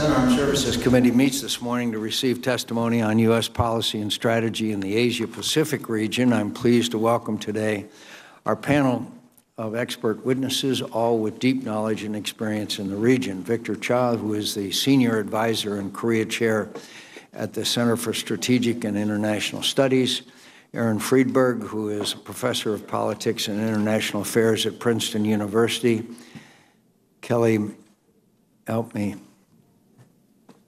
Senate Armed Services Committee meets this morning to receive testimony on U.S. policy and strategy in the Asia-Pacific region. I'm pleased to welcome today our panel of expert witnesses, all with deep knowledge and experience in the region. Victor Cha, who is the Senior Advisor and Korea Chair at the Center for Strategic and International Studies, Aaron Friedberg, who is a Professor of Politics and International Affairs at Princeton University, Kelly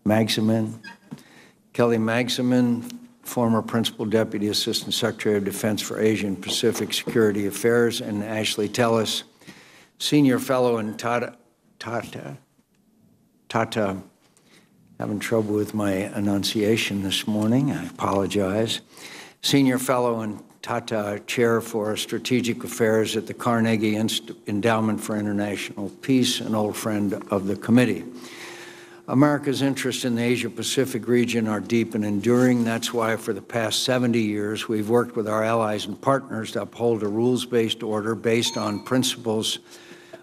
Magsamen, former Principal Deputy Assistant Secretary of Defense for Asia and Pacific Security Affairs, and Ashley Tellis, Senior Fellow in having trouble with my enunciation this morning, I apologize. Senior Fellow in Tata, Chair for Strategic Affairs at the Carnegie Endowment for International Peace, an old friend of the committee. America's interests in the Asia-Pacific region are deep and enduring. That's why for the past 70 years, we've worked with our allies and partners to uphold a rules-based order based on principles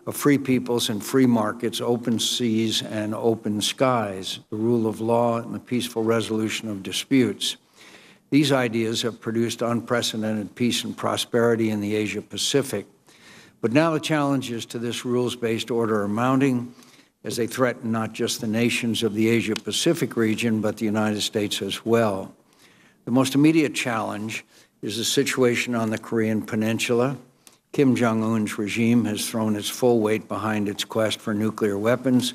of free peoples and free markets, open seas and open skies, the rule of law and the peaceful resolution of disputes. These ideas have produced unprecedented peace and prosperity in the Asia-Pacific. But now the challenges to this rules-based order are mounting as they threaten not just the nations of the Asia-Pacific region, but the United States as well. The most immediate challenge is the situation on the Korean Peninsula. Kim Jong-un's regime has thrown its full weight behind its quest for nuclear weapons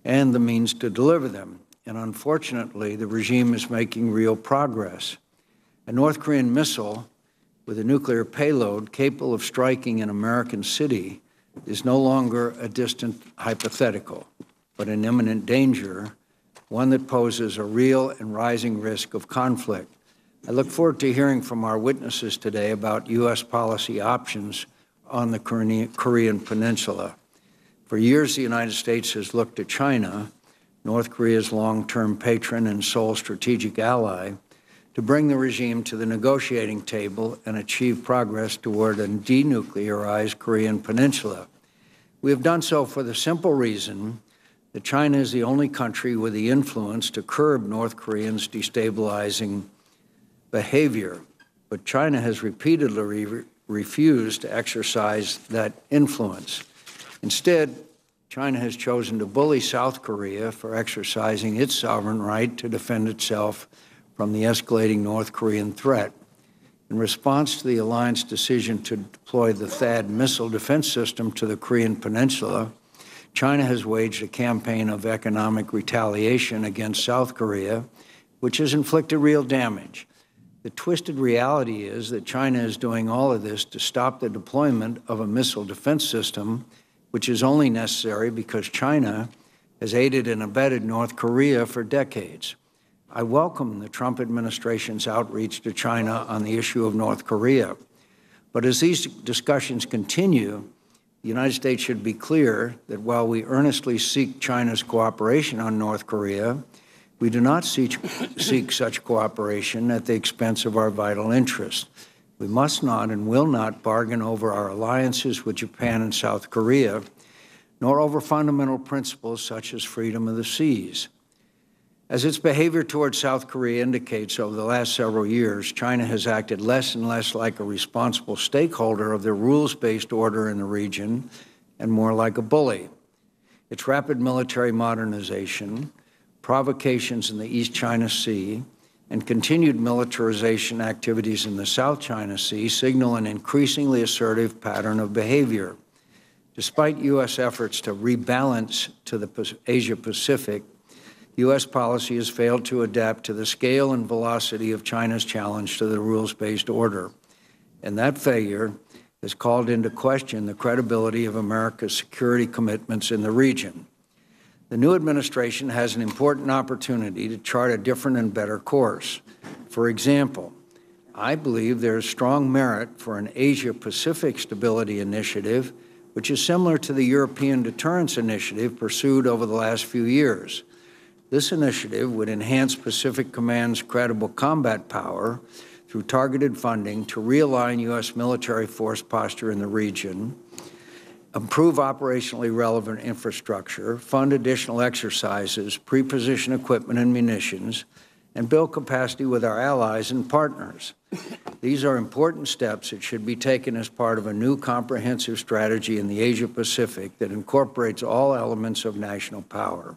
and the means to deliver them. And unfortunately, the regime is making real progress. A North Korean missile with a nuclear payload capable of striking an American city is no longer a distant hypothetical, but an imminent danger, one that poses a real and rising risk of conflict. I look forward to hearing from our witnesses today about U.S. policy options on the Korean Peninsula. For years, the United States has looked to China, North Korea's long-term patron and sole strategic ally, to bring the regime to the negotiating table and achieve progress toward a denuclearized Korean Peninsula. We have done so for the simple reason that China is the only country with the influence to curb North Koreans' destabilizing behavior. But China has repeatedly refused to exercise that influence. Instead, China has chosen to bully South Korea for exercising its sovereign right to defend itself from the escalating North Korean threat. In response to the alliance decision to deploy the THAAD missile defense system to the Korean Peninsula, China has waged a campaign of economic retaliation against South Korea, which has inflicted real damage. The twisted reality is that China is doing all of this to stop the deployment of a missile defense system, which is only necessary because China has aided and abetted North Korea for decades. I welcome the Trump administration's outreach to China on the issue of North Korea. But as these discussions continue, the United States should be clear that while we earnestly seek China's cooperation on North Korea, we do not seek such cooperation at the expense of our vital interests. We must not and will not bargain over our alliances with Japan and South Korea, nor over fundamental principles such as freedom of the seas. As its behavior towards South Korea indicates, over the last several years, China has acted less and less like a responsible stakeholder of the rules-based order in the region and more like a bully. Its rapid military modernization, provocations in the East China Sea, and continued militarization activities in the South China Sea signal an increasingly assertive pattern of behavior. Despite U.S. efforts to rebalance to the Asia-Pacific, U.S. policy has failed to adapt to the scale and velocity of China's challenge to the rules-based order. And that failure has called into question the credibility of America's security commitments in the region. The new administration has an important opportunity to chart a different and better course. For example, I believe there is strong merit for an Asia-Pacific Stability Initiative, which is similar to the European Deterrence Initiative pursued over the last few years. This initiative would enhance Pacific Command's credible combat power through targeted funding to realign U.S. military force posture in the region improve operationally relevant infrastructure, fund additional exercises, pre-position equipment and munitions, and build capacity with our allies and partners. These are important steps that should be taken as part of a new comprehensive strategy in the Asia-Pacific that incorporates all elements of national power.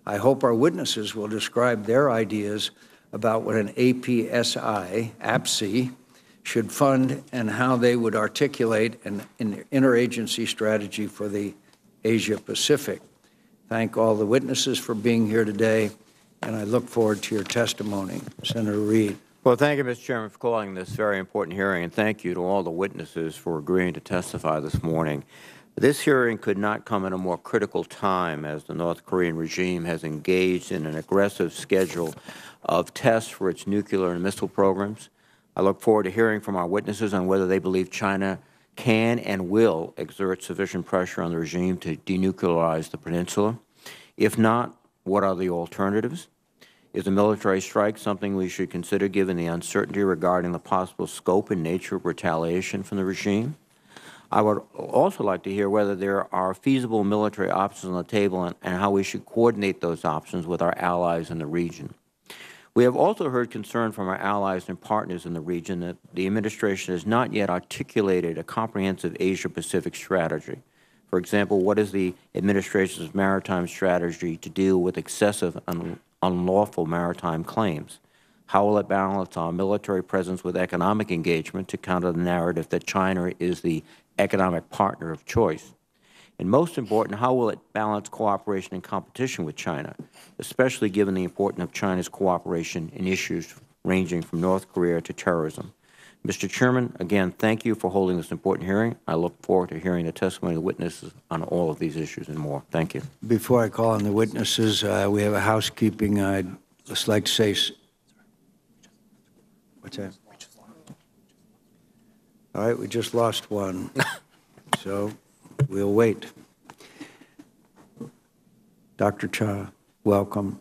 I hope our witnesses will describe their ideas about what an APSI should fund and how they would articulate an interagency strategy for the Asia-Pacific. Thank all the witnesses for being here today, and I look forward to your testimony. Senator Reid. Well, thank you, Mr. Chairman, for calling this very important hearing, and thank you to all the witnesses for agreeing to testify this morning. This hearing could not come at a more critical time as the North Korean regime has engaged in an aggressive schedule of tests for its nuclear and missile programs. I look forward to hearing from our witnesses on whether they believe China can and will exert sufficient pressure on the regime to denuclearize the peninsula. If not, what are the alternatives? Is a military strike something we should consider given the uncertainty regarding the possible scope and nature of retaliation from the regime? I would also like to hear whether there are feasible military options on the table and how we should coordinate those options with our allies in the region. We have also heard concern from our allies and partners in the region that the administration has not yet articulated a comprehensive Asia-Pacific strategy. For example, what is the administration's maritime strategy to deal with excessive unlawful maritime claims? How will it balance our military presence with economic engagement to counter the narrative that China is the economic partner of choice? And most important, how will it balance cooperation and competition with China, especially given the importance of China's cooperation in issues ranging from North Korea to terrorism? Mr. Chairman, again, thank you for holding this important hearing. I look forward to hearing the testimony of the witnesses on all of these issues and more. Thank you. Before I call on the witnesses, we have a housekeeping. I'd just like to say, what's that? All right, we just lost one, so we'll wait. Dr. Cha, welcome.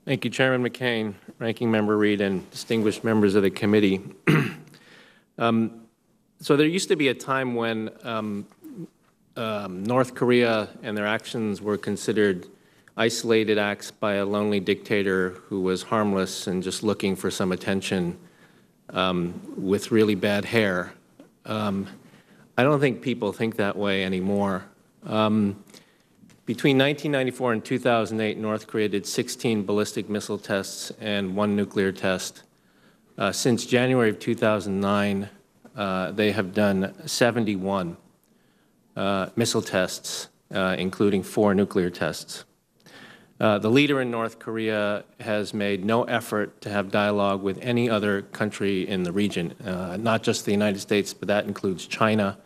Thank you, Chairman McCain, Ranking Member Reid, and distinguished members of the committee. So there used to be a time when North Korea and their actions were considered isolated acts by a lonely dictator who was harmless and just looking for some attention with really bad hair. I don't think people think that way anymore. Between 1994 and 2008, North Korea did 16 ballistic missile tests and 1 nuclear test. Since January of 2009, they have done 71 missile tests, including 4 nuclear tests. The leader in North Korea has made no effort to have dialogue with any other country in the region, not just the United States, but that includes China,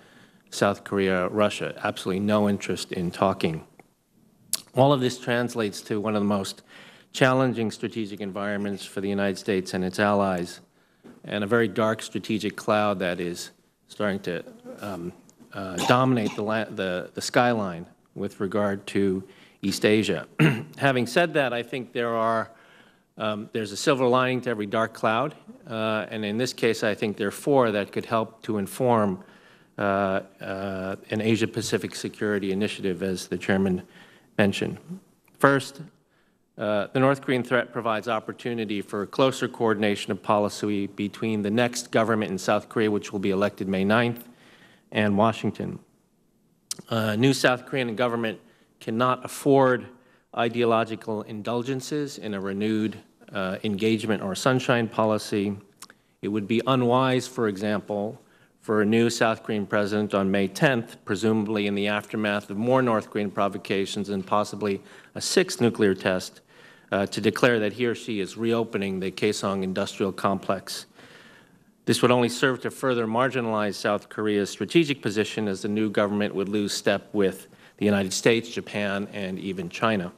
South Korea, Russia. Absolutely no interest in talking. All of this translates to one of the most challenging strategic environments for the United States and its allies, and a very dark strategic cloud that is starting to dominate the skyline with regard to East Asia. Having said that, I think there's a silver lining to every dark cloud, and in this case, I think there are 4 that could help to inform an Asia-Pacific security initiative, as the Chairman mentioned. First, the North Korean threat provides opportunity for closer coordination of policy between the next government in South Korea, which will be elected May 9th, and Washington. New South Korean government cannot afford ideological indulgences in a renewed engagement or sunshine policy. It would be unwise, for example, for a new South Korean president on May 10th, presumably in the aftermath of more North Korean provocations and possibly a 6th nuclear test, to declare that he or she is reopening the Kaesong industrial complex. This would only serve to further marginalize South Korea's strategic position, as the new government would lose step with the United States, Japan, and even China.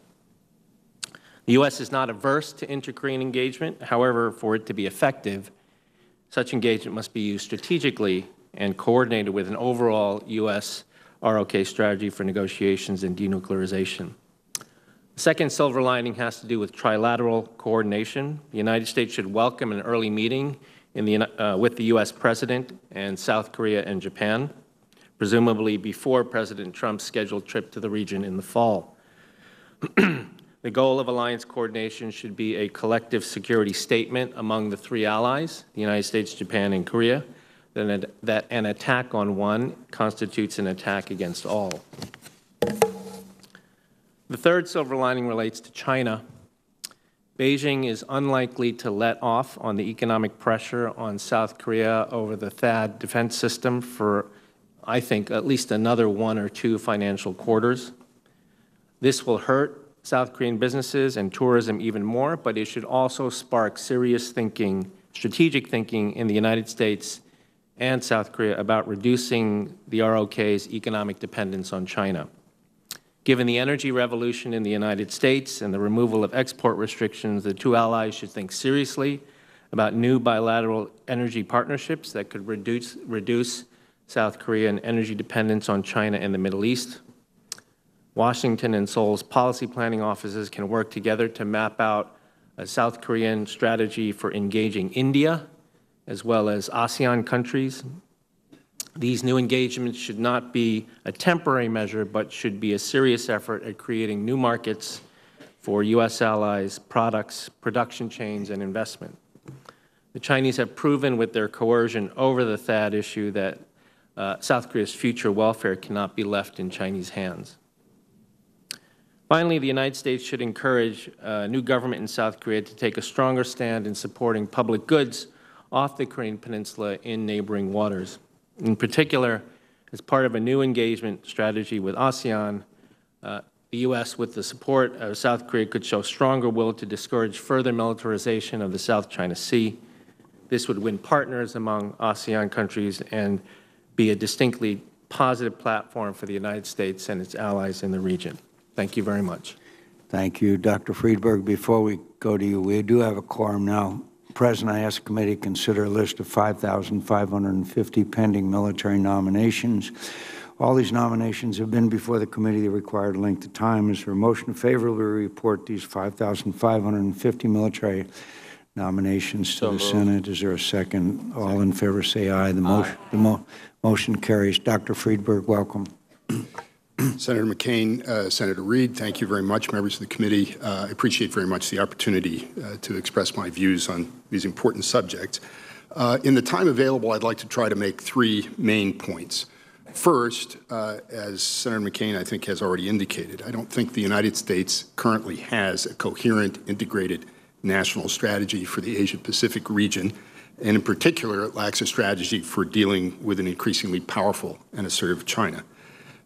The U.S. is not averse to inter-Korean engagement. However, for it to be effective, such engagement must be used strategically and coordinated with an overall U.S. ROK strategy for negotiations and denuclearization. The second silver lining has to do with trilateral coordination. The United States should welcome an early meeting with the U.S. President and South Korea and Japan, presumably before President Trump's scheduled trip to the region in the fall. The goal of alliance coordination should be a collective security statement among the three allies, the United States, Japan, and Korea, that an attack on one constitutes an attack against all. The third silver lining relates to China. Beijing is unlikely to let off on the economic pressure on South Korea over the THAAD defense system for, I think, at least another 1 or 2 financial quarters. This will hurt South Korean businesses and tourism even more, but it should also spark serious thinking, strategic thinking in the United States and South Korea about reducing the ROK's economic dependence on China. Given the energy revolution in the United States and the removal of export restrictions, the two allies should think seriously about new bilateral energy partnerships that could reduce South Korean energy dependence on China and the Middle East. Washington and Seoul's policy planning offices can work together to map out a South Korean strategy for engaging India, as well as ASEAN countries. These new engagements should not be a temporary measure, but should be a serious effort at creating new markets for U.S. allies, products, production chains, and investment. The Chinese have proven with their coercion over the THAAD issue that South Korea's future welfare cannot be left in Chinese hands. Finally, the United States should encourage a new government in South Korea to take a stronger stand in supporting public goods off the Korean Peninsula in neighboring waters. In particular, as part of a new engagement strategy with ASEAN, the U.S., with the support of South Korea, could show stronger will to discourage further militarization of the South China Sea. This would win partners among ASEAN countries and be a distinctly positive platform for the United States and its allies in the region. Thank you very much. Thank you, Dr. Friedberg. Before we go to you, we do have a quorum now. President, I ask the committee to consider a list of 5,550 pending military nominations. All these nominations have been before the committee the required length of time. Is there a motion to favorably report these 5,550 military nominations to the Senate? Is there a second? All in favor say aye. The motion carries. Dr. Friedberg, welcome. Senator McCain, Senator Reed, thank you very much, members of the committee. I appreciate very much the opportunity to express my views on these important subjects. In the time available, I'd like to try to make 3 main points. First, as Senator McCain, I think, has already indicated, I don't think the United States currently has a coherent, integrated national strategy for the Asia-Pacific region, and in particular, it lacks a strategy for dealing with an increasingly powerful and assertive China.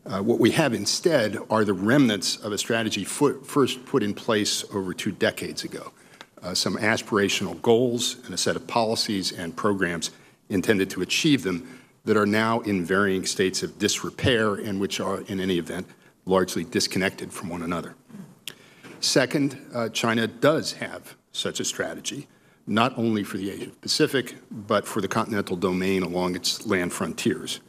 What we have instead are the remnants of a strategy first put in place over 2 decades ago. Some aspirational goals and a set of policies and programs intended to achieve them that are now in varying states of disrepair and which are, in any event, largely disconnected from one another. Second, China does have such a strategy, not only for the Asia-Pacific, but for the continental domain along its land frontiers.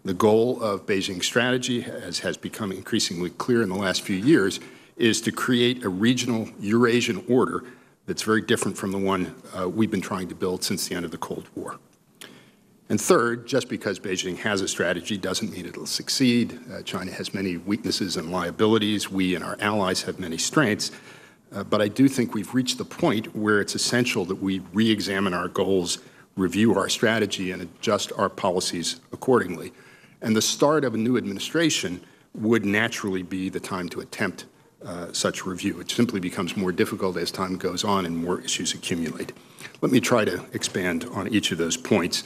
The goal of Beijing's strategy, as has become increasingly clear in the last few years, is to create a regional Eurasian order that's very different from the one we've been trying to build since the end of the Cold War. And third, just because Beijing has a strategy doesn't mean it'll succeed. China has many weaknesses and liabilities. We and our allies have many strengths. But I do think we've reached the point where it's essential that we re-examine our goals, review our strategy, and adjust our policies accordingly. And the start of a new administration would naturally be the time to attempt such review. It simply becomes more difficult as time goes on and more issues accumulate. Let me try to expand on each of those points.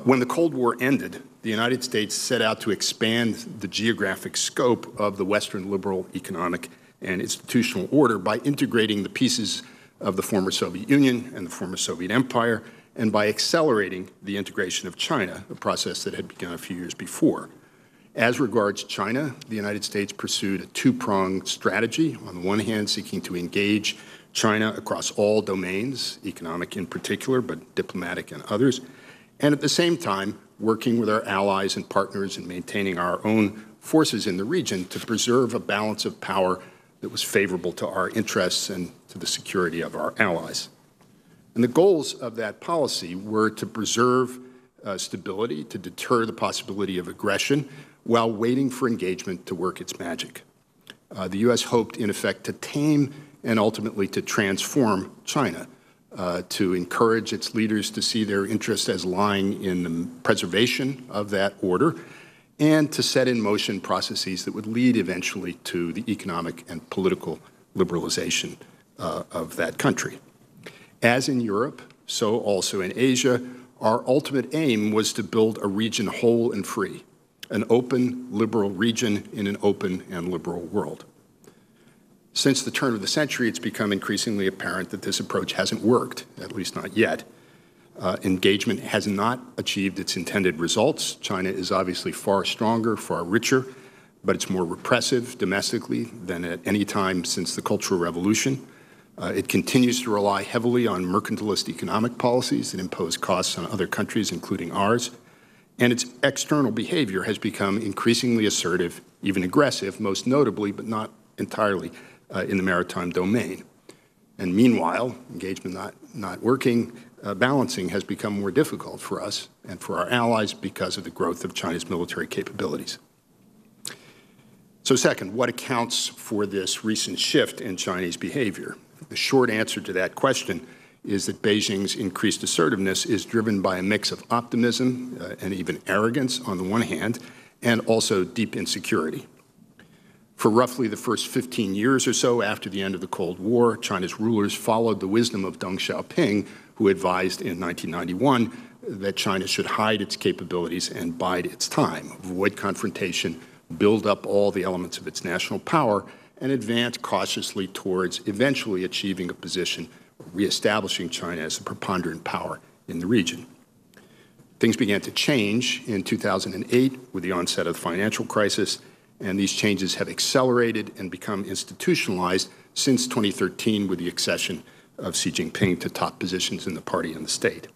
When the Cold War ended, the United States set out to expand the geographic scope of the Western liberal economic and institutional order by integrating the pieces of the former Soviet Union and the former Soviet Empire, and by accelerating the integration of China, a process that had begun a few years before. As regards China, the United States pursued a 2-pronged strategy, on the one hand seeking to engage China across all domains, economic in particular, but diplomatic and others, and at the same time working with our allies and partners in maintaining our own forces in the region to preserve a balance of power that was favorable to our interests and to the security of our allies. And the goals of that policy were to preserve stability, to deter the possibility of aggression, while waiting for engagement to work its magic. The U.S. hoped, in effect, to tame and ultimately to transform China, to encourage its leaders to see their interests as lying in the preservation of that order, and to set in motion processes that would lead eventually to the economic and political liberalization of that country. As in Europe, so also in Asia, our ultimate aim was to build a region whole and free, an open, liberal region in an open and liberal world. Since the turn of the century, it's become increasingly apparent that this approach hasn't worked, at least not yet. Engagement has not achieved its intended results. China is obviously far stronger, far richer, but it's more repressive domestically than at any time since the Cultural Revolution. It continues to rely heavily on mercantilist economic policies that impose costs on other countries, including ours. And its external behavior has become increasingly assertive, even aggressive, most notably, but not entirely, in the maritime domain. And meanwhile, engagement not working, balancing has become more difficult for us and for our allies because of the growth of China's military capabilities. So second, what accounts for this recent shift in Chinese behavior? The short answer to that question is that Beijing's increased assertiveness is driven by a mix of optimism and even arrogance on the one hand, and also deep insecurity. For roughly the first 15 years or so after the end of the Cold War, China's rulers followed the wisdom of Deng Xiaoping, who advised in 1991 that China should hide its capabilities and bide its time, avoid confrontation, build up all the elements of its national power, and advance cautiously towards eventually achieving a position, reestablishing China as a preponderant power in the region. Things began to change in 2008 with the onset of the financial crisis, and these changes have accelerated and become institutionalized since 2013 with the accession of Xi Jinping to top positions in the party and the state.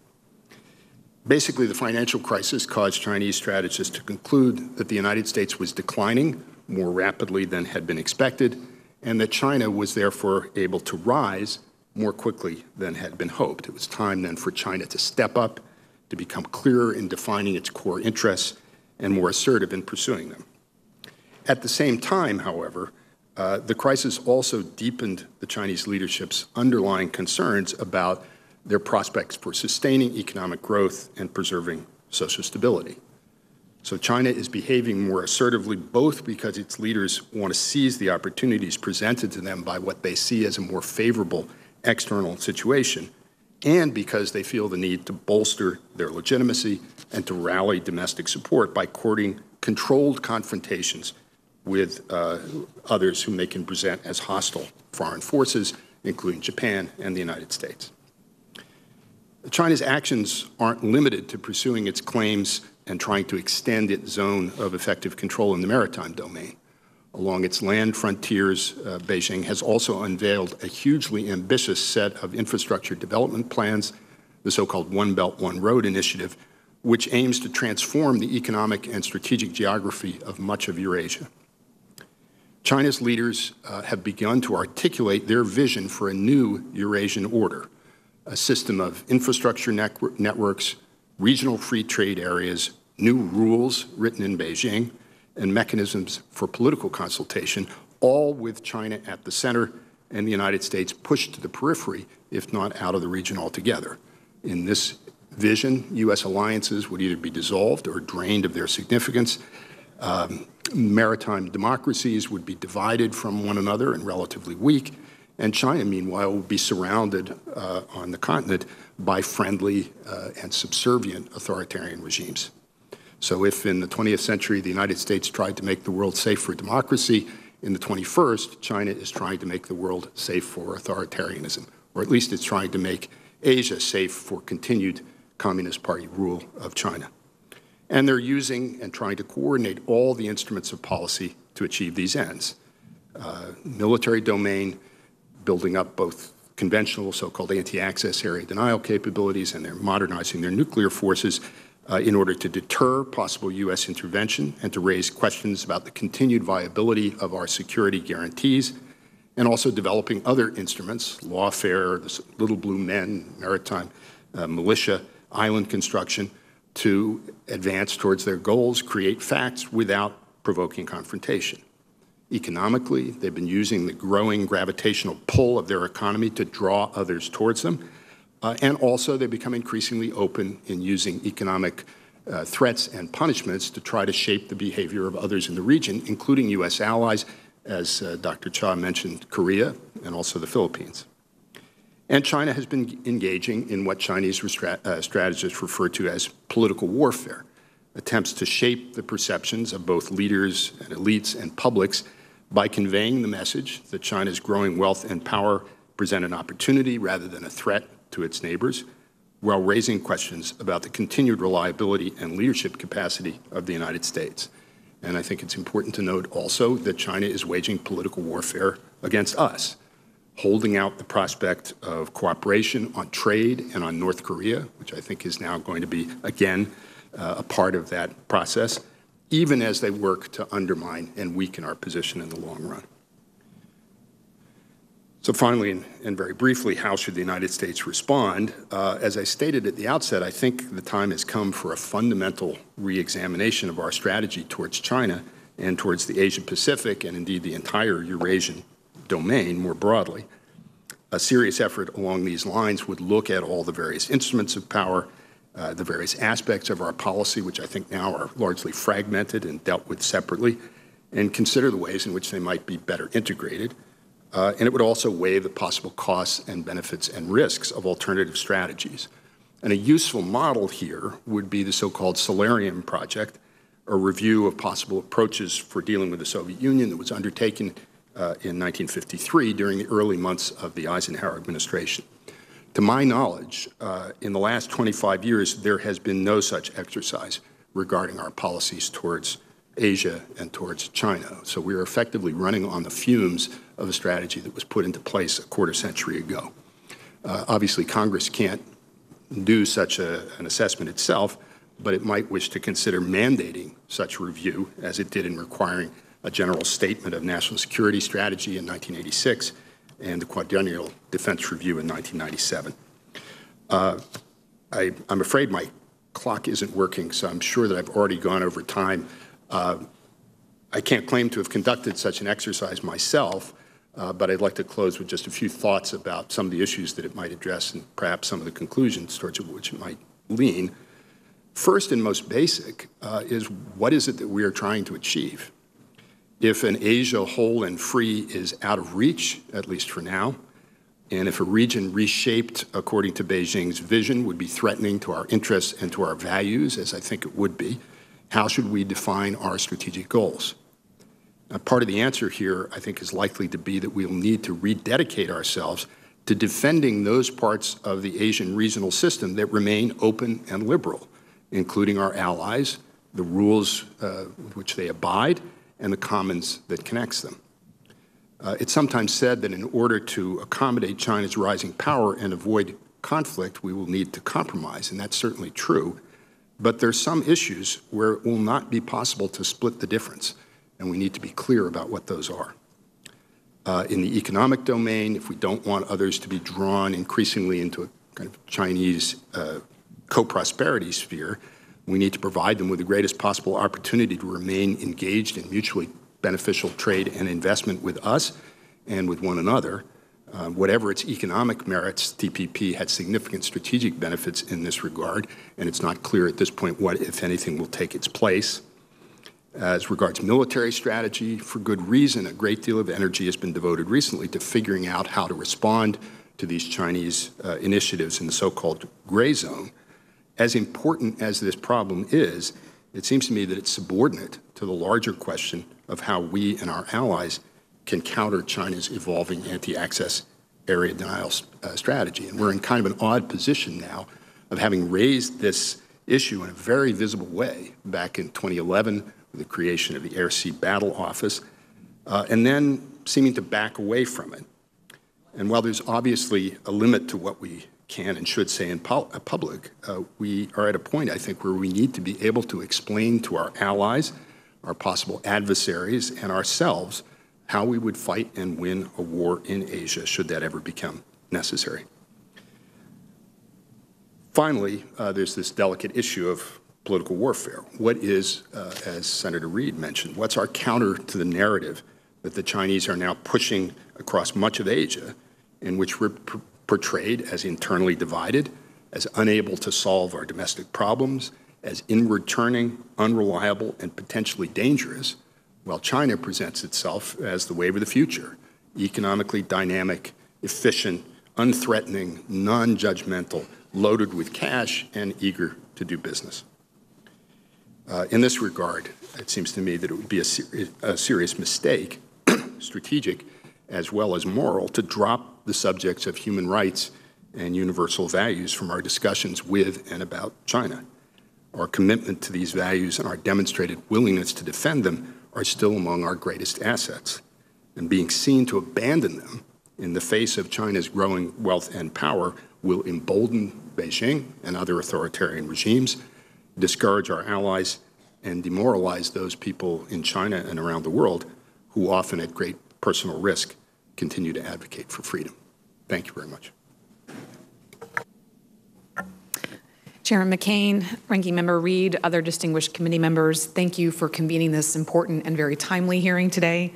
Basically, the financial crisis caused Chinese strategists to conclude that the United States was declining more rapidly than had been expected, and that China was therefore able to rise more quickly than had been hoped. It was time then for China to step up, to become clearer in defining its core interests, and more assertive in pursuing them. At the same time, however, the crisis also deepened the Chinese leadership's underlying concerns about their prospects for sustaining economic growth and preserving social stability. So China is behaving more assertively, both because its leaders want to seize the opportunities presented to them by what they see as a more favorable external situation, and because they feel the need to bolster their legitimacy and to rally domestic support by courting controlled confrontations with others whom they can present as hostile foreign forces, including Japan and the United States. China's actions aren't limited to pursuing its claims and trying to extend its zone of effective control in the maritime domain. Along its land frontiers, Beijing has also unveiled a hugely ambitious set of infrastructure development plans, the so-called One Belt, One Road initiative, which aims to transform the economic and strategic geography of much of Eurasia. China's leaders have begun to articulate their vision for a new Eurasian order, a system of infrastructure networks, regional free trade areas, new rules written in Beijing, and mechanisms for political consultation, all with China at the center and the United States pushed to the periphery, if not out of the region altogether. In this vision, U.S. alliances would either be dissolved or drained of their significance. Maritime democracies would be divided from one another and relatively weak, and China, meanwhile, would be surrounded on the continent by friendly and subservient authoritarian regimes. So if in the 20th century the United States tried to make the world safe for democracy, in the 21st, China is trying to make the world safe for authoritarianism, or at least it's trying to make Asia safe for continued Communist Party rule of China. And they're using and trying to coordinate all the instruments of policy to achieve these ends. Military domain, building up both conventional so-called anti-access area denial capabilities, and they're modernizing their nuclear forces in order to deter possible U.S. intervention and to raise questions about the continued viability of our security guarantees. and also developing other instruments, lawfare, the Little Blue Men, maritime militia, island construction, to advance towards their goals, create facts without provoking confrontation. Economically, they've been using the growing gravitational pull of their economy to draw others towards them. And also, they've become increasingly open in using economic threats and punishments to try to shape the behavior of others in the region, including U.S. allies, as Dr. Cha mentioned, Korea and also the Philippines. And China has been engaging in what Chinese strategists refer to as political warfare, attempts to shape the perceptions of both leaders and elites and publics by conveying the message that China's growing wealth and power present an opportunity rather than a threat to its neighbors, while raising questions about the continued reliability and leadership capacity of the United States. And I think it's important to note also that China is waging political warfare against us, holding out the prospect of cooperation on trade and on North Korea, which I think is now going to be, again, a part of that process, even as they work to undermine and weaken our position in the long run. So finally, and very briefly, how should the United States respond? As I stated at the outset, I think the time has come for a fundamental re-examination of our strategy towards China and towards the Asia-Pacific and indeed the entire Eurasian domain more broadly. A serious effort along these lines would look at all the various instruments of power, the various aspects of our policy, which I think now are largely fragmented and dealt with separately, and consider the ways in which they might be better integrated. And it would also weigh the possible costs and benefits and risks of alternative strategies. And a useful model here would be the so-called Solarium Project, a review of possible approaches for dealing with the Soviet Union that was undertaken in 1953 during the early months of the Eisenhower administration. To my knowledge, in the last 25 years, there has been no such exercise regarding our policies towards Asia and towards China. So we are effectively running on the fumes of a strategy that was put into place a quarter century ago. Obviously, Congress can't do such an assessment itself, but it might wish to consider mandating such review, as it did in requiring a general statement of national security strategy in 1986 and the Quadrennial Defense Review in 1997. I'm afraid my clock isn't working, so I'm sure that I've already gone over time. I can't claim to have conducted such an exercise myself, but I'd like to close with just a few thoughts about some of the issues that it might address and perhaps some of the conclusions towards which it might lean. First and most basic is what is it that we are trying to achieve? If an Asia whole and free is out of reach, at least for now, and if a region reshaped according to Beijing's vision would be threatening to our interests and to our values, as I think it would be, how should we define our strategic goals? Part of the answer here, I think, is likely to be that we'll need to rededicate ourselves to defending those parts of the Asian regional system that remain open and liberal, including our allies, the rules with which they abide, and the commons that connects them. It's sometimes said that in order to accommodate China's rising power and avoid conflict, we will need to compromise, and that's certainly true. But there's some issues where it will not be possible to split the difference, and we need to be clear about what those are. In the economic domain, if we don't want others to be drawn increasingly into a kind of Chinese co-prosperity sphere, we need to provide them with the greatest possible opportunity to remain engaged in mutually beneficial trade and investment with us and with one another. Whatever its economic merits, TPP had significant strategic benefits in this regard, and it's not clear at this point what, if anything, will take its place. As regards military strategy, for good reason, a great deal of energy has been devoted recently to figuring out how to respond to these Chinese initiatives in the so-called gray zone. As important as this problem is, it seems to me that it's subordinate to the larger question of how we and our allies can counter China's evolving anti-access area denial strategy. And we're in kind of an odd position now of having raised this issue in a very visible way back in 2011 with the creation of the Air Sea Battle Office, and then seeming to back away from it. And while there's obviously a limit to what we can and should say in public, we are at a point, I think, where we need to be able to explain to our allies, our possible adversaries, and ourselves how we would fight and win a war in Asia should that ever become necessary. Finally, there's this delicate issue of political warfare. What is, as Senator Reid mentioned, what's our counter to the narrative that the Chinese are now pushing across much of Asia, in which we're portrayed as internally divided, as unable to solve our domestic problems, as inward-turning, unreliable, and potentially dangerous, while China presents itself as the wave of the future, economically dynamic, efficient, unthreatening, non-judgmental, loaded with cash, and eager to do business. In this regard, it seems to me that it would be a serious mistake, strategic as well as moral, to drop the subjects of human rights and universal values from our discussions with and about China. Our commitment to these values and our demonstrated willingness to defend them are still among our greatest assets. And being seen to abandon them in the face of China's growing wealth and power will embolden Beijing and other authoritarian regimes, discourage our allies, and demoralize those people in China and around the world who often at great personal risk continue to advocate for freedom. Thank you very much. Chairman McCain, Ranking Member Reid, other distinguished committee members, thank you for convening this important and very timely hearing today.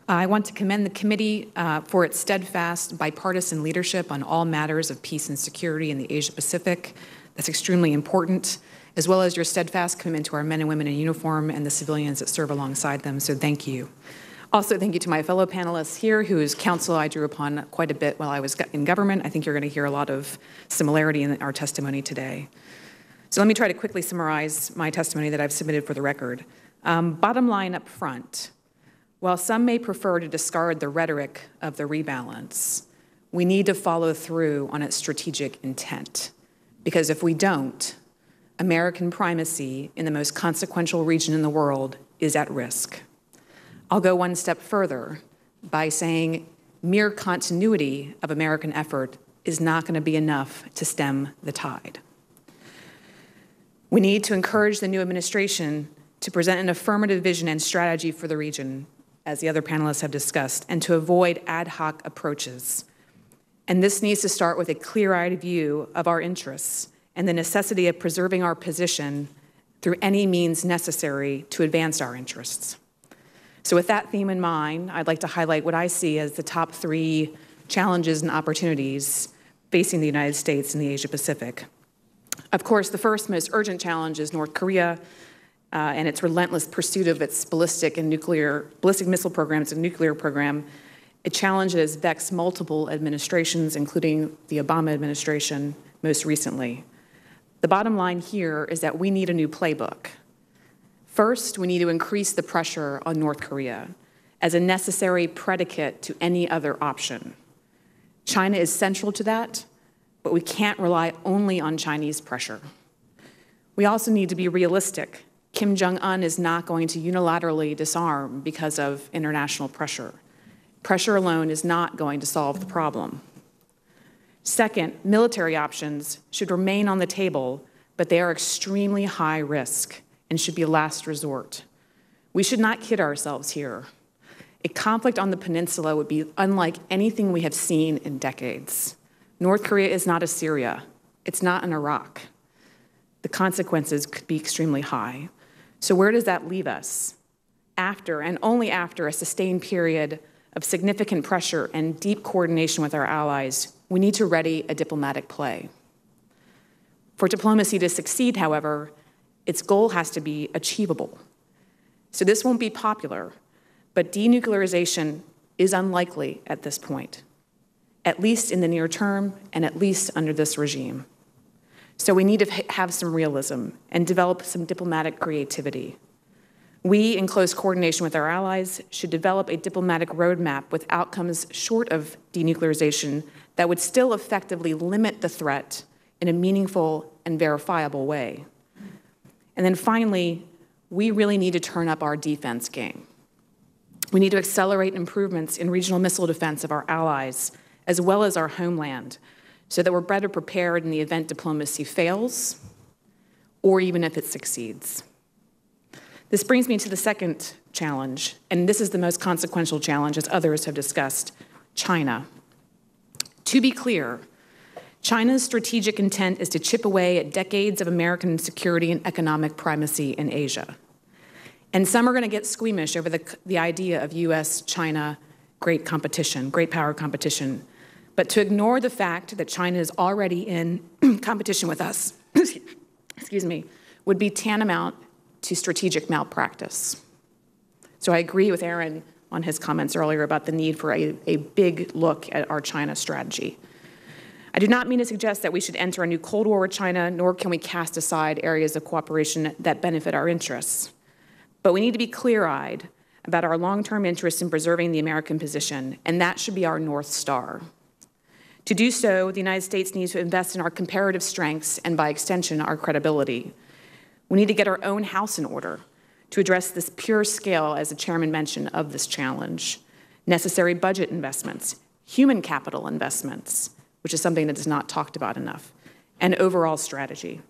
I want to commend the committee for its steadfast bipartisan leadership on all matters of peace and security in the Asia-Pacific. That's extremely important, as well as your steadfast commitment to our men and women in uniform and the civilians that serve alongside them, so thank you. Also, thank you to my fellow panelists here, whose counsel I drew upon quite a bit while I was in government. I think you're going to hear a lot of similarity in our testimony today. So let me try to quickly summarize my testimony that I've submitted for the record. Bottom line up front, while some may prefer to discard the rhetoric of the rebalance, we need to follow through on its strategic intent. Because if we don't, American primacy in the most consequential region in the world is at risk. I'll go one step further by saying mere continuity of American effort is not going to be enough to stem the tide. We need to encourage the new administration to present an affirmative vision and strategy for the region, as the other panelists have discussed, and to avoid ad hoc approaches. And this needs to start with a clear-eyed view of our interests and the necessity of preserving our position through any means necessary to advance our interests. So with that theme in mind, I'd like to highlight what I see as the top 3 challenges and opportunities facing the United States in the Asia-Pacific. Of course, the first most urgent challenge is North Korea and its relentless pursuit of its ballistic missile programs and nuclear program, a challenge that has vexed multiple administrations, including the Obama administration most recently. The bottom line here is that we need a new playbook. First, we need to increase the pressure on North Korea as a necessary predicate to any other option. China is central to that, but we can't rely only on Chinese pressure. We also need to be realistic. Kim Jong-un is not going to unilaterally disarm because of international pressure. Pressure alone is not going to solve the problem. Second, military options should remain on the table, but they are extremely high risk and should be a last resort. We should not kid ourselves here. A conflict on the peninsula would be unlike anything we have seen in decades. North Korea is not a Syria. It's not an Iraq. The consequences could be extremely high. So where does that leave us? After, and only after, a sustained period of significant pressure and deep coordination with our allies, we need to ready a diplomatic play. For diplomacy to succeed, however, its goal has to be achievable. So this won't be popular, but denuclearization is unlikely at this point, at least in the near term and at least under this regime. So we need to have some realism and develop some diplomatic creativity. We, in close coordination with our allies, should develop a diplomatic roadmap with outcomes short of denuclearization that would still effectively limit the threat in a meaningful and verifiable way. And then finally, we really need to turn up our defense game. We need to accelerate improvements in regional missile defense of our allies, as well as our homeland, so that we're better prepared in the event diplomacy fails, or even if it succeeds. This brings me to the second challenge, and this is the most consequential challenge, as others have discussed, China. To be clear, China's strategic intent is to chip away at decades of American security and economic primacy in Asia. And some are going to get squeamish over the idea of U.S.-China great competition, great power competition. But to ignore the fact that China is already in competition with us, excuse me, would be tantamount to strategic malpractice. So I agree with Aaron on his comments earlier about the need for a big look at our China strategy. I do not mean to suggest that we should enter a new Cold War with China, nor can we cast aside areas of cooperation that benefit our interests. But we need to be clear-eyed about our long-term interest in preserving the American position, and that should be our North Star. To do so, the United States needs to invest in our comparative strengths and, by extension, our credibility. We need to get our own house in order to address this pure scale, as the chairman mentioned, of this challenge. Necessary budget investments, human capital investments, which is something that is not talked about enough, and overall strategy.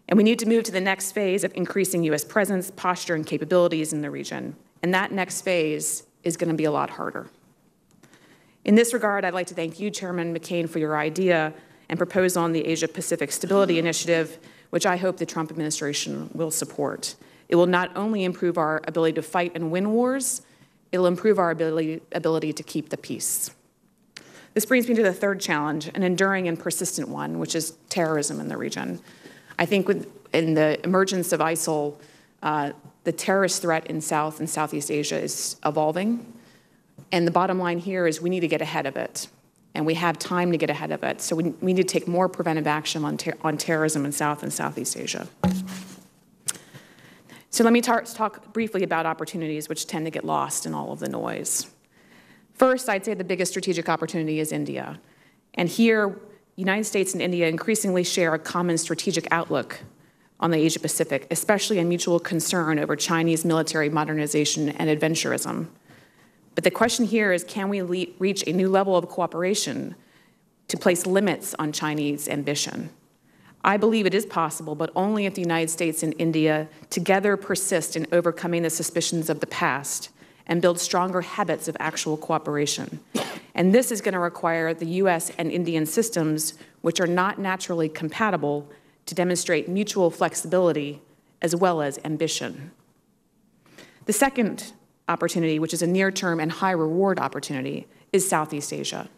And we need to move to the next phase of increasing U.S. presence, posture, and capabilities in the region. And that next phase is going to be a lot harder. In this regard, I'd like to thank you, Chairman McCain, for your idea and proposal on the Asia-Pacific Stability Initiative, which I hope the Trump administration will support. It will not only improve our ability to fight and win wars, it will improve our ability to keep the peace. This brings me to the third challenge, an enduring and persistent one, which is terrorism in the region. I think in the emergence of ISIL, the terrorist threat in South and Southeast Asia is evolving. And the bottom line here is we need to get ahead of it. And we have time to get ahead of it. So we need to take more preventive action on terrorism in South and Southeast Asia. So let me talk briefly about opportunities which tend to get lost in all of the noise. First, I'd say the biggest strategic opportunity is India. And here, United States and India increasingly share a common strategic outlook on the Asia-Pacific, especially a mutual concern over Chinese military modernization and adventurism. But the question here is, can we reach a new level of cooperation to place limits on Chinese ambition? I believe it is possible, but only if the United States and India together persist in overcoming the suspicions of the past and build stronger habits of actual cooperation. And this is going to require the U.S. and Indian systems, which are not naturally compatible, to demonstrate mutual flexibility as well as ambition. The second opportunity, which is a near-term and high-reward opportunity, is Southeast Asia.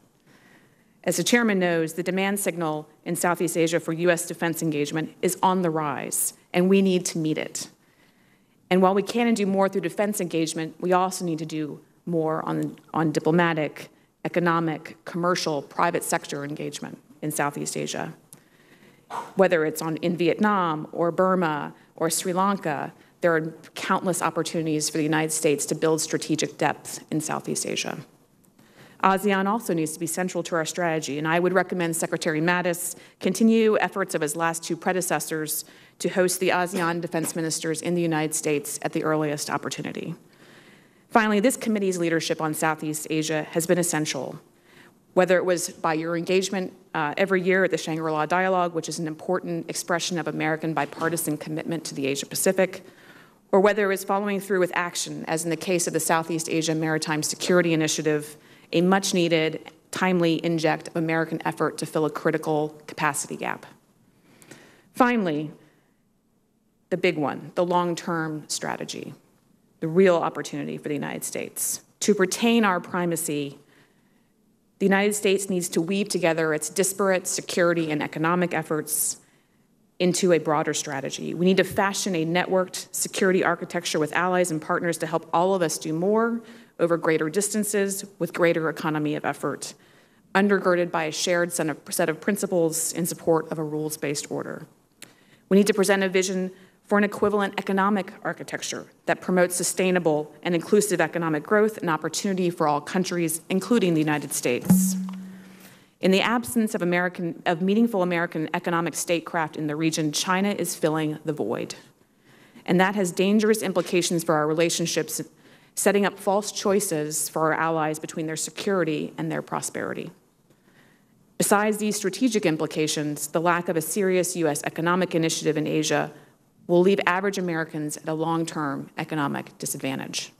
As the chairman knows, the demand signal in Southeast Asia for U.S. defense engagement is on the rise, and we need to meet it. And while we can do more through defense engagement, we also need to do more on diplomatic, economic, commercial, private sector engagement in Southeast Asia. Whether it's in Vietnam or Burma or Sri Lanka, there are countless opportunities for the United States to build strategic depth in Southeast Asia. ASEAN also needs to be central to our strategy, and I would recommend Secretary Mattis continue efforts of his last two predecessors to host the ASEAN defense ministers in the United States at the earliest opportunity. Finally, this committee's leadership on Southeast Asia has been essential, whether it was by your engagement every year at the Shangri-La Dialogue, which is an important expression of American bipartisan commitment to the Asia-Pacific, or whether it was following through with action, as in the case of the Southeast Asia Maritime Security Initiative, a much-needed, timely inject of American effort to fill a critical capacity gap. Finally, the big one, the long-term strategy, the real opportunity for the United States. To retain our primacy, the United States needs to weave together its disparate security and economic efforts into a broader strategy. We need to fashion a networked security architecture with allies and partners to help all of us do more over greater distances with greater economy of effort, undergirded by a shared set of principles in support of a rules-based order. We need to present a vision for an equivalent economic architecture that promotes sustainable and inclusive economic growth and opportunity for all countries, including the United States. In the absence of meaningful American economic statecraft in the region, China is filling the void. And that has dangerous implications for our relationships, setting up false choices for our allies between their security and their prosperity. Besides these strategic implications, the lack of a serious U.S. economic initiative in Asia will leave average Americans at a long-term economic disadvantage.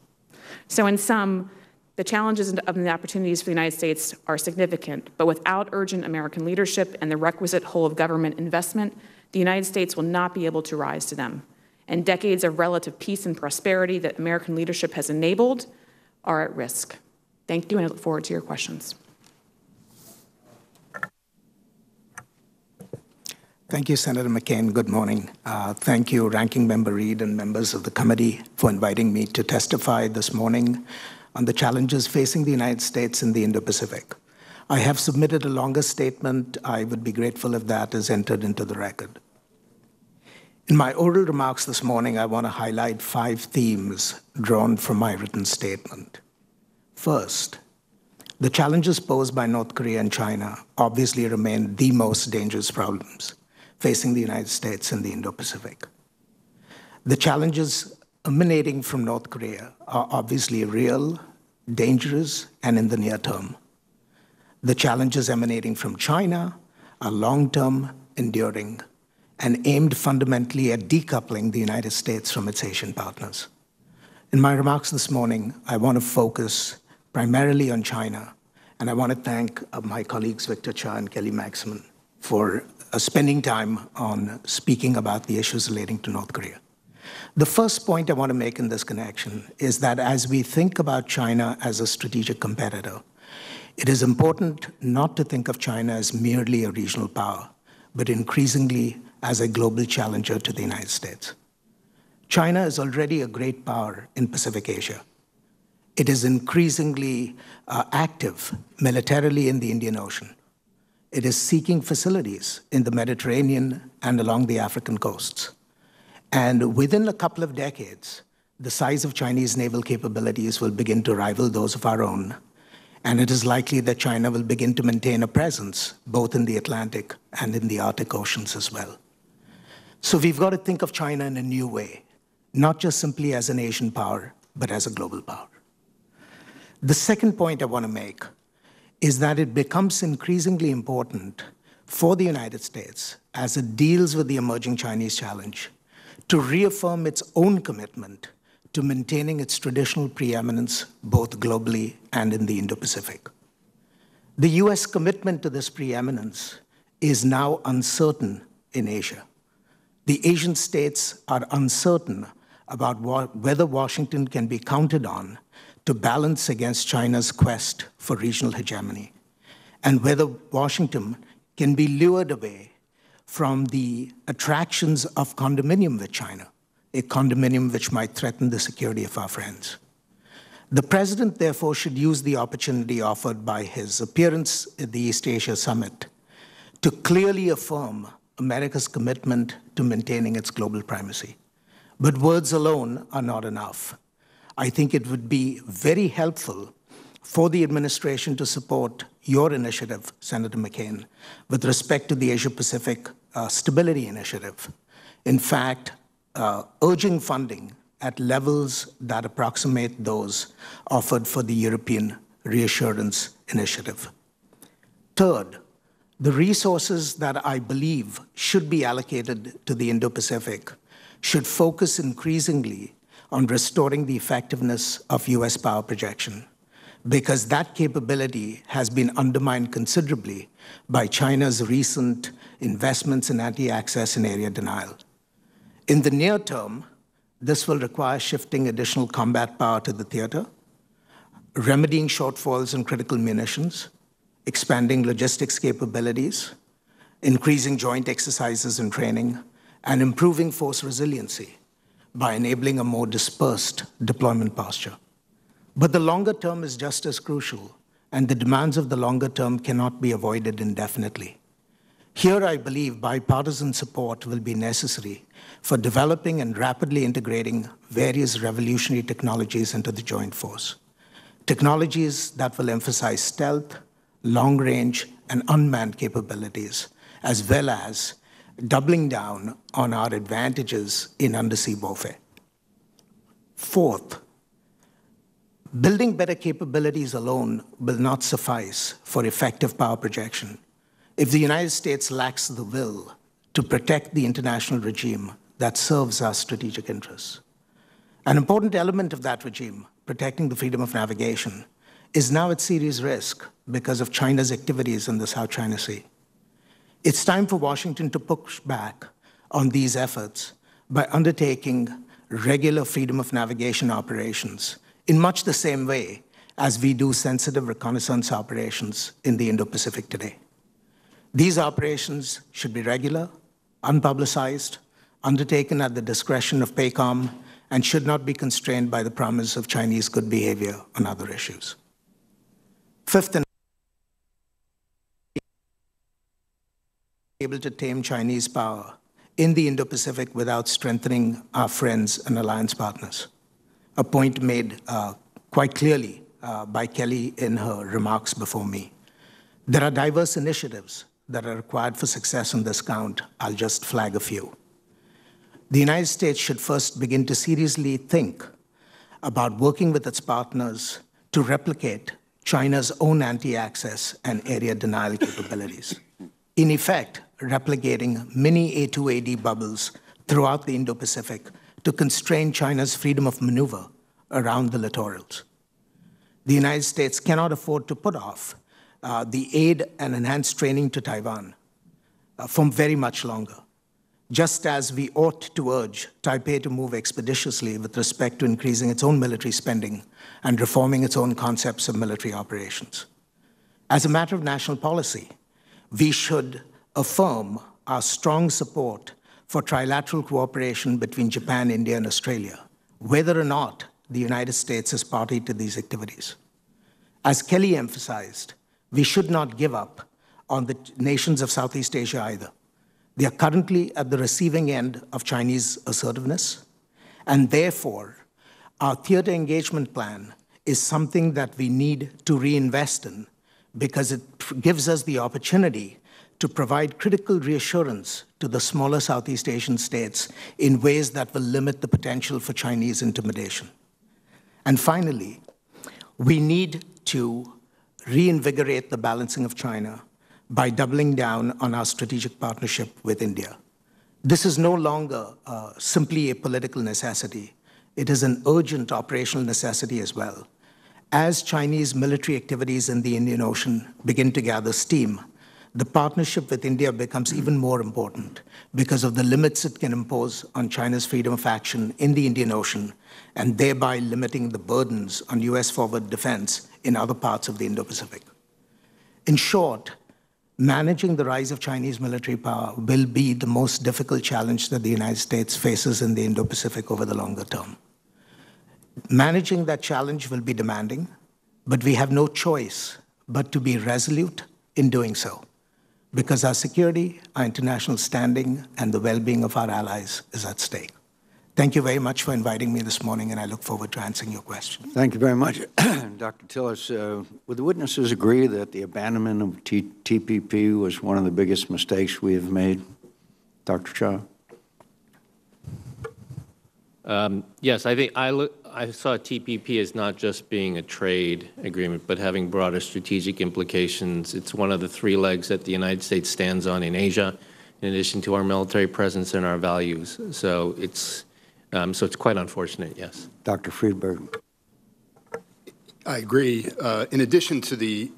So in sum, the challenges and the opportunities for the United States are significant, but without urgent American leadership and the requisite whole-of-government investment, the United States will not be able to rise to them. And decades of relative peace and prosperity that American leadership has enabled are at risk. Thank you, and I look forward to your questions. Thank you, Senator McCain. Good morning. Thank you, Ranking Member Reid and members of the committee for inviting me to testify this morning on the challenges facing the United States in the Indo-Pacific. I have submitted a longer statement. I would be grateful if that is entered into the record. In my oral remarks this morning, I want to highlight 5 themes drawn from my written statement. First, the challenges posed by North Korea and China obviously remain the most dangerous problems facing the United States in the Indo-Pacific. The challenges emanating from North Korea are obviously real, dangerous, and in the near term. The challenges emanating from China are long-term, enduring, and aimed fundamentally at decoupling the United States from its Asian partners. In my remarks this morning, I want to focus primarily on China, and I want to thank my colleagues Victor Cha and Kelly Maximon for spending time on speaking about the issues relating to North Korea. The first point I want to make in this connection is that as we think about China as a strategic competitor, it is important not to think of China as merely a regional power, but increasingly as a global challenger to the United States. China is already a great power in Pacific Asia. It is increasingly active militarily in the Indian Ocean. It is seeking facilities in the Mediterranean and along the African coasts. And within a couple of decades, the size of Chinese naval capabilities will begin to rival those of our own. And it is likely that China will begin to maintain a presence both in the Atlantic and in the Arctic Oceans as well. So we've got to think of China in a new way, not just simply as an Asian power, but as a global power. The second point I want to make is that it becomes increasingly important for the United States, as it deals with the emerging Chinese challenge, to reaffirm its own commitment to maintaining its traditional preeminence both globally and in the Indo-Pacific. The US commitment to this preeminence is now uncertain in Asia. The Asian states are uncertain about whether Washington can be counted on to balance against China's quest for regional hegemony, and whether Washington can be lured away from the attractions of condominium with China, a condominium which might threaten the security of our friends. The president, therefore, should use the opportunity offered by his appearance at the East Asia Summit to clearly affirm America's commitment to maintaining its global primacy. But words alone are not enough. I think it would be very helpful for the administration to support your initiative, Senator McCain, with respect to the Asia-Pacific Stability Initiative. In fact, urging funding at levels that approximate those offered for the European Reassurance Initiative. Third, the resources that I believe should be allocated to the Indo-Pacific should focus increasingly on restoring the effectiveness of US power projection, because that capability has been undermined considerably by China's recent investments in anti-access and area denial. In the near term, this will require shifting additional combat power to the theater, remedying shortfalls in critical munitions, expanding logistics capabilities, increasing joint exercises and training, and improving force resiliency by enabling a more dispersed deployment posture. But the longer term is just as crucial, and the demands of the longer term cannot be avoided indefinitely. Here, I believe bipartisan support will be necessary for developing and rapidly integrating various revolutionary technologies into the joint force. Technologies that will emphasize stealth, long-range, and unmanned capabilities, as well as doubling down on our advantages in undersea warfare. Fourth, building better capabilities alone will not suffice for effective power projection if the United States lacks the will to protect the international regime that serves our strategic interests. An important element of that regime, protecting the freedom of navigation, is now at serious risk because of China's activities in the South China Sea. It's time for Washington to push back on these efforts by undertaking regular freedom of navigation operations in much the same way as we do sensitive reconnaissance operations in the Indo-Pacific today. These operations should be regular, unpublicized, undertaken at the discretion of PACOM, and should not be constrained by the promise of Chinese good behavior on other issues. Fifth, and able to tame Chinese power in the Indo-Pacific without strengthening our friends and alliance partners, a point made quite clearly by Kelly in her remarks before me. There are diverse initiatives that are required for success on this count. I'll just flag a few. The United States should first begin to seriously think about working with its partners to replicate China's own anti-access and area denial capabilities. In effect, replicating mini A2AD bubbles throughout the Indo-Pacific to constrain China's freedom of maneuver around the littorals. The United States cannot afford to put off the aid and enhanced training to Taiwan for very much longer, just as we ought to urge Taipei to move expeditiously with respect to increasing its own military spending and reforming its own concepts of military operations. As a matter of national policy, we should affirm our strong support for trilateral cooperation between Japan, India, and Australia, whether or not the United States is party to these activities. As Kelly emphasized, we should not give up on the nations of Southeast Asia either. They are currently at the receiving end of Chinese assertiveness, and therefore, our theater engagement plan is something that we need to reinvest in because it gives us the opportunity to provide critical reassurance to the smaller Southeast Asian states in ways that will limit the potential for Chinese intimidation. And finally, we need to reinvigorate the balancing of China by doubling down on our strategic partnership with India. This is no longer simply a political necessity. It is an urgent operational necessity as well. As Chinese military activities in the Indian Ocean begin to gather steam, the partnership with India becomes even more important because of the limits it can impose on China's freedom of action in the Indian Ocean, and thereby limiting the burdens on US forward defense in other parts of the Indo-Pacific. In short, managing the rise of Chinese military power will be the most difficult challenge that the United States faces in the Indo-Pacific over the longer term. Managing that challenge will be demanding, but we have no choice but to be resolute in doing so, because our security, our international standing, and the well-being of our allies is at stake. Thank you very much for inviting me this morning, and I look forward to answering your questions. Thank you very much. Dr. Tillis, would the witnesses agree that the abandonment of TPP was one of the biggest mistakes we have made? Dr. Shah? Yes, I think I saw TPP as not just being a trade agreement, but having broader strategic implications. It's one of the three legs that the United States stands on in Asia, in addition to our military presence and our values. So it's quite unfortunate, yes. Dr. Friedberg. I agree. In addition to the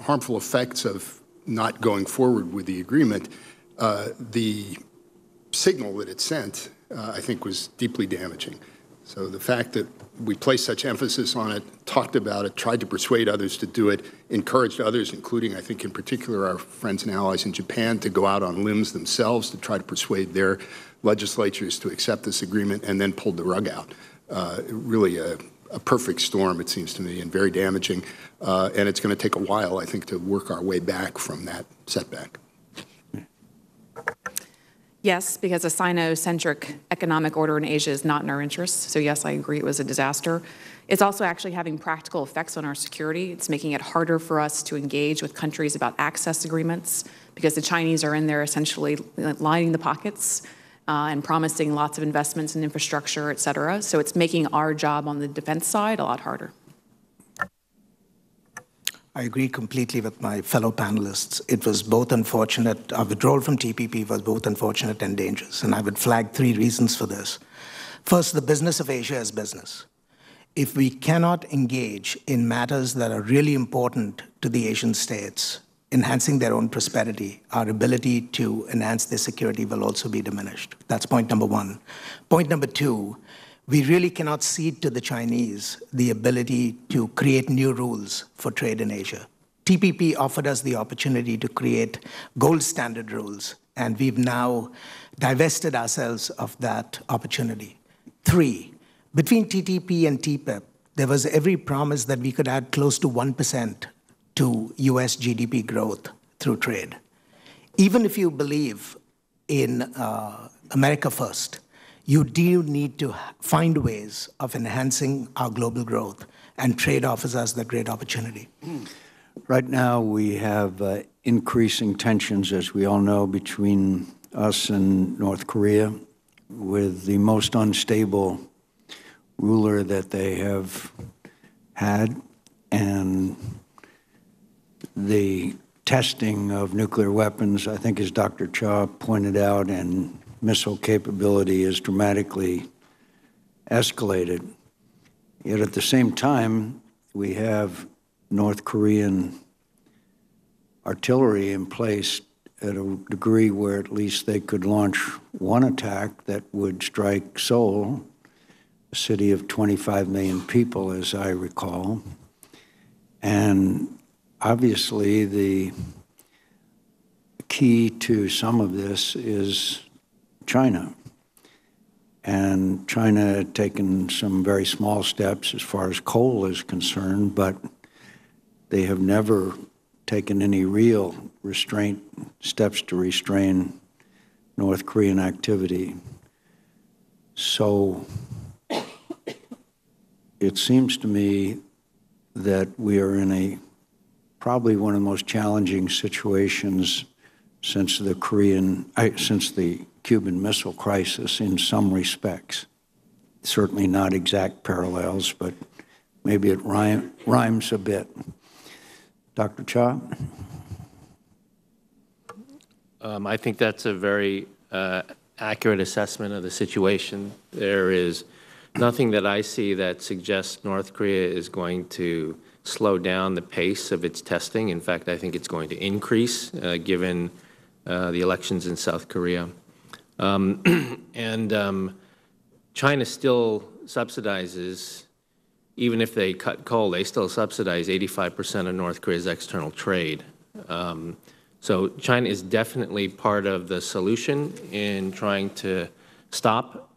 harmful effects of not going forward with the agreement, the signal that it sent, I think, was deeply damaging. So the fact that we placed such emphasis on it, talked about it, tried to persuade others to do it, encouraged others, including, I think, in particular, our friends and allies in Japan, to go out on limbs themselves to try to persuade their legislatures to accept this agreement, and then pulled the rug out. Really a perfect storm, it seems to me, and very damaging. And it's going to take a while, I think, to work our way back from that setback. Yes, because a Sino-centric economic order in Asia is not in our interests. So yes, I agree it was a disaster. It's also actually having practical effects on our security. It's making it harder for us to engage with countries about access agreements because the Chinese are in there essentially lining the pockets and promising lots of investments in infrastructure, et cetera. So it's making our job on the defense side a lot harder. I agree completely with my fellow panelists. It was both unfortunate, our withdrawal from TPP was both unfortunate and dangerous, and I would flag 3 reasons for this. First, the business of Asia is business. If we cannot engage in matters that are really important to the Asian states, enhancing their own prosperity, our ability to enhance their security will also be diminished. That's point number 1. Point number 2, we really cannot cede to the Chinese the ability to create new rules for trade in Asia. TPP offered us the opportunity to create gold standard rules, and we've now divested ourselves of that opportunity. 3, between TTP and TPIP, there was every promise that we could add close to 1% to US GDP growth through trade. Even if you believe in America first, you do need to find ways of enhancing our global growth, and trade offers us that great opportunity. Right now, we have increasing tensions, as we all know, between us and North Korea, with the most unstable ruler that they have had, and the testing of nuclear weapons, I think, as Dr. Cha pointed out, and missile capability is dramatically escalated. Yet at the same time, we have North Korean artillery in place at a degree where at least they could launch one attack that would strike Seoul, a city of 25 million people, as I recall. And obviously, the key to some of this is China. And China had taken some very small steps as far as coal is concerned, but they have never taken any real steps to restrain North Korean activity. So it seems to me that we are in probably one of the most challenging situations since the Cuban Missile Crisis in some respects. Certainly not exact parallels, but maybe it rhymes a bit. Dr. Cha? I think that's a very accurate assessment of the situation. There is nothing that I see that suggests North Korea is going to slow down the pace of its testing. In fact, I think it's going to increase given the elections in South Korea. China still subsidizes, even if they cut coal, they still subsidize 85% of North Korea's external trade. So China is definitely part of the solution in trying to stop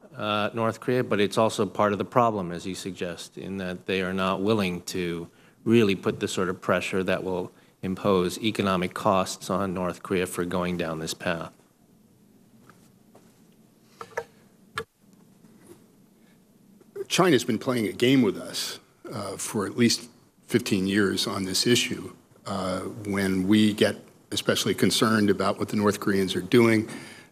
North Korea, but it's also part of the problem, as you suggest, in that they are not willing to really put the sort of pressure that will impose economic costs on North Korea for going down this path. China's been playing a game with us for at least 15 years on this issue. When we get especially concerned about what the North Koreans are doing,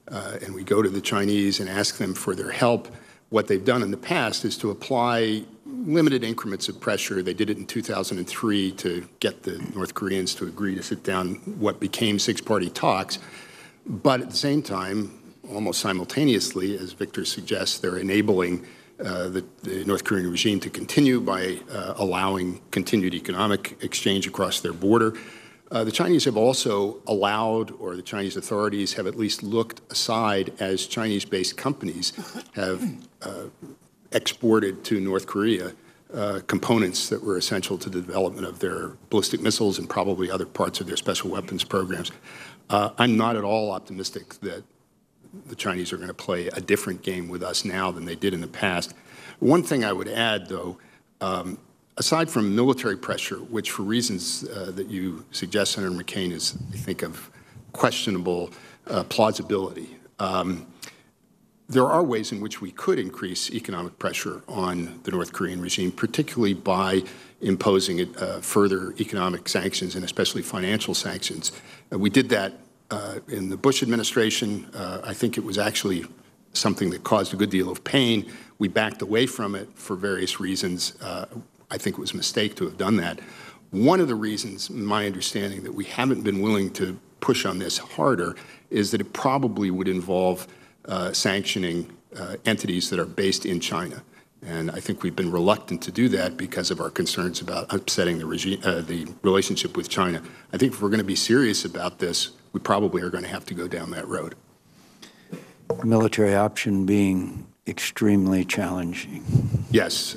and we go to the Chinese and ask them for their help, what they've done in the past is to apply limited increments of pressure. They did it in 2003 to get the North Koreans to agree to sit down what became six-party talks. But at the same time, almost simultaneously, as Victor suggests, they're enabling the North Korean regime to continue by allowing continued economic exchange across their border. The Chinese have also allowed, or the Chinese authorities have at least looked aside as Chinese-based companies have exported to North Korea components that were essential to the development of their ballistic missiles and probably other parts of their special weapons programs. I'm not at all optimistic that the Chinese are going to play a different game with us now than they did in the past. One thing I would add, though, aside from military pressure, which for reasons that you suggest, Senator McCain, is, I think, of questionable plausibility, there are ways in which we could increase economic pressure on the North Korean regime, particularly by imposing further economic sanctions and especially financial sanctions. We did that in the Bush administration. I think it was actually something that caused a good deal of pain. We backed away from it for various reasons. I think it was a mistake to have done that. One of the reasons, in my understanding, that we haven't been willing to push on this harder is that it probably would involve sanctioning entities that are based in China. And I think we've been reluctant to do that because of our concerns about upsetting the relationship with China. I think if we're going to be serious about this, we probably are going to have to go down that road. Military option being extremely challenging. Yes.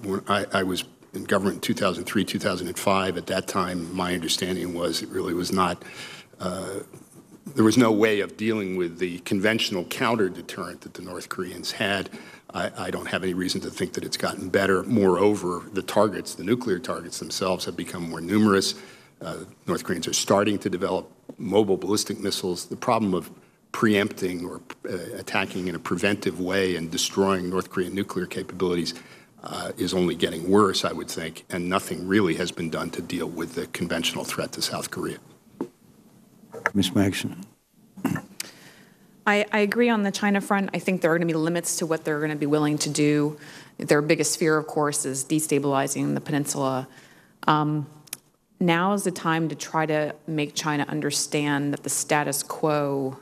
When I was in government in 2003, 2005. At that time, my understanding was it really was not, there was no way of dealing with the conventional counter-deterrent that the North Koreans had. I don't have any reason to think that it's gotten better. Moreover, the targets, the nuclear targets themselves have become more numerous. North Koreans are starting to develop mobile ballistic missiles. The problem of preempting or attacking in a preventive way and destroying North Korean nuclear capabilities is only getting worse, I would think, and nothing really has been done to deal with the conventional threat to South Korea. Ms. Magson. I agree on the China front. I think there are going to be limits to what they're going to be willing to do. Their biggest fear, of course, is destabilizing the peninsula. Now is the time to try to make China understand that the status quo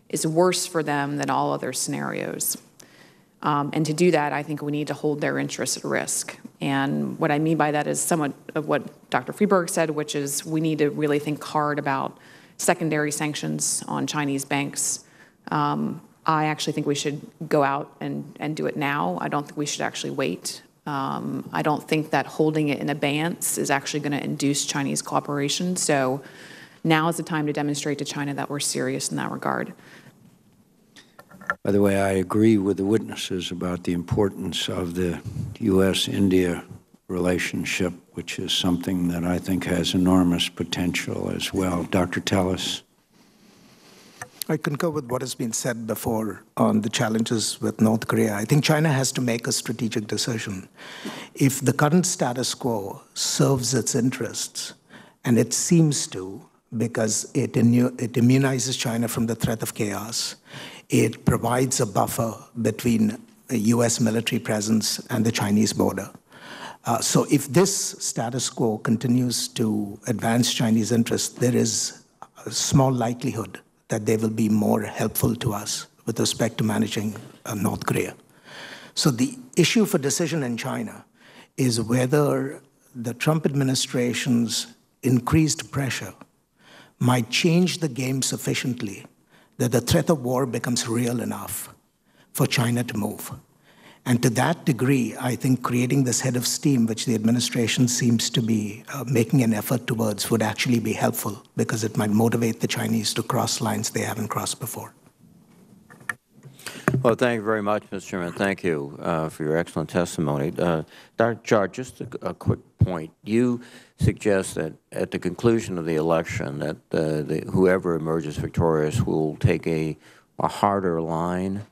is worse for them than all other scenarios. And to do that, I think we need to hold their interests at risk. And what I mean by that is somewhat of what Dr. Freeberg said, which is we need to really think hard about secondary sanctions on Chinese banks. I actually think we should go out and do it now. I don't think we should actually wait. I don't think that holding it in abeyance is actually going to induce Chinese cooperation. So now is the time to demonstrate to China that we're serious in that regard. By the way, I agree with the witnesses about the importance of the U.S.-India relationship, which is something that I think has enormous potential as well. Dr. Tellis. I concur with what has been said before on the challenges with North Korea. I think China has to make a strategic decision. If the current status quo serves its interests, and it seems to, because it immunizes China from the threat of chaos, it provides a buffer between a U.S. military presence and the Chinese border. So if this status quo continues to advance Chinese interests, there is a small likelihood that they will be more helpful to us with respect to managing North Korea. So the issue for decision in China is whether the Trump administration's increased pressure might change the game sufficiently that the threat of war becomes real enough for China to move. And to that degree, I think creating this head of steam, which the administration seems to be making an effort towards, would actually be helpful because it might motivate the Chinese to cross lines they haven't crossed before. Well, thank you very much, Mr. Chairman. Thank you for your excellent testimony. Dr. Char, just a quick point. You suggest that at the conclusion of the election that whoever emerges victorious will take a harder line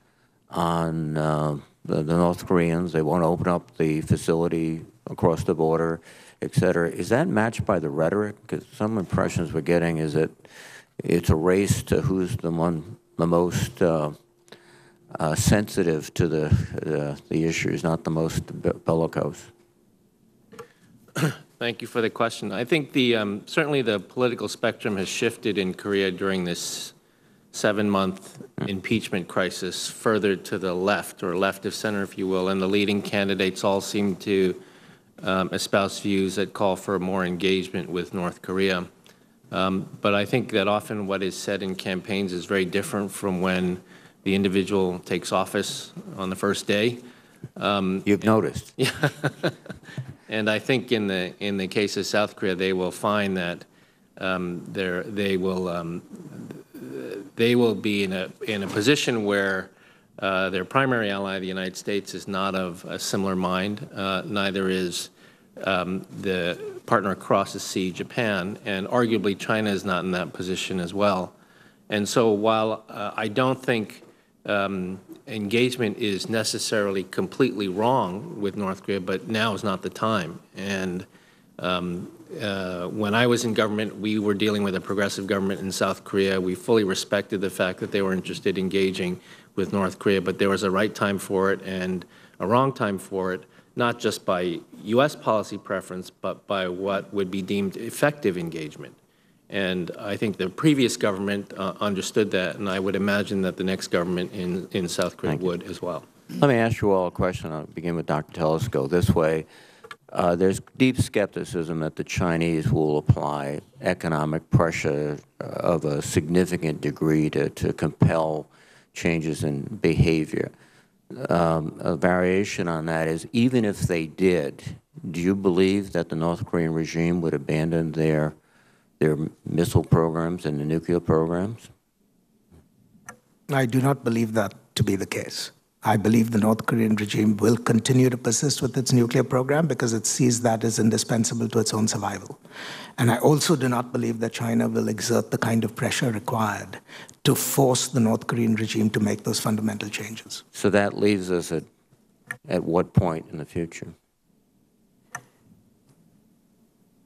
on the North Koreans. They won't open up the facility across the border, et cetera. Is that matched by the rhetoric? Because some impressions we're getting is that it's a race to who's the most sensitive to the issues, not the most bellicose. Thank you for the question. I think certainly the political spectrum has shifted in Korea during this 7-month impeachment crisis further to the left, or left of center, if you will, and the leading candidates all seem to espouse views that call for more engagement with North Korea. But I think that often what is said in campaigns is very different from when the individual takes office on the first day. You've noticed. Yeah. And I think in the case of South Korea, they will find that they will be in a position where their primary ally, the United States, is not of a similar mind. Neither is the partner across the sea, Japan, and arguably China is not in that position as well. And so while I don't think engagement is necessarily completely wrong with North Korea, but now is not the time. And when I was in government, we were dealing with a progressive government in South Korea. We fully respected the fact that they were interested in engaging with North Korea, but there was a right time for it and a wrong time for it. not just by U.S. policy preference, but by what would be deemed effective engagement. And I think the previous government understood that, and I would imagine that the next government in South Korea would as well. Let me ask you all a question. I'll begin with Dr. Telesco. This way, there's deep skepticism that the Chinese will apply economic pressure of a significant degree to compel changes in behavior. A variation on that is, even if they did, do you believe that the North Korean regime would abandon their missile programs and the nuclear programs? I do not believe that to be the case. I believe the North Korean regime will continue to persist with its nuclear program because it sees that as indispensable to its own survival. And I also do not believe that China will exert the kind of pressure required to force the North Korean regime to make those fundamental changes. So that leaves us at what point in the future?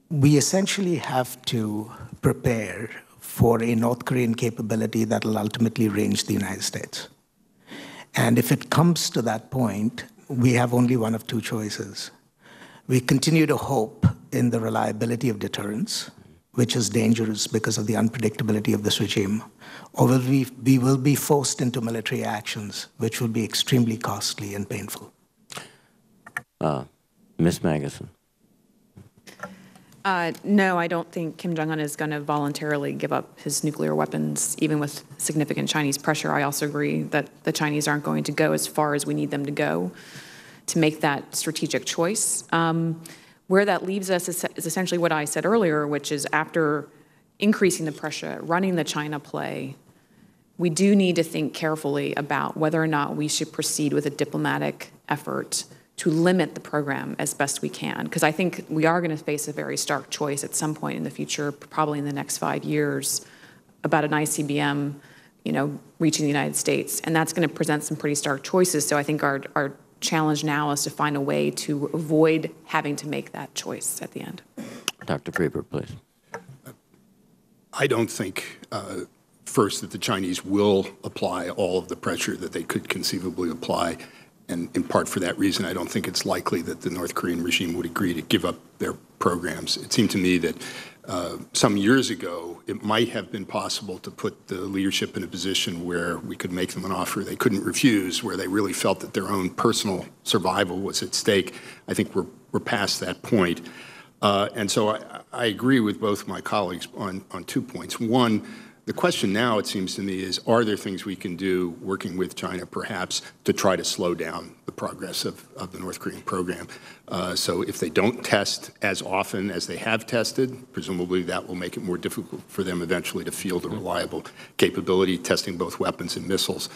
We essentially have to prepare for a North Korean capability that will ultimately range the United States. And if it comes to that point, we have only one of two choices. We continue to hope in the reliability of deterrence, which is dangerous because of the unpredictability of this regime, or we will be forced into military actions, which will be extremely costly and painful. Ms. Magnuson. No, I don't think Kim Jong-un is going to voluntarily give up his nuclear weapons, even with significant Chinese pressure. I also agree that the Chinese aren't going to go as far as we need them to go to make that strategic choice. Where that leaves us is essentially what I said earlier, which is after increasing the pressure, running the China play, we do need to think carefully about whether or not we should proceed with a diplomatic effort to limit the program as best we can. Because I think we are going to face a very stark choice at some point in the future, probably in the next 5 years, about an ICBM, reaching the United States. And that's going to present some pretty stark choices. So I think our challenge now is to find a way to avoid having to make that choice at the end. Dr. Freeberg, please. I don't think, first, that the Chinese will apply all of the pressure that they could conceivably apply. And in part for that reason, I don't think it's likely that the North Korean regime would agree to give up their programs. It seemed to me that some years ago, it might have been possible to put the leadership in a position where we could make them an offer they couldn't refuse, where they really felt that their own personal survival was at stake. I think we're past that point. And so I agree with both my colleagues on 2 points. One, the question now, it seems to me, is are there things we can do, working with China perhaps, to try to slow down the progress of the North Korean program? So if they don't test as often as they have tested, presumably that will make it more difficult for them eventually to field a reliable capability, testing both weapons and missiles.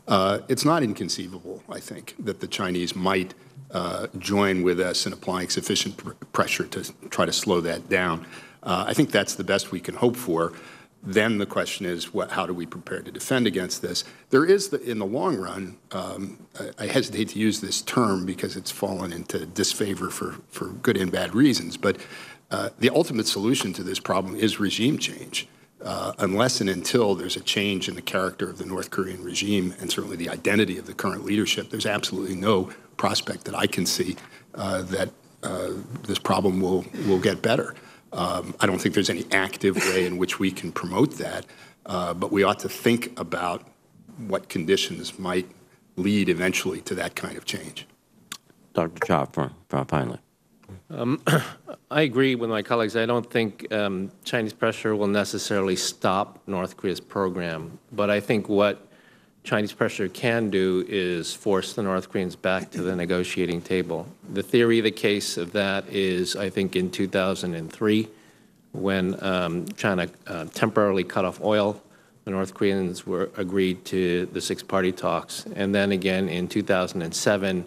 It's not inconceivable, I think, that the Chinese might join with us in applying sufficient pressure to try to slow that down. I think that's the best we can hope for. Then the question is, how do we prepare to defend against this? There is, in the long run, I hesitate to use this term because it's fallen into disfavor for good and bad reasons, but the ultimate solution to this problem is regime change. Unless and until there's a change in the character of the North Korean regime and certainly the identity of the current leadership, there's absolutely no prospect that I can see that this problem will get better. I don't think there's any active way in which we can promote that, but we ought to think about what conditions might lead eventually to that kind of change. Dr. Cha, finally. I agree with my colleagues. I don't think Chinese pressure will necessarily stop North Korea's program, but I think what Chinese pressure can do is force the North Koreans back to the negotiating table. The theory of the case of that is, I think, in 2003, when China temporarily cut off oil, the North Koreans agreed to the six-party talks. And then again in 2007,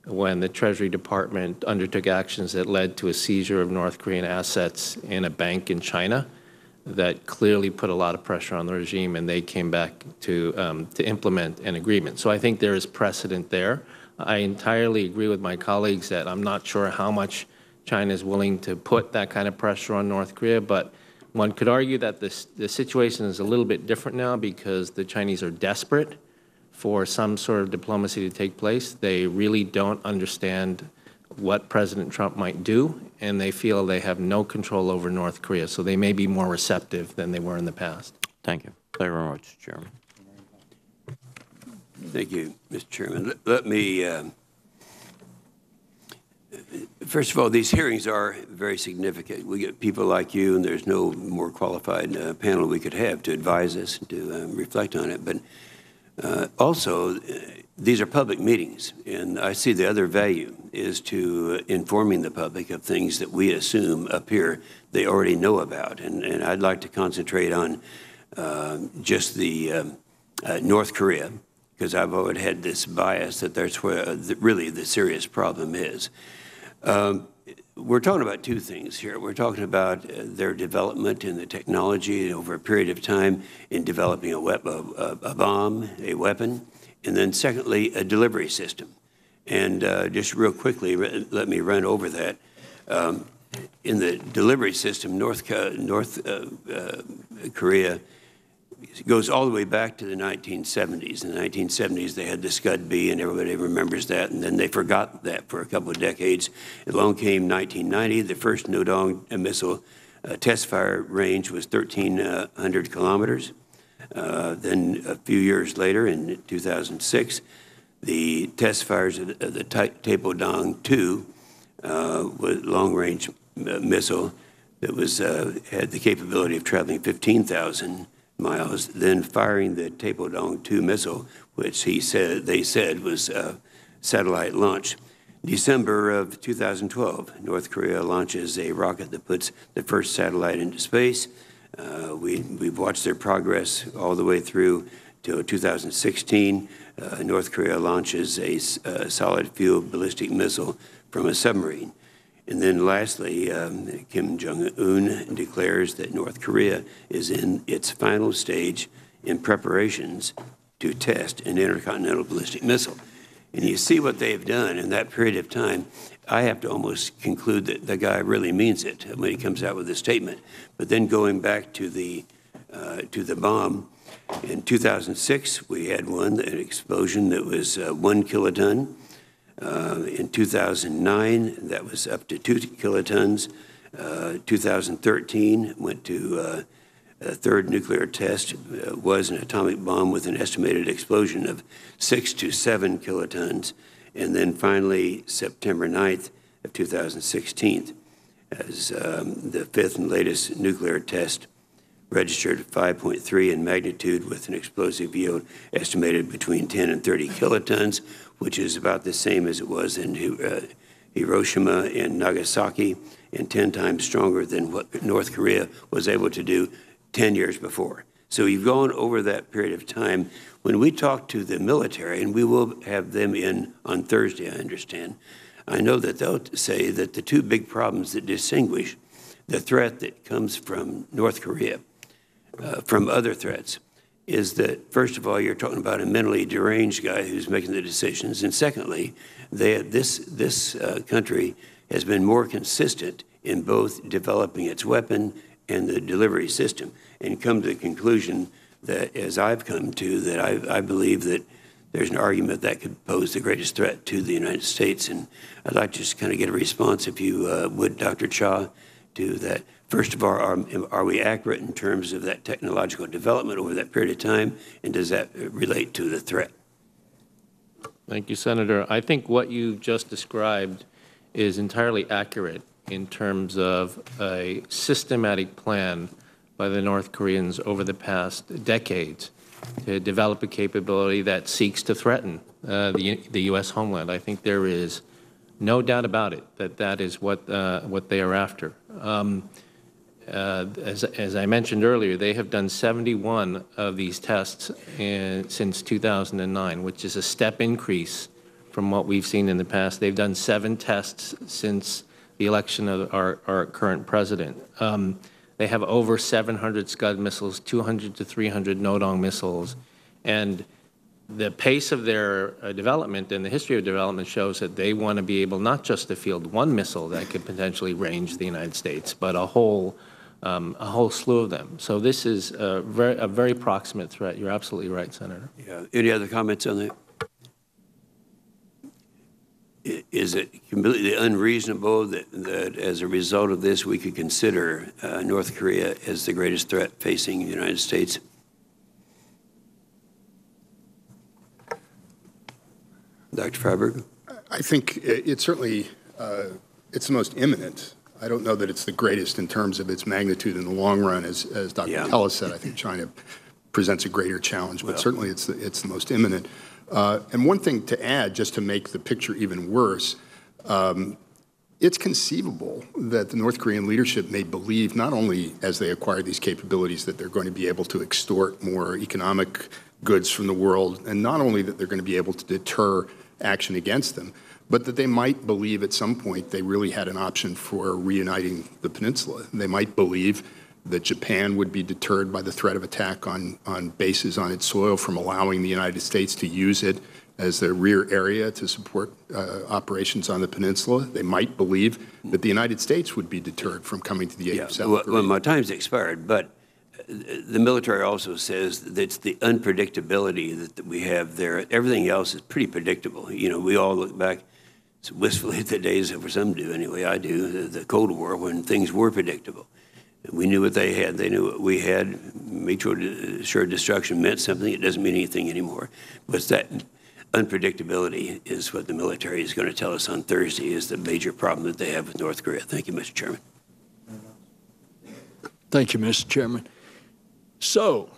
when the Treasury Department undertook actions that led to a seizure of North Korean assets in a bank in China, that clearly put a lot of pressure on the regime, and they came back to implement an agreement. So I think there is precedent there. I entirely agree with my colleagues that I'm not sure how much China is willing to put that kind of pressure on North Korea, but one could argue that the situation is a little bit different now because the Chinese are desperate for some sort of diplomacy to take place. They really don't understand what President Trump might do, and they feel they have no control over North Korea. So they may be more receptive than they were in the past. Thank you. Thank you very much, Chairman. Thank you, Mr. Chairman. Let me, first of all, these hearings are very significant. We get people like you, and there's no more qualified panel we could have to advise us and to reflect on it. But also, these are public meetings, and I see the other value is to informing the public of things that we assume up here they already know about. And I'd like to concentrate on just the North Korea, because I've always had this bias that that's where really the serious problem is. We're talking about two things here. We're talking about their development in the technology over a period of time in developing a bomb, a weapon, and then secondly, a delivery system. And just real quickly, let me run over that. In the delivery system, North Korea goes all the way back to the 1970s. In the 1970s, they had the Scud-B, and everybody remembers that, and then they forgot that for a couple of decades. Along came 1990, the first Nodong missile test fire range was 1,300 kilometers. Then a few years later, in 2006, the test fires of the Taepodong-2 with long-range missile that was had the capability of traveling 15,000 miles, then firing the Taepodong-2 missile, which they said was satellite launch. December of 2012, North Korea launches a rocket that puts the first satellite into space. We've watched their progress all the way through to 2016. North Korea launches a solid fuel ballistic missile from a submarine. And then lastly, Kim Jong-un declares that North Korea is in its final stage in preparations to test an intercontinental ballistic missile. And you see what they've done in that period of time. I have to almost conclude that the guy really means it when he comes out with a statement. But then going back to the bomb, in 2006, we had an explosion that was 1 kiloton. In 2009, that was up to 2 kilotons. 2013 went to a third nuclear test, was an atomic bomb with an estimated explosion of 6 to 7 kilotons. And then finally, September 9th of 2016, as the fifth and latest nuclear test registered 5.3 in magnitude with an explosive yield estimated between 10 and 30 kilotons, which is about the same as it was in Hiroshima and Nagasaki, and 10 times stronger than what North Korea was able to do 10 years before. So you've gone over that period of time. When we talk to the military, and we will have them in on Thursday, I understand, I know that they'll say that the two big problems that distinguish the threat that comes from North Korea from other threats is that, first of all, you're talking about a mentally deranged guy who's making the decisions, and secondly, this country has been more consistent in both developing its weapon and the delivery system, and come to the conclusion that, as I've come to, that I believe that there's an argument that could pose the greatest threat to the United States. And I'd like to just kind of get a response, if you would, Dr. Cha, to that. First of all, are we accurate in terms of that technological development over that period of time, and does that relate to the threat? Thank you, Senator. I think what you just described is entirely accurate in terms of a systematic plan by the North Koreans over the past decades to develop a capability that seeks to threaten the U.S. homeland. I think there is no doubt about it that that is what they are after. As I mentioned earlier, they have done 71 of these tests since 2009, which is a step increase from what we've seen in the past. They've done 7 tests since the election of our current president. They have over 700 Scud missiles, 200 to 300 Nodong missiles, and the pace of their development and the history of development shows that they want to be able not just to field one missile that could potentially range the United States, but a whole slew of them. So this is a very proximate threat. You're absolutely right, Senator. Yeah. Any other comments on that? Is it completely unreasonable that as a result of this, we could consider North Korea as the greatest threat facing the United States? Dr. Freiberg? I think it's certainly, it's the most imminent. I don't know that it's the greatest in terms of its magnitude in the long run. As Dr. Tellis said, I think China presents a greater challenge, but certainly it's the most imminent. And one thing to add, just to make the picture even worse, it's conceivable that the North Korean leadership may believe, not only as they acquire these capabilities, that they're going to be able to extort more economic goods from the world, and not only that they're going to be able to deter action against them, but that they might believe at some point they really had an option for reuniting the peninsula. They might believe that Japan would be deterred by the threat of attack on bases on its soil from allowing the United States to use it as their rear area to support operations on the peninsula. They might believe that the United States would be deterred from coming to the aid of South Korea. Well, my time's expired, but the military also says that it's the unpredictability that we have there. Everything else is pretty predictable. You know, we all look back wistfully at the days, for some do anyway, I do, the Cold War, when things were predictable. We knew what they had. They knew what we had. Mutual assured destruction meant something. It doesn't mean anything anymore. But that unpredictability is what the military is going to tell us on Thursday is the major problem that they have with North Korea. Thank you, Mr. Chairman. Thank you, Mr. Chairman. So,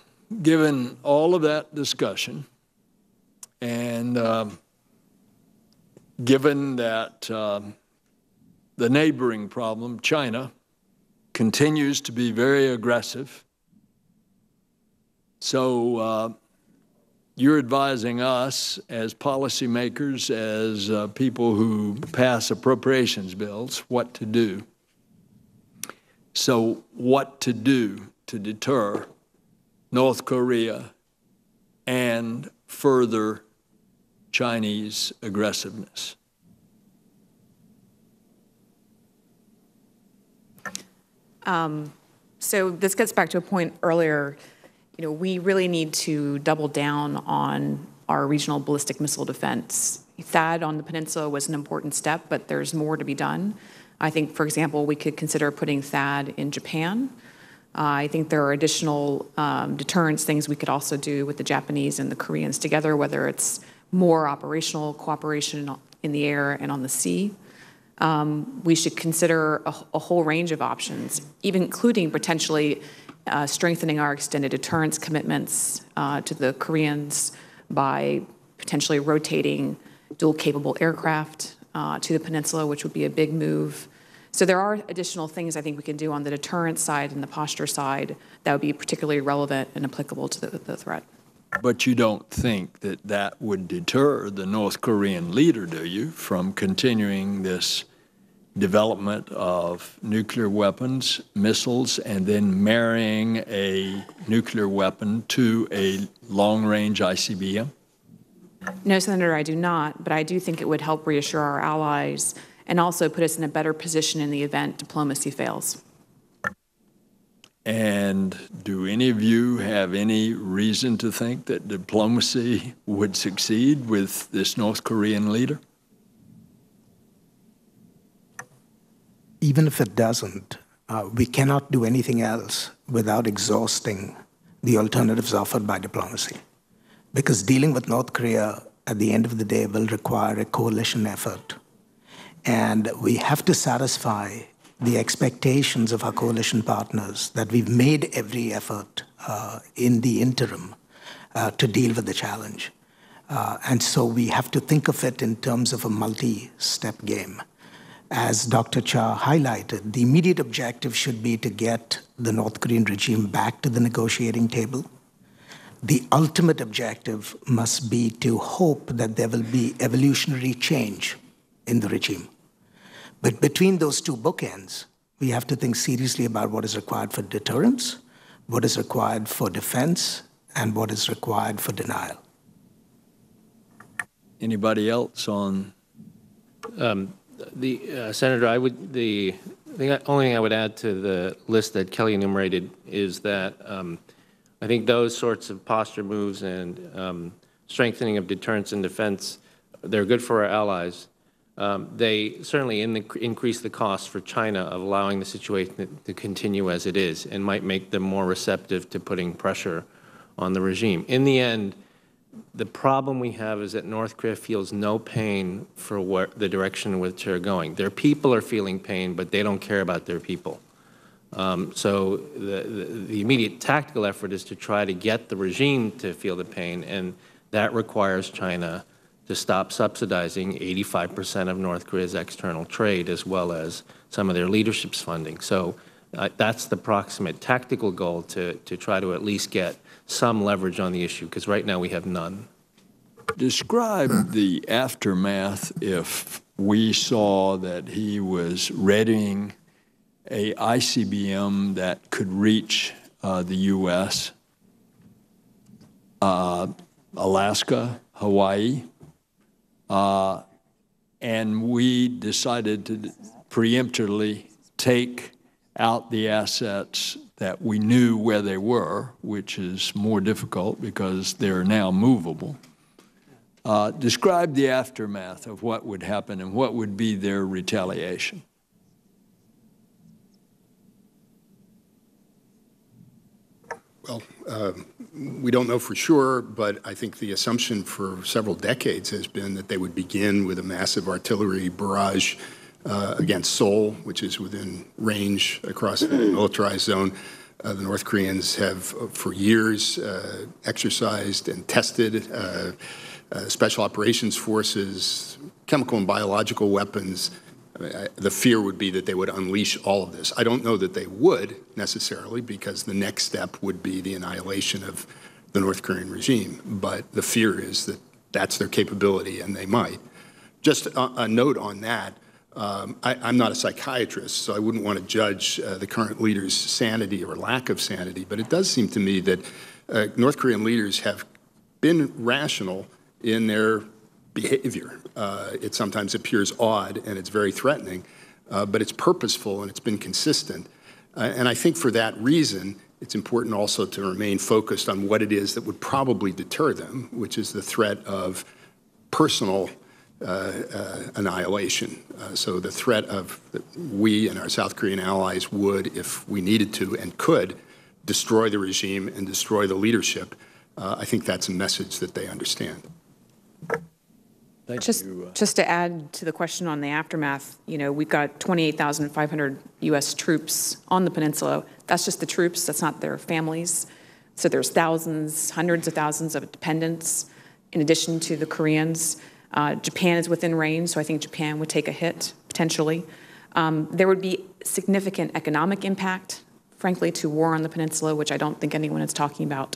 given all of that discussion, and given that the neighboring problem, China, continues to be very aggressive, so you're advising us as policymakers, as people who pass appropriations bills, what to do. So what to do to deter North Korea and further Chinese aggressiveness? So this gets back to a point earlier. You know, we really need to double down on our regional ballistic missile defense. THAAD on the peninsula was an important step, but there's more to be done. I think, for example, we could consider putting THAAD in Japan. I think there are additional deterrence things we could also do with the Japanese and the Koreans together, whether it's more operational cooperation in the air and on the sea. We should consider a whole range of options, even including potentially strengthening our extended deterrence commitments to the Koreans by potentially rotating dual-capable aircraft to the peninsula, which would be a big move. So there are additional things I think we can do on the deterrence side and the posture side that would be particularly relevant and applicable to the threat. But you don't think that that would deter the North Korean leader, do you, from continuing this development of nuclear weapons, missiles, and then marrying a nuclear weapon to a long-range ICBM? No, Senator, I do not, but I do think it would help reassure our allies and also put us in a better position in the event diplomacy fails. And do any of you have any reason to think that diplomacy would succeed with this North Korean leader? Even if it doesn't, we cannot do anything else without exhausting the alternatives offered by diplomacy. Because dealing with North Korea at the end of the day will require a coalition effort. And we have to satisfy the expectations of our coalition partners that we've made every effort in the interim to deal with the challenge. And so we have to think of it in terms of a multi-step game. As Dr. Cha highlighted, the immediate objective should be to get the North Korean regime back to the negotiating table. The ultimate objective must be to hope that there will be evolutionary change in the regime. But between those two bookends, we have to think seriously about what is required for deterrence, what is required for defense, and what is required for denial. Anybody else on? Senator, the only thing I would add to the list that Kelly enumerated is that I think those sorts of posture moves and strengthening of deterrence and defense, they're good for our allies. they certainly increase the cost for China of allowing the situation to continue as it is, and might make them more receptive to putting pressure on the regime. In the end, the problem we have is that North Korea feels no pain for the direction in which they're going. Their people are feeling pain, but they don't care about their people. So the immediate tactical effort is to try to get the regime to feel the pain, and that requires China to stop subsidizing 85% of North Korea's external trade, as well as some of their leadership's funding. So that's the proximate tactical goal, to try to at least get some leverage on the issue, because right now we have none. Describe the aftermath if we saw that he was readying a ICBM that could reach the U.S., Alaska, Hawaii, and we decided to preemptively take out the assets that we knew where they were, which is more difficult because they're now movable. Describe the aftermath of what would happen and what would be their retaliation. Well, we don't know for sure, but I think the assumption for several decades has been that they would begin with a massive artillery barrage against Seoul, which is within range across the militarized zone. The North Koreans have, for years, exercised and tested special operations forces, chemical and biological weapons. The fear would be that they would unleash all of this. I don't know that they would necessarily, because the next step would be the annihilation of the North Korean regime. But the fear is that that's their capability, and they might. Just a note on that. I'm not a psychiatrist, so I wouldn't want to judge the current leader's sanity or lack of sanity, but it does seem to me that North Korean leaders have been rational in their behavior. It sometimes appears odd and it's very threatening, but it's purposeful and it's been consistent. And I think for that reason, it's important also to remain focused on what it is that would probably deter them, which is the threat of personal annihilation. So the threat of we and our South Korean allies would, if we needed to and could, destroy the regime and destroy the leadership. I think that's a message that they understand. Just to add to the question on the aftermath, you know, we've got 28,500 U.S. troops on the peninsula. That's just the troops. That's not their families. So there's thousands, hundreds of thousands of dependents in addition to the Koreans. Japan is within range, so I think Japan would take a hit, potentially. There would be significant economic impact, frankly, to war on the peninsula, which I don't think anyone is talking about.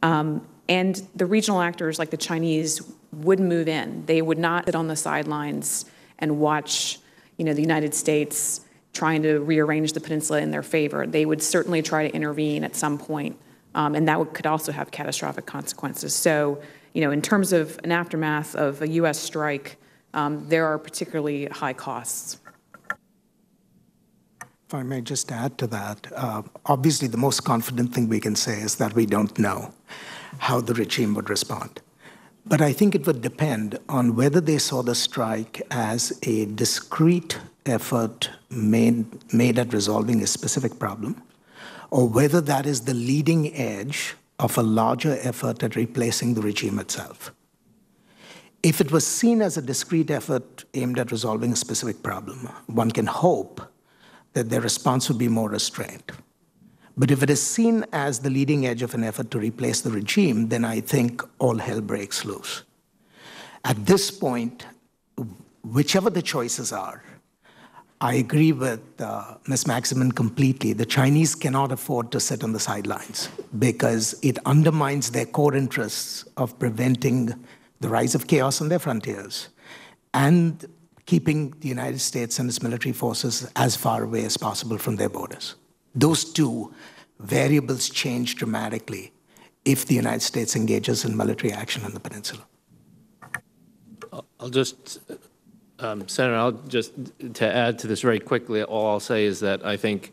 And the regional actors like the Chinese would move in. They would not sit on the sidelines and watch, you know, the United States trying to rearrange the peninsula in their favor. They would certainly try to intervene at some point, and that could also have catastrophic consequences. So, you know, in terms of an aftermath of a U.S. strike, there are particularly high costs. If I may just add to that, obviously the most confident thing we can say is that we don't know how the regime would respond. But I think it would depend on whether they saw the strike as a discrete effort made at resolving a specific problem, or whether that is the leading edge of a larger effort at replacing the regime itself. If it was seen as a discrete effort aimed at resolving a specific problem, one can hope that their response would be more restrained. But if it is seen as the leading edge of an effort to replace the regime, then I think all hell breaks loose. At this point, whichever the choices are, I agree with Ms. Maximin completely. The Chinese cannot afford to sit on the sidelines because it undermines their core interests of preventing the rise of chaos on their frontiers and keeping the United States and its military forces as far away as possible from their borders. Those two variables change dramatically if the United States engages in military action on the peninsula. I'll just, Senator, to add to this very quickly, all I'll say is that I think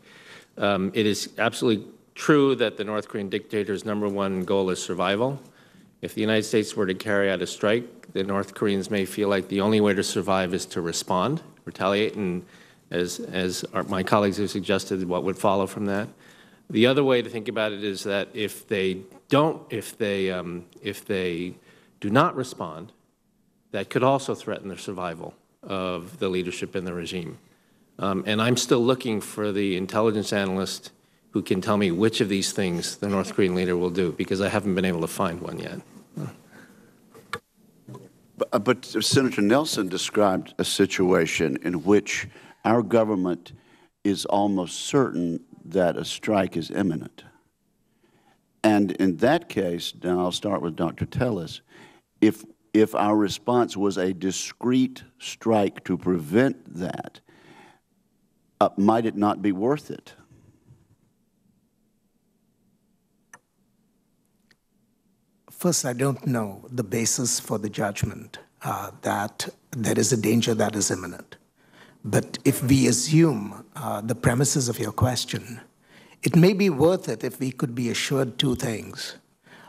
it is absolutely true that the North Korean dictator's #1 goal is survival. If the United States were to carry out a strike, the North Koreans may feel like the only way to survive is to respond, retaliate, and my colleagues have suggested, what would follow from that. The other way to think about it is that if they do not respond, that could also threaten the survival of the leadership in the regime. And I'm still looking for the intelligence analyst who can tell me which of these things the North Korean leader will do, because I haven't been able to find one yet. But Senator Nelson described a situation in which our government is almost certain that a strike is imminent. And in that case, now I'll start with Dr. Tellis, if our response was a discrete strike to prevent that, might it not be worth it? First, I don't know the basis for the judgment that there is a danger that is imminent. But if we assume the premises of your question, it may be worth it if we could be assured two things.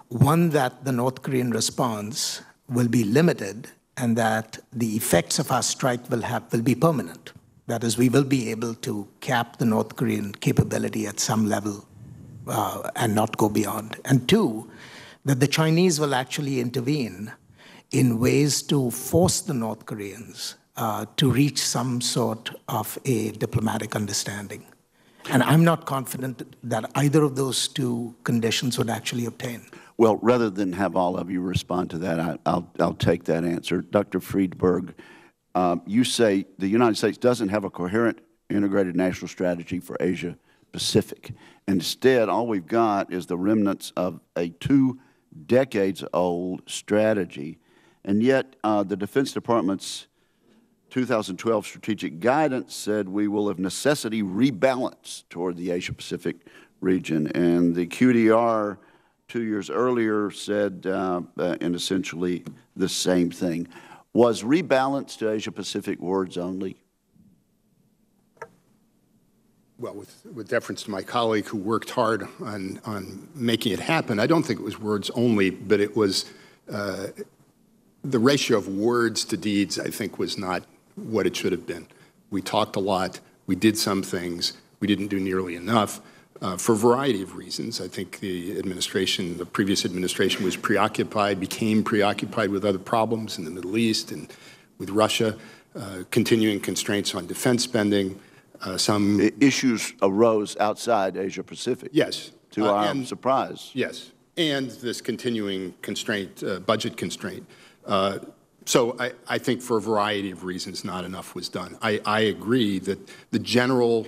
One, that the North Korean response will be limited and that the effects of our strike will be permanent. That is, we will be able to cap the North Korean capability at some level and not go beyond. And two, that the Chinese will actually intervene in ways to force the North Koreans to reach some sort of a diplomatic understanding. And I'm not confident that either of those two conditions would actually obtain. Well, rather than have all of you respond to that, I'll take that answer. Dr. Friedberg, you say the United States doesn't have a coherent integrated national strategy for Asia Pacific. Instead, all we've got is the remnants of a 2 decades-old strategy. And yet, the Defense Department's 2012 strategic guidance said we will of necessity rebalance toward the Asia-Pacific region. And the QDR 2 years earlier said in essentially the same thing. Was rebalance to Asia-Pacific words only? Well, with deference to my colleague who worked hard on making it happen, I don't think it was words only, but it was the ratio of words to deeds, I think, was not what it should have been. We talked a lot. We did some things. We didn't do nearly enough for a variety of reasons. I think the previous administration was became preoccupied with other problems in the Middle East and with Russia, continuing constraints on defense spending. Some issues arose outside Asia-Pacific. Yes. To our surprise. Yes. And this continuing constraint, budget constraint. So I think for a variety of reasons, not enough was done. I agree that the general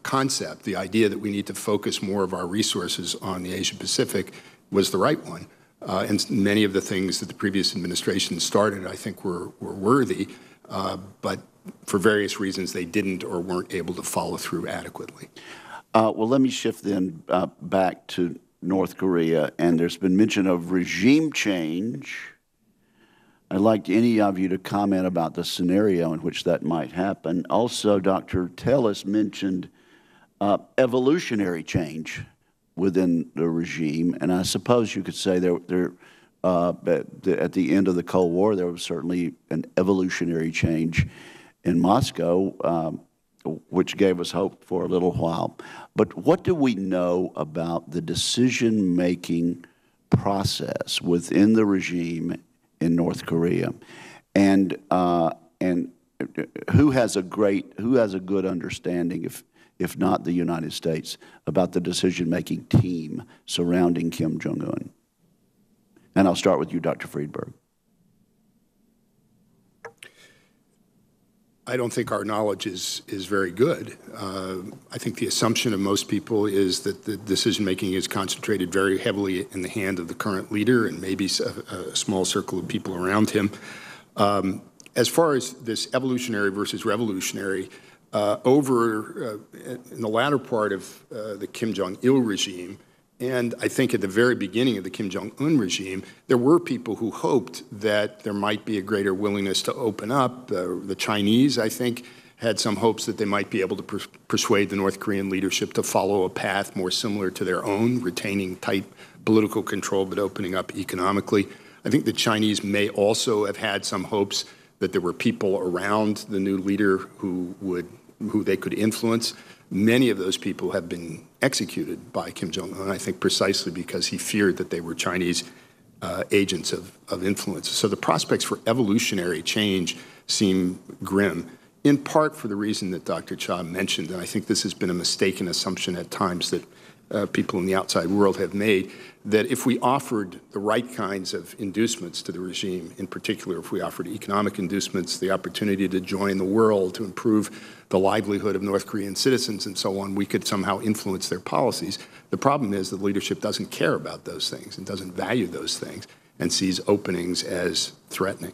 concept, the idea that we need to focus more of our resources on the Asia-Pacific was the right one. And many of the things that the previous administration started, I think, were worthy. But for various reasons, they didn't or weren't able to follow through adequately. Well, let me shift then back to North Korea. And there's been mention of regime change. I'd like any of you to comment about the scenario in which that might happen. Also, Dr. Tellis mentioned evolutionary change within the regime. And I suppose you could say at the end of the Cold War, there was certainly an evolutionary change in Moscow, which gave us hope for a little while. But what do we know about the decision-making process within the regime in North Korea, and who has a good understanding, if not the United States, about the decision-making team surrounding Kim Jong-un? And I'll start with you, Dr. Friedberg. I don't think our knowledge is very good. I think the assumption of most people is that the decision-making is concentrated very heavily in the hand of the current leader and maybe a small circle of people around him. As far as this evolutionary versus revolutionary, in the latter part of the Kim Jong-il regime, and I think at the very beginning of the Kim Jong-un regime, there were people who hoped that there might be a greater willingness to open up. The Chinese, I think, had some hopes that they might be able to persuade the North Korean leadership to follow a path more similar to their own, retaining tight political control but opening up economically. I think the Chinese may also have had some hopes that there were people around the new leader who they could influence. Many of those people have been executed by Kim Jong-un, I think precisely because he feared that they were Chinese agents of influence. So the prospects for evolutionary change seem grim, in part for the reason that Dr. Cha mentioned, and I think this has been a mistaken assumption at times that people in the outside world have made, that if we offered the right kinds of inducements to the regime, in particular if we offered economic inducements, the opportunity to join the world, to improve the livelihood of North Korean citizens and so on, we could somehow influence their policies. The problem is that leadership doesn't care about those things and doesn't value those things and sees openings as threatening.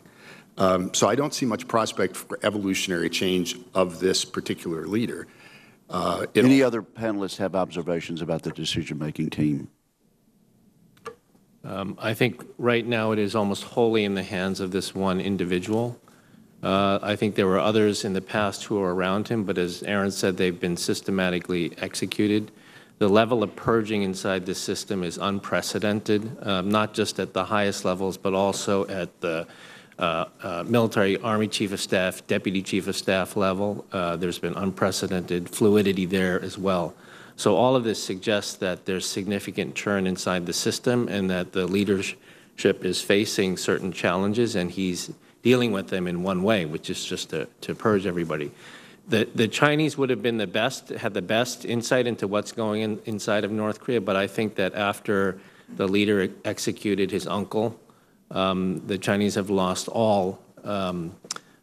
So I don't see much prospect for evolutionary change of this particular leader. Any other panelists have observations about the decision-making team? I think right now it is almost wholly in the hands of this one individual. I think there were others in the past who were around him, but as Aaron said, they've been systematically executed. The level of purging inside the system is unprecedented, not just at the highest levels, but also at the military Army Chief of Staff, Deputy Chief of Staff level. There's been unprecedented fluidity there as well. So all of this suggests that there's significant churn inside the system and that the leadership is facing certain challenges and he's dealing with them in one way, which is just to purge everybody. The Chinese would have been had the best insight into what's going on inside of North Korea, but I think that after the leader executed his uncle, the Chinese have lost all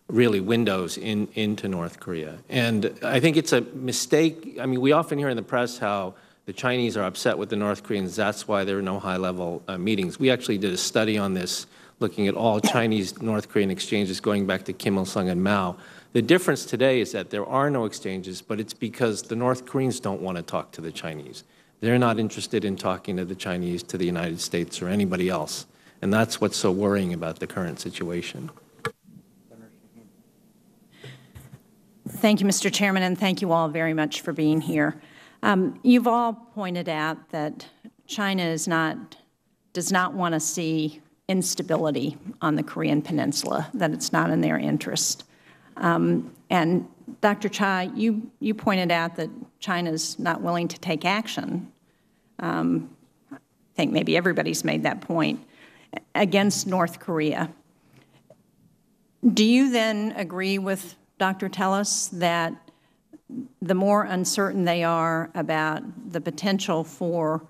really windows into North Korea. And I think it's a mistake. I mean, we often hear in the press how the Chinese are upset with the North Koreans. That's why there are no high-level meetings. We actually did a study on this, looking at all Chinese-North Korean exchanges going back to Kim Il-sung and Mao. The difference today is that there are no exchanges, but it's because the North Koreans don't want to talk to the Chinese. They're not interested in talking to the Chinese, to the United States, or anybody else. And that's what's so worrying about the current situation. Thank you, Mr. Chairman, and thank you all very much for being here. You've all pointed out that China does not want to see instability on the Korean Peninsula, that it's not in their interest. And Dr. Cha, you pointed out that China's not willing to take action. I think maybe everybody's made that point against North Korea. Do you then agree with Dr. Tellis that the more uncertain they are about the potential for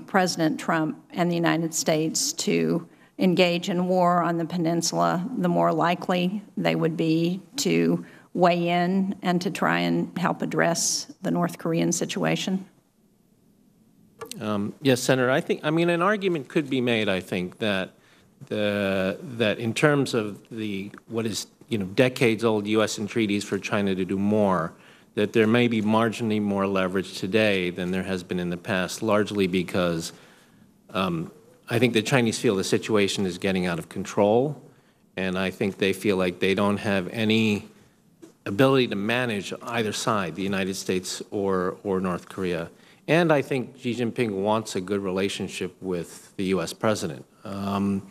President Trump and the United States to engage in war on the peninsula, the more likely they would be to weigh in and to try and help address the North Korean situation? Yes, Senator. I mean, an argument could be made, I think, that in terms of what is decades-old U.S. entreaties for China to do more, that there may be marginally more leverage today than there has been in the past, largely because I think the Chinese feel the situation is getting out of control, and I think they feel like they don't have any ability to manage either side, the United States or North Korea. And I think Xi Jinping wants a good relationship with the U.S. president. And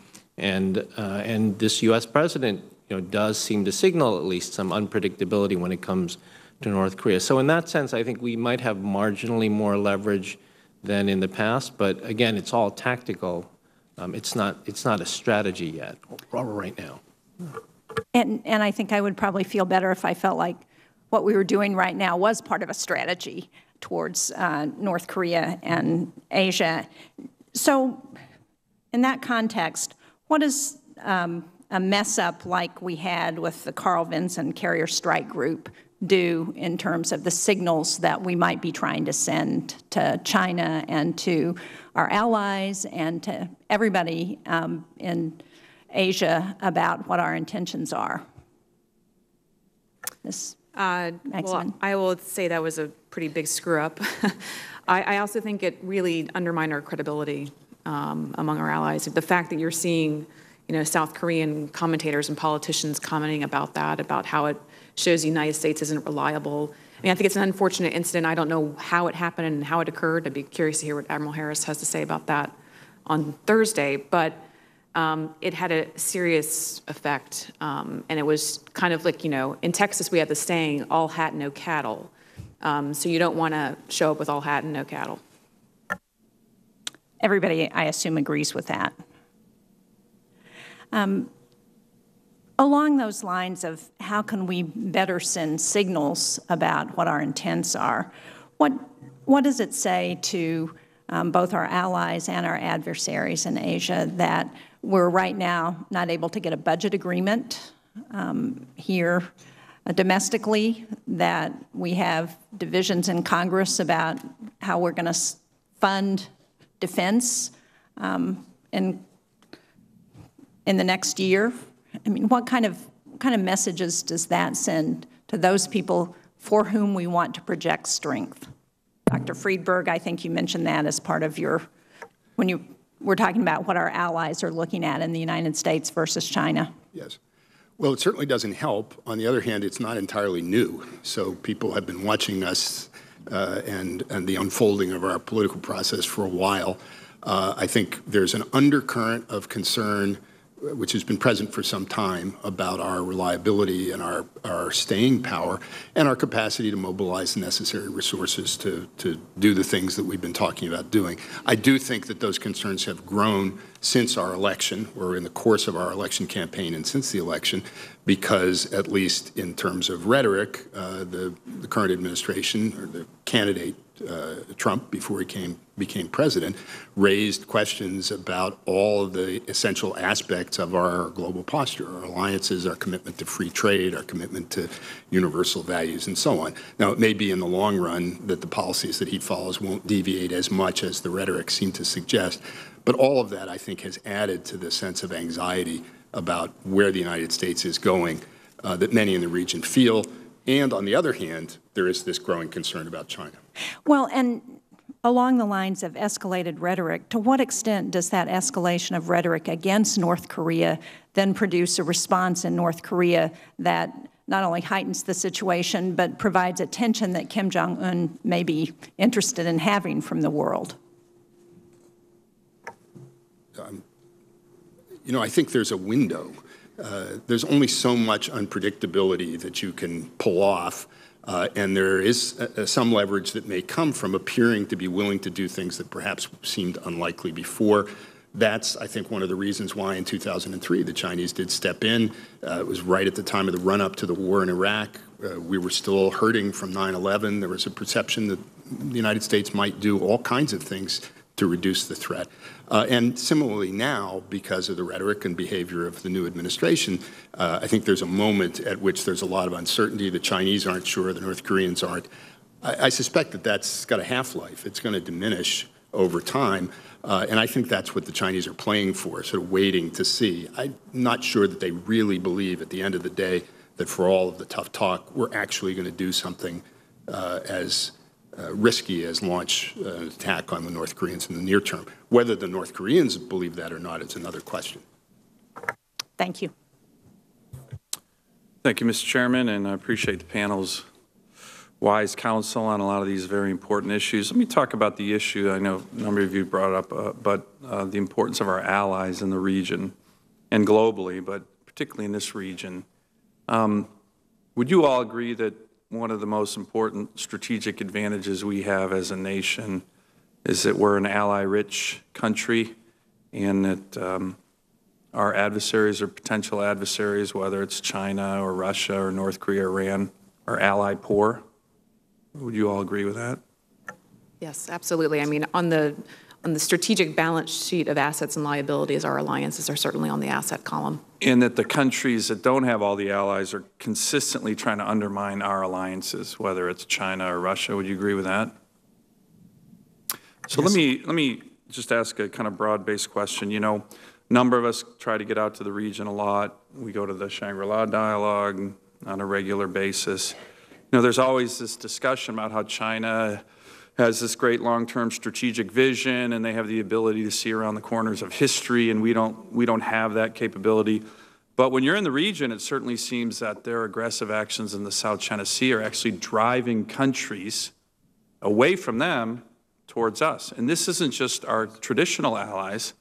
this U.S. president does seem to signal at least some unpredictability when it comes to North Korea. So in that sense, I think we might have marginally more leverage than in the past. But again, it's all tactical. It's not a strategy yet, right now. And I think I would probably feel better if I felt like what we were doing right now was part of a strategy towards North Korea and Asia. So in that context, what does a mess-up like we had with the Carl Vinson carrier strike group do in terms of the signals that we might be trying to send to China and to our allies and to everybody in Asia about what our intentions are? Ms. Well, I will say that was a pretty big screw-up. I also think it really undermined our credibility among our allies. The fact that you're seeing, South Korean commentators and politicians commenting about that, about how it shows the United States isn't reliable. I mean, I think it's an unfortunate incident. I don't know how it happened and how it occurred. I'd be curious to hear what Admiral Harris has to say about that on Thursday. But it had a serious effect. And it was kind of like, in Texas, we have the saying, all hat, no cattle. So you don't want to show up with all hat and no cattle. Everybody, I assume, agrees with that. Along those lines of how can we better send signals about what our intents are, what does it say to both our allies and our adversaries in Asia that we're right now not able to get a budget agreement here domestically, that we have divisions in Congress about how we're going to fund defense in the next year? I mean, what kind of messages does that send to those people for whom we want to project strength? Dr. Friedberg, I think you mentioned that as part of your, when you were talking about what our allies are looking at in the United States versus China. Yes. Well, it certainly doesn't help. On the other hand, it's not entirely new. So people have been watching us and the unfolding of our political process for a while. I think there's an undercurrent of concern which has been present for some time about our reliability and our staying power and our capacity to mobilize the necessary resources to do the things that we've been talking about doing. I do think that those concerns have grown since our election, or in the course of our election campaign and since the election, because at least in terms of rhetoric, the current administration, or the candidate, Trump, before he became president, raised questions about all of the essential aspects of our global posture, our alliances, our commitment to free trade, our commitment to universal values, and so on. Now, it may be in the long run that the policies that he follows won't deviate as much as the rhetoric seemed to suggest, but all of that, I think, has added to the sense of anxiety about where the United States is going that many in the region feel. And on the other hand, there is this growing concern about China. Well, and along the lines of escalated rhetoric, to what extent does that escalation of rhetoric against North Korea then produce a response in North Korea that not only heightens the situation, but provides attention that Kim Jong-un may be interested in having from the world? I think there's a window. There's only so much unpredictability that you can pull off, and there is some leverage that may come from appearing to be willing to do things that perhaps seemed unlikely before. That's, I think, one of the reasons why in 2003 the Chinese did step in. It was right at the time of the run-up to the war in Iraq. We were still hurting from 9/11. There was a perception that the United States might do all kinds of things to reduce the threat. And similarly now, because of the rhetoric and behavior of the new administration, I think there's a moment at which there's a lot of uncertainty. The Chinese aren't sure, the North Koreans aren't. I suspect that that's got a half-life. It's going to diminish over time. And I think that's what the Chinese are playing for, sort of waiting to see. I'm not sure that they really believe at the end of the day that for all of the tough talk, we're actually going to do something as risky as launch an attack on the North Koreans in the near term. Whether the North Koreans believe that or not is another question. Thank you. Thank you, Mr. Chairman, and I appreciate the panel's wise counsel on a lot of these very important issues. Let me talk about the issue I know a number of you brought up, but the importance of our allies in the region and globally, but particularly in this region. Would you all agree that one of the most important strategic advantages we have as a nation is that we're an ally-rich country, and that our adversaries or potential adversaries, whether it's China or Russia or North Korea or Iran, are ally poor? Would you all agree with that? Yes, absolutely. I mean, on the strategic balance sheet of assets and liabilities, our alliances are certainly on the asset column. And that the countries that don't have all the allies are consistently trying to undermine our alliances, whether it's China or Russia. Would you agree with that? So yes. Let me just ask a kind of broad-based question. You know, a number of us try to get out to the region a lot. We go to the Shangri-La Dialogue on a regular basis. You know, there's always this discussion about how China has this great long-term strategic vision, and they have the ability to see around the corners of history, and we don't have that capability. But when you're in the region, it certainly seems that their aggressive actions in the South China Sea are actually driving countries away from them towards us. And this isn't just our traditional allies.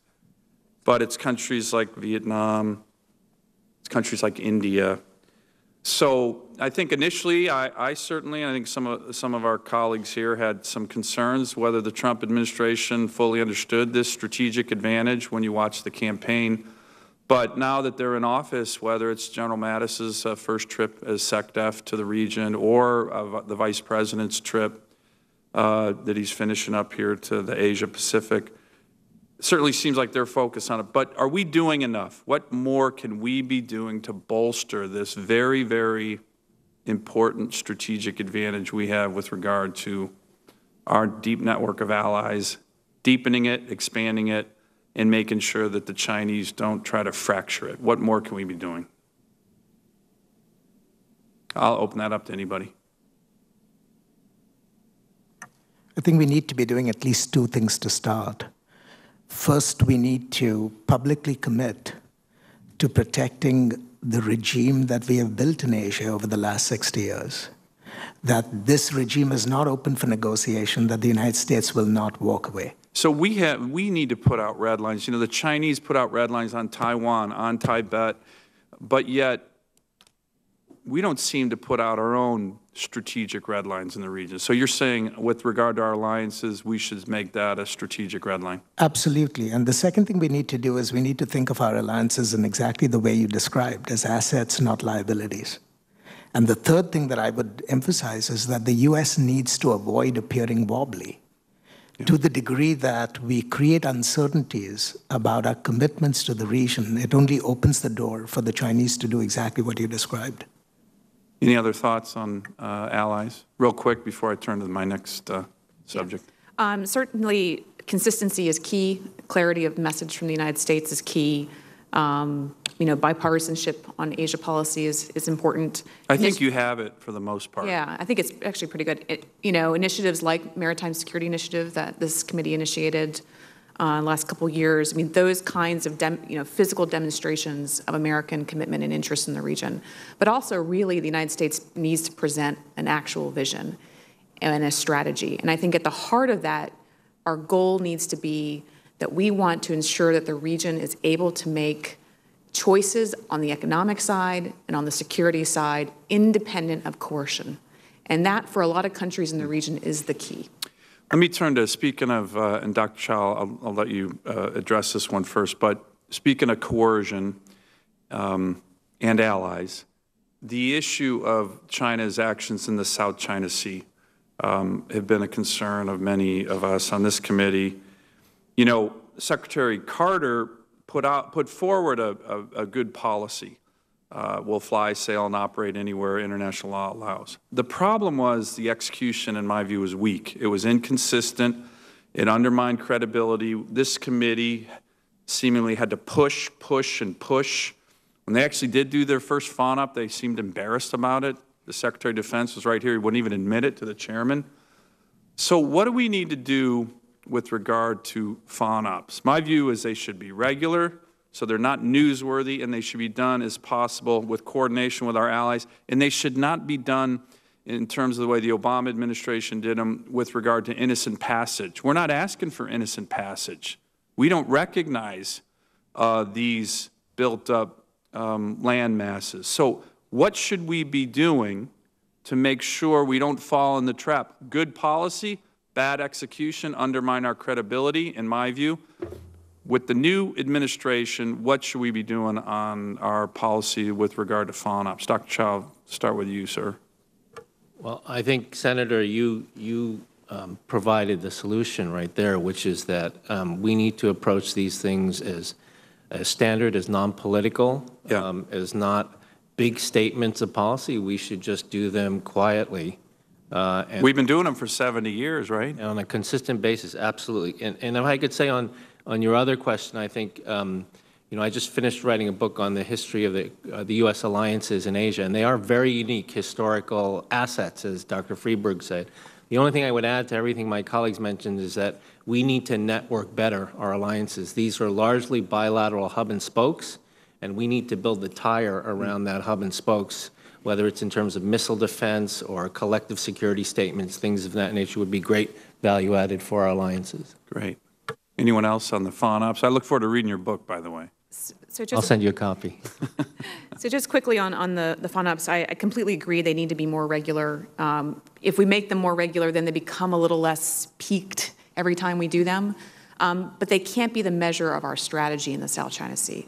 but it's countries like Vietnam, it's countries like India. So I think initially, I certainly, and I think some of our colleagues here had some concerns whether the Trump administration fully understood this strategic advantage when you watch the campaign. But now that they're in office, whether it's General Mattis's first trip as SecDef to the region or the Vice President's trip that he's finishing up here to the Asia Pacific, it certainly seems like they're focused on it. But are we doing enough? What more can we be doing to bolster this very, very important strategic advantage we have with regard to our deep network of allies, deepening it, expanding it, and making sure that the Chinese don't try to fracture it? What more can we be doing? I'll open that up to anybody. I think we need to be doing at least two things to start. First, we need to publicly commit to protecting the regime that we have built in Asia over the last 60 years. That this regime is not open for negotiation, that the United States will not walk away. So we need to put out red lines. You know, the Chinese put out red lines on Taiwan, on Tibet, but yet we don't seem to put out our own strategic red lines in the region. So you're saying with regard to our alliances, we should make that a strategic red line? Absolutely. And the second thing we need to do is we need to think of our alliances in exactly the way you described, as assets, not liabilities. And the third thing that I would emphasize is that the U.S. needs to avoid appearing wobbly. To the degree that we create uncertainties about our commitments to the region, it only opens the door for the Chinese to do exactly what you described. Any other thoughts on allies? Real quick before I turn to my next subject. Certainly, consistency is key. Clarity of message from the United States is key. You know, bipartisanship on Asia policy is important. I think you have it for the most part. Yeah, I think it's actually pretty good. You know, initiatives like Maritime Security Initiative that this committee initiated last couple of years. I mean, those kinds of physical demonstrations of American commitment and interest in the region. But also, really, the United States needs to present an actual vision and a strategy. And I think at the heart of that, our goal needs to be that we want to ensure that the region is able to make choices on the economic side and on the security side independent of coercion. And that, for a lot of countries in the region, is the key. Let me turn to, speaking of, and Dr. Chow, I'll let you address this one first, but speaking of coercion and allies, the issue of China's actions in the South China Sea have been a concern of many of us on this committee. You know, Secretary Carter put forward a good policy. We'll fly, sail, and operate anywhere international law allows. The problem was the execution, in my view, was weak. It was inconsistent. It undermined credibility. This committee seemingly had to push, and push. When they actually did do their first fawn-up, they seemed embarrassed about it. The Secretary of Defense was right here. He wouldn't even admit it to the chairman. So what do we need to do with regard to fawn-ups? My view is they should be regular, so they're not newsworthy, and they should be done as possible with coordination with our allies, and they should not be done in terms of the way the Obama administration did them with regard to innocent passage. We're not asking for innocent passage. We don't recognize these built-up land masses. So what should we be doing to make sure we don't fall in the trap? Good policy, bad execution, undermine our credibility, in my view. With the new administration, what should we be doing on our policy with regard to fawn-ups? Dr. Chow, start with you, sir. Well, I think, Senator, you provided the solution right there, which is that we need to approach these things as standard, as non-political, as not big statements of policy. We should just do them quietly. And we've been doing them for 70 years, right? On a consistent basis, absolutely. And if I could say on your other question, I think, you know, I just finished writing a book on the history of the U.S. alliances in Asia, and they are very unique historical assets, as Dr. Friedberg said. The only thing I would add to everything my colleagues mentioned is that we need to network better our alliances. These are largely bilateral hub and spokes, and we need to build the tire around that hub and spokes, whether it's in terms of missile defense or collective security statements, things of that nature would be great value added for our alliances. Great. Anyone else on the FONOPS? I look forward to reading your book, by the way. So I'll send you a copy. So just quickly on the FONOPS, I completely agree they need to be more regular. If we make them more regular, then they become a little less peaked every time we do them. But they can't be the measure of our strategy in the South China Sea.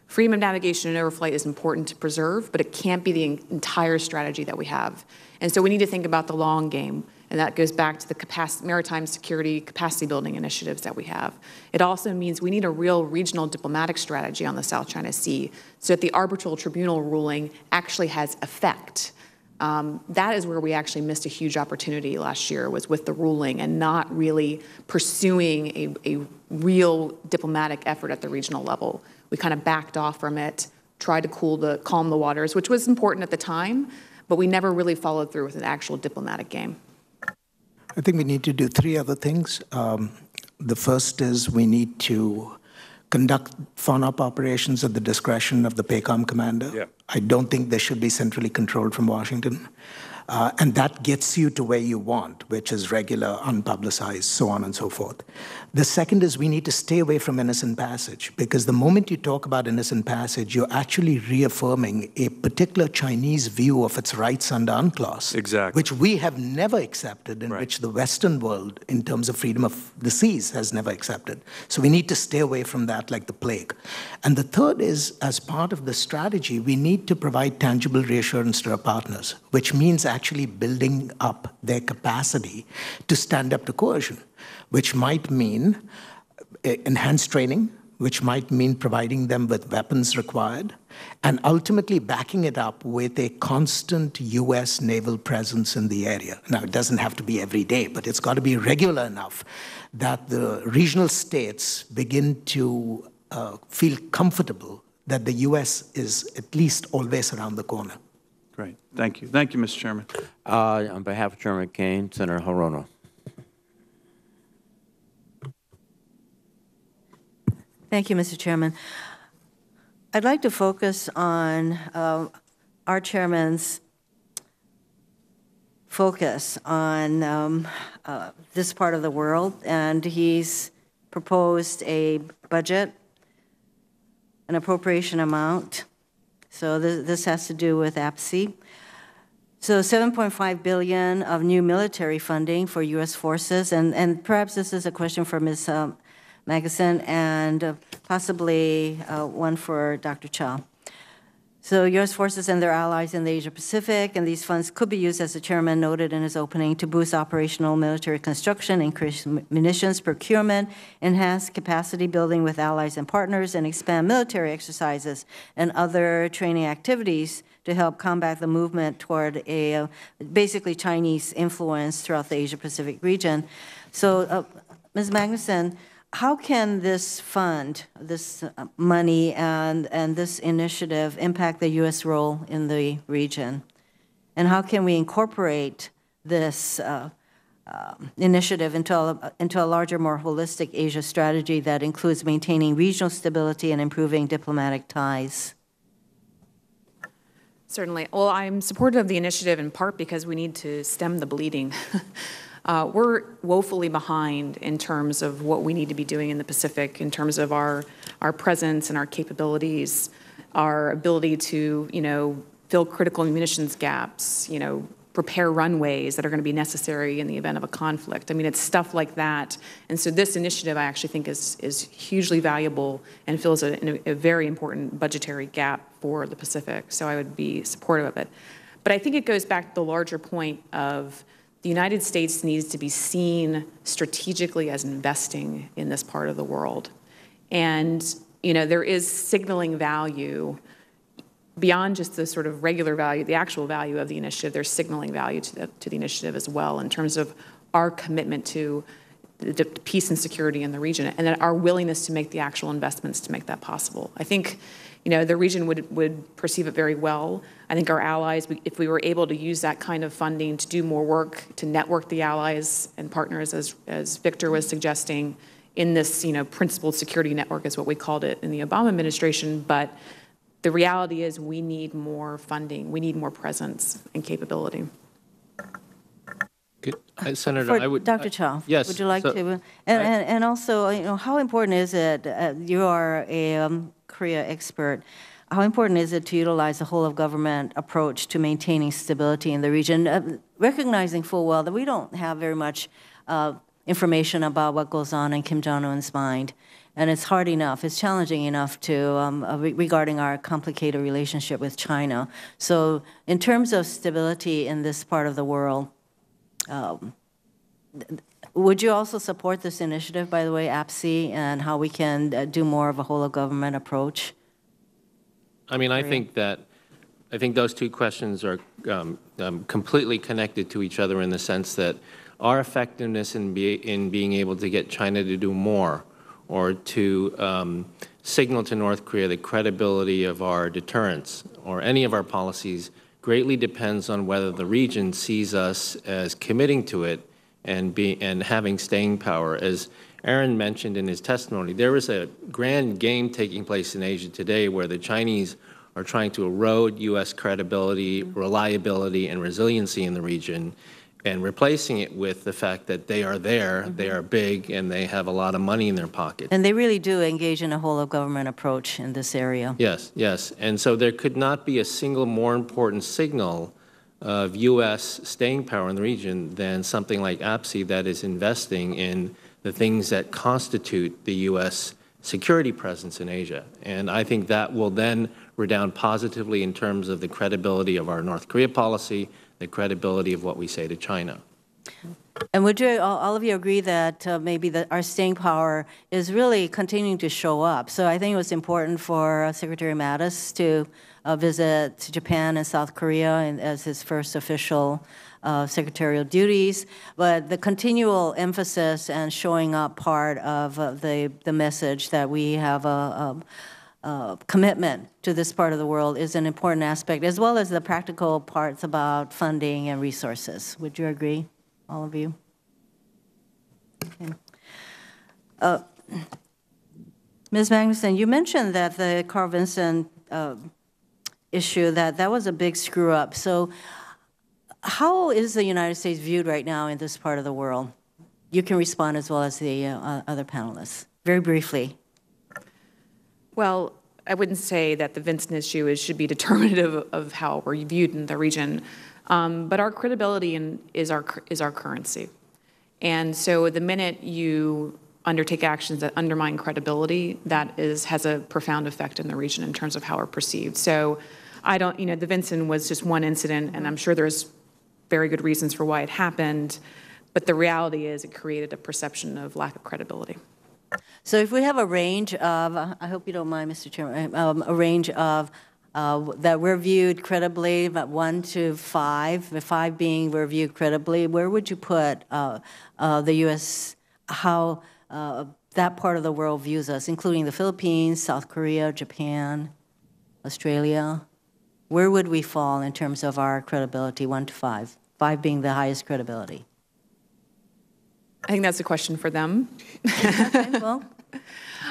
Freedom of navigation and overflight is important to preserve, but it can't be the entire strategy that we have. And so we need to think about the long game, and that goes back to the maritime security capacity building initiatives that we have. It also means we need a real regional diplomatic strategy on the South China Sea so that the arbitral tribunal ruling actually has effect. That is where we actually missed a huge opportunity last year, was with the ruling and not really pursuing a real diplomatic effort at the regional level. We kind of backed off from it, tried to calm the waters, which was important at the time, but we never really followed through with an actual diplomatic game. I think we need to do three other things. The first is we need to conduct FONOP operations at the discretion of the PACOM commander. Yeah. I don't think they should be centrally controlled from Washington. And that gets you to where you want, which is regular, unpublicized, so on and so forth. The second is we need to stay away from innocent passage, because the moment you talk about innocent passage, you're actually reaffirming a particular Chinese view of its rights under UNCLOS, Exactly. which we have never accepted, and which the Western world, in terms of freedom of the seas, has never accepted. So we need to stay away from that like the plague. And the third is, as part of the strategy, we need to provide tangible reassurance to our partners, which means actually building up their capacity to stand up to coercion, which might mean enhanced training, which might mean providing them with weapons required, and ultimately backing it up with a constant U.S. naval presence in the area. Now, it doesn't have to be every day, but it's got to be regular enough that the regional states begin to feel comfortable that the U.S. is at least always around the corner. Great. Thank you. Thank you, Mr. Chairman. On behalf of Chairman McCain, Senator Hirono. Thank you, Mr. Chairman. I'd like to focus on our chairman's focus on this part of the world, and he's proposed a budget, an appropriation amount. So this has to do with APSI. So $7.5 billion of new military funding for U.S. forces, and perhaps this is a question for Ms. Magnuson and possibly one for Dr. Cha. So U.S. forces and their allies in the Asia-Pacific, and these funds could be used, as the chairman noted in his opening, to boost operational military construction, increase munitions procurement, enhance capacity building with allies and partners, and expand military exercises and other training activities to help combat the movement toward a basically Chinese influence throughout the Asia-Pacific region. So, Ms. Magnuson, how can this fund, this money and this initiative impact the U.S. role in the region? And how can we incorporate this initiative into a larger, more holistic Asia strategy that includes maintaining regional stability and improving diplomatic ties? Certainly. Well, I'm supportive of the initiative in part because we need to stem the bleeding. We're woefully behind in terms of what we need to be doing in the Pacific, in terms of our presence and our capabilities, our ability to, fill critical munitions gaps, prepare runways that are going to be necessary in the event of a conflict. I mean, it's stuff like that. And so this initiative, I actually think, is hugely valuable and fills a very important budgetary gap for the Pacific. So I would be supportive of it. But I think it goes back to the larger point of the United States needs to be seen strategically as investing in this part of the world. And, there is signaling value beyond just the sort of regular value, the actual value of the initiative. There's signaling value to the initiative as well in terms of our commitment to the peace and security in the region and our willingness to make the actual investments to make that possible. I think, the region would perceive it very well. I think our allies, if we were able to use that kind of funding to do more work, to network the allies and partners, as Victor was suggesting, in this, principled security network is what we called it in the Obama administration. But the reality is we need more funding. We need more presence and capability. Senator, I would... Dr. Chow, yes. would you like to? And also, how important is it, you are a Korea expert, how important is it to utilize the whole-of-government approach to maintaining stability in the region, recognizing full well that we don't have very much information about what goes on in Kim Jong-un's mind, and it's hard enough, it's challenging enough to, regarding our complicated relationship with China. So in terms of stability in this part of the world, would you also support this initiative, by the way, APSI, and how we can do more of a whole-of-government approach? I mean, I think those two questions are completely connected to each other in the sense that our effectiveness in being able to get China to do more or to signal to North Korea the credibility of our deterrence or any of our policies greatly depends on whether the region sees us as committing to it and having staying power. As Aaron mentioned in his testimony, there is a grand game taking place in Asia today where the Chinese are trying to erode U.S. credibility, reliability, and resiliency in the region, and replacing it with the fact that they are there, they are big, and they have a lot of money in their pocket. And they really do engage in a whole-of-government approach in this area. Yes, yes. And so there could not be a single more important signal of U.S. staying power in the region than something like APSI that is investing in the things that constitute the U.S. security presence in Asia. And I think that will then redound positively in terms of the credibility of our North Korea policy, the credibility of what we say to China. And would you, all of you agree that maybe our staying power is really continuing to show up? So I think it was important for Secretary Mattis to visit Japan and South Korea as his first official secretarial duties, but the continual emphasis and showing up part of the message that we have a commitment to this part of the world is an important aspect, as well as the practical parts about funding and resources. Would you agree, all of you? Okay. Ms. Magnuson, you mentioned that the Carl Vinson issue, that was a big screw-up. So how is the United States viewed right now in this part of the world? You can respond as well as the other panelists. Very briefly. Well, I wouldn't say that the Vinson issue should be determinative of how we're viewed in the region, but our credibility is our currency. And so the minute you undertake actions that undermine credibility, that has a profound effect in the region in terms of how we're perceived. So the Vinson was just one incident, and I'm sure there's very good reasons for why it happened, but the reality is it created a perception of lack of credibility. So if we have a range of, I hope you don't mind, Mr. Chairman, a range of that we're viewed credibly, about 1 to 5, the 5 being we're viewed credibly, where would you put the U.S., how that part of the world views us, including the Philippines, South Korea, Japan, Australia? Where would we fall in terms of our credibility, 1 to 5, 5 being the highest credibility? I think that's a question for them. Okay, well,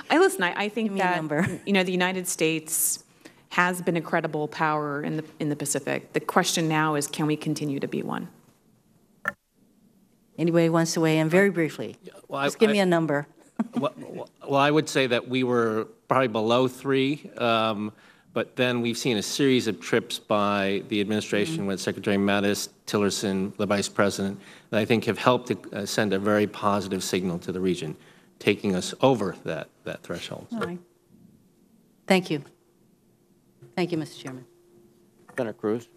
I think that the United States has been a credible power in the Pacific. The question now is, can we continue to be one? Anybody wants to weigh in very briefly? Well, just give me a number. Well, I would say that we were probably below 3, but then we've seen a series of trips by the administration with Secretary Mattis, Tillerson, the Vice President, that I think have helped to send a very positive signal to the region, taking us over that threshold. All right. Thank you. Thank you, Mr. Chairman. Senator Cruz.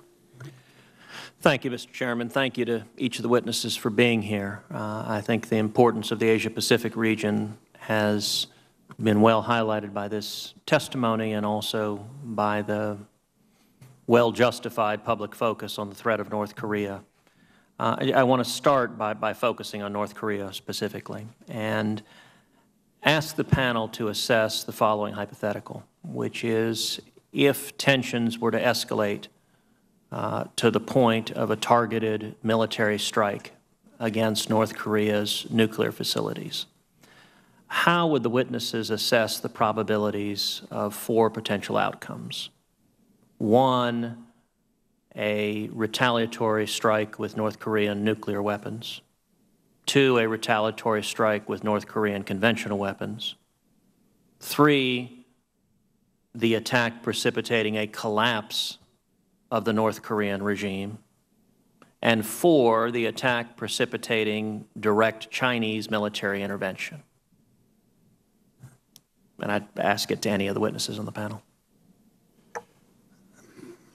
Thank you, Mr. Chairman. Thank you to each of the witnesses for being here. I think the importance of the Asia-Pacific region has been well highlighted by this testimony and also by the well-justified public focus on the threat of North Korea. I want to start by focusing on North Korea specifically and ask the panel to assess the following hypothetical, which is if tensions were to escalate to the point of a targeted military strike against North Korea's nuclear facilities. How would the witnesses assess the probabilities of 4 potential outcomes? 1, a retaliatory strike with North Korean nuclear weapons. 2, a retaliatory strike with North Korean conventional weapons. 3, the attack precipitating a collapse of the North Korean regime. And 4, the attack precipitating direct Chinese military intervention. And I'd ask it to any of the witnesses on the panel.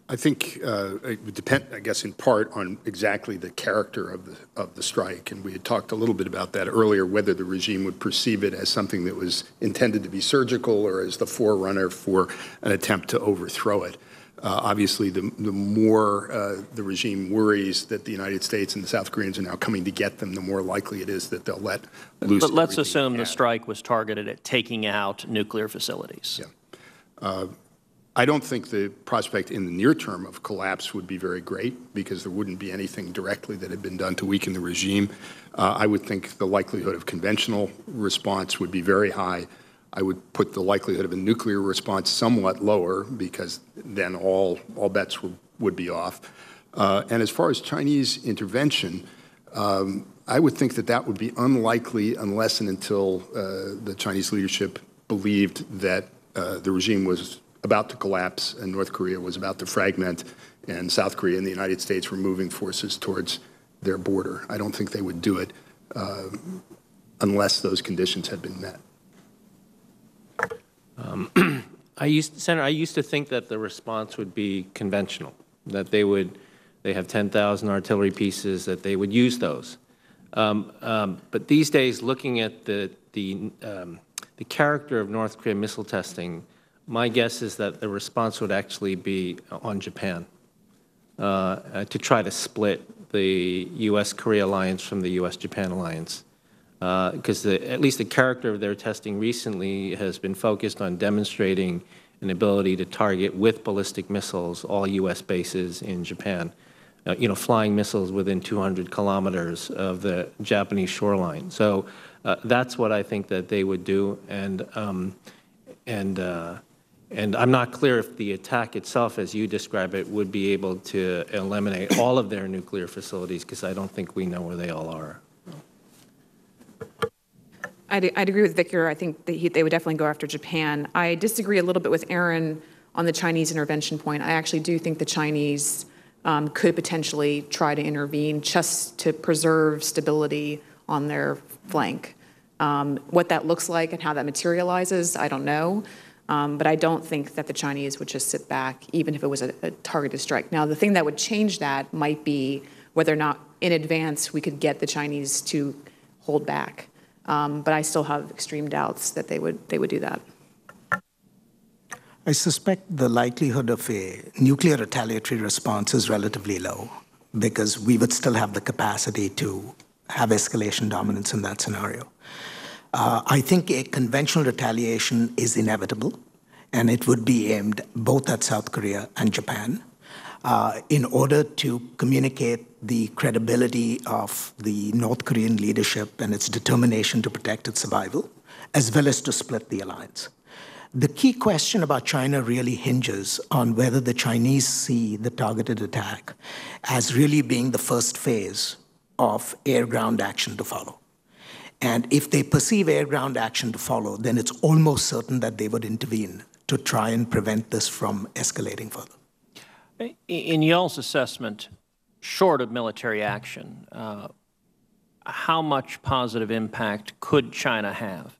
I think it would depend, I guess, in part on exactly the character of the strike. And we had talked a little bit about that earlier, whether the regime would perceive it as something that was intended to be surgical or as the forerunner for an attempt to overthrow it. Obviously, the more the regime worries that the United States and the South Koreans are now coming to get them, the more likely it is that they'll let loose. But let's assume the strike was targeted at taking out nuclear facilities. Yeah. I don't think the prospect in the near term of collapse would be very great because there wouldn't be anything directly that had been done to weaken the regime. I would think the likelihood of conventional response would be very high. I would put the likelihood of a nuclear response somewhat lower because then all bets would be off. And as far as Chinese intervention, I would think that that would be unlikely unless and until the Chinese leadership believed that the regime was about to collapse and North Korea was about to fragment and South Korea and the United States were moving forces towards their border. I don't think they would do it unless those conditions had been met. Senator, I used to think that the response would be conventional, that they have 10,000 artillery pieces, that they would use those. But these days, looking at the character of North Korean missile testing, my guess is that the response would actually be on Japan to try to split the U.S.-Korea alliance from the U.S.-Japan alliance. Because at least the character of their testing recently has been focused on demonstrating an ability to target with ballistic missiles all U.S. bases in Japan, flying missiles within 200 kilometers of the Japanese shoreline. So that's what I think that they would do, and I'm not clear if the attack itself, as you describe it, would be able to eliminate all of their nuclear facilities, because I don't think we know where they all are. I'd agree with Victor. I think that they would definitely go after Japan. I disagree a little bit with Aaron on the Chinese intervention point. I actually do think the Chinese could potentially try to intervene just to preserve stability on their flank. What that looks like and how that materializes, I don't know. But I don't think that the Chinese would just sit back, even if it was a targeted strike. Now, the thing that would change that might be whether or not in advance we could get the Chinese to hold back. But I still have extreme doubts that they would do that. I suspect the likelihood of a nuclear retaliatory response is relatively low because we would still have the capacity to have escalation dominance in that scenario. I think a conventional retaliation is inevitable, and it would be aimed both at South Korea and Japan in order to communicate the credibility of the North Korean leadership and its determination to protect its survival, as well as to split the alliance. The key question about China really hinges on whether the Chinese see the targeted attack as really being the first phase of air-ground action to follow. And if they perceive air-ground action to follow, then it's almost certain that they would intervene to try and prevent this from escalating further. In y'all's assessment, short of military action, how much positive impact could China have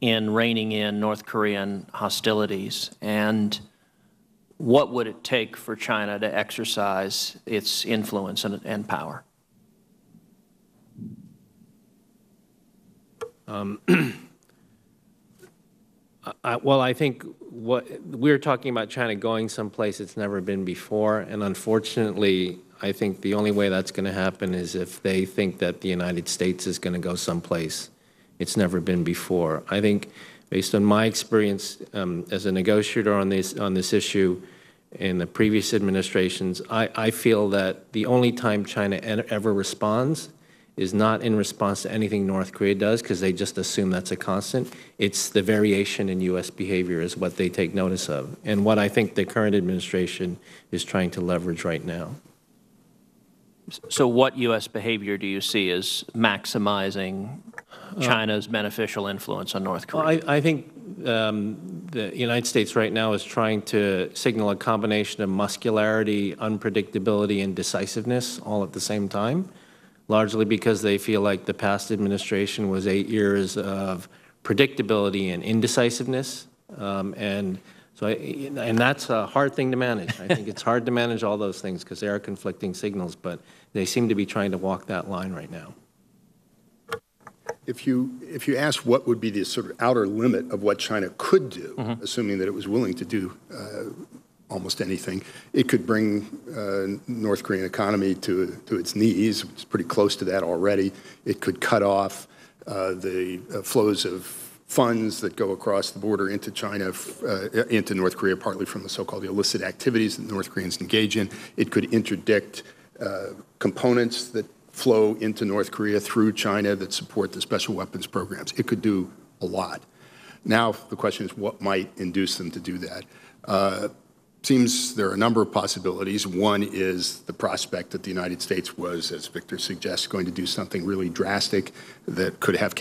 in reining in North Korean hostilities? And what would it take for China to exercise its influence and power? Well, I think we're talking about China going someplace it's never been before, and unfortunately, I think the only way that's going to happen is if they think that the United States is going to go someplace it's never been before. I think, based on my experience as a negotiator on this issue in the previous administrations, I feel that the only time China ever responds is not in response to anything North Korea does because they just assume that's a constant. It's the variation in U.S. behavior is what they take notice of, and what I think the current administration is trying to leverage right now. So what U.S. behavior do you see as maximizing China's beneficial influence on North Korea? Well, I think the United States right now is trying to signal a combination of muscularity, unpredictability, and decisiveness all at the same time, largely because they feel like the past administration was 8 years of predictability and indecisiveness. And that's a hard thing to manage. I think it's hard to manage all those things because there are conflicting signals, but they seem to be trying to walk that line right now. If you ask what would be the sort of outer limit of what China could do, assuming that it was willing to do almost anything, it could bring North Korean economy to its knees. It's pretty close to that already. It could cut off the flows of funds that go across the border into China, into North Korea, partly from the so-called illicit activities that North Koreans engage in. It could interdict components that flow into North Korea through China that support the special weapons programs. It could do a lot. Now, the question is what might induce them to do that? Seems there are a number of possibilities. One is the prospect that the United States was, as Victor suggests, going to do something really drastic that could have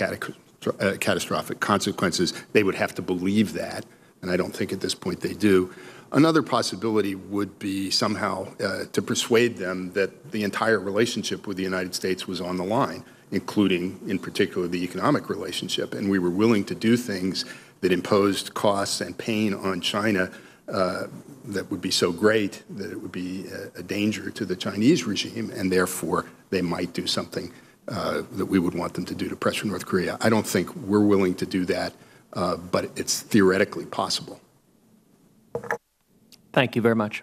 catastrophic consequences. They would have to believe that, and I don't think at this point they do. Another possibility would be somehow to persuade them that the entire relationship with the United States was on the line, including, in particular, the economic relationship, and we were willing to do things that imposed costs and pain on China that would be so great that it would be a danger to the Chinese regime, and therefore they might do something that we would want them to do to pressure North Korea. I don't think we're willing to do that, but it's theoretically possible. Thank you very much.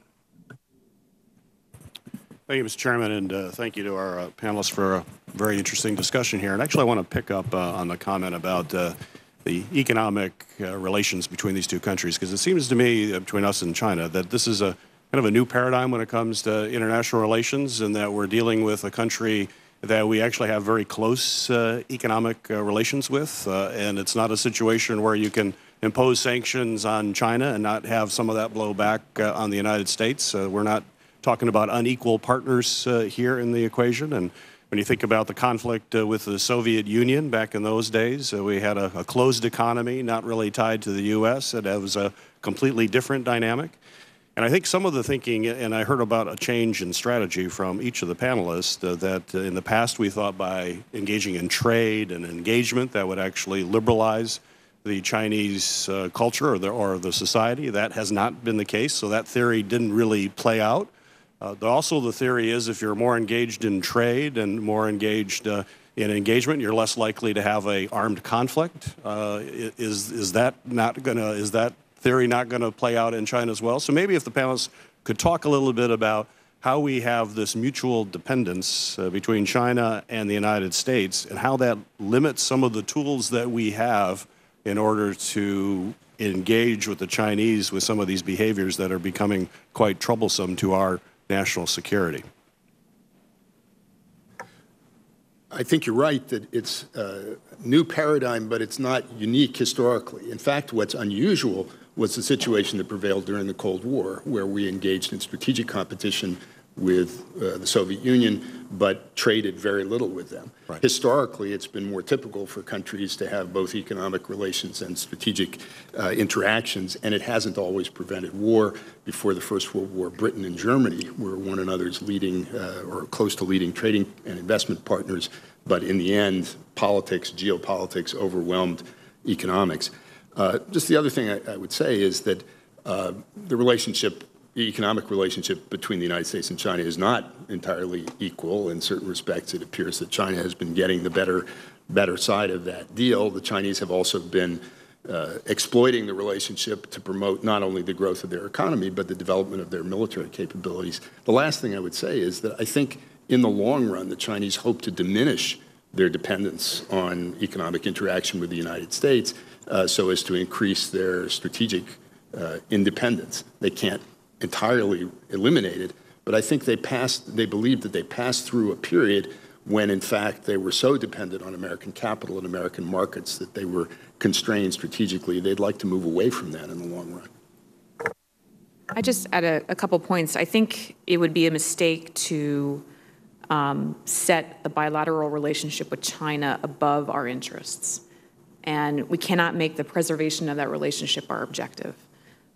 Thank you, Mr. Chairman, and thank you to our panelists for a very interesting discussion here. And actually, I want to pick up on the comment about the economic relations between these two countries, because it seems to me, between us and China, that this is a kind of a new paradigm when it comes to international relations, and that we're dealing with a country that we actually have very close economic relations with, and it's not a situation where you can impose sanctions on China and not have some of that blow back on the United States. We're not talking about unequal partners here in the equation. And when you think about the conflict with the Soviet Union back in those days, we had a closed economy, not really tied to the U.S. It was a completely different dynamic. And I think some of the thinking, and I heard about a change in strategy from each of the panelists, that in the past we thought by engaging in trade and engagement that would actually liberalize the Chinese culture or the society. That has not been the case, so that theory didn't really play out. Also, the theory is if you're more engaged in trade and more engaged in engagement, you're less likely to have an armed conflict. Is that theory not going to play out in China as well? So maybe if the panelists could talk a little bit about how we have this mutual dependence between China and the United States and how that limits some of the tools that we have in order to engage with the Chinese with some of these behaviors that are becoming quite troublesome to our national security. I think you're right that it's a new paradigm, but it's not unique historically. In fact, what's unusual was the situation that prevailed during the Cold War, where we engaged in strategic competition with the Soviet Union, but traded very little with them. Right. Historically, it's been more typical for countries to have both economic relations and strategic interactions, and it hasn't always prevented war. Before the First World War, Britain and Germany were one another's leading or close to leading trading and investment partners, but in the end, geopolitics overwhelmed economics. Just the other thing I would say is that the economic relationship between the United States and China is not entirely equal. In certain respects, it appears that China has been getting the better side of that deal. The Chinese have also been exploiting the relationship to promote not only the growth of their economy, but the development of their military capabilities. The last thing I would say is that I think in the long run, the Chinese hope to diminish their dependence on economic interaction with the United States so as to increase their strategic independence. They can't entirely eliminate it, but I think they believe that they passed through a period when in fact they were so dependent on American capital and American markets that they were constrained strategically. They'd like to move away from that in the long run. I just add a couple points. I think it would be a mistake to set the bilateral relationship with China above our interests. And we cannot make the preservation of that relationship our objective.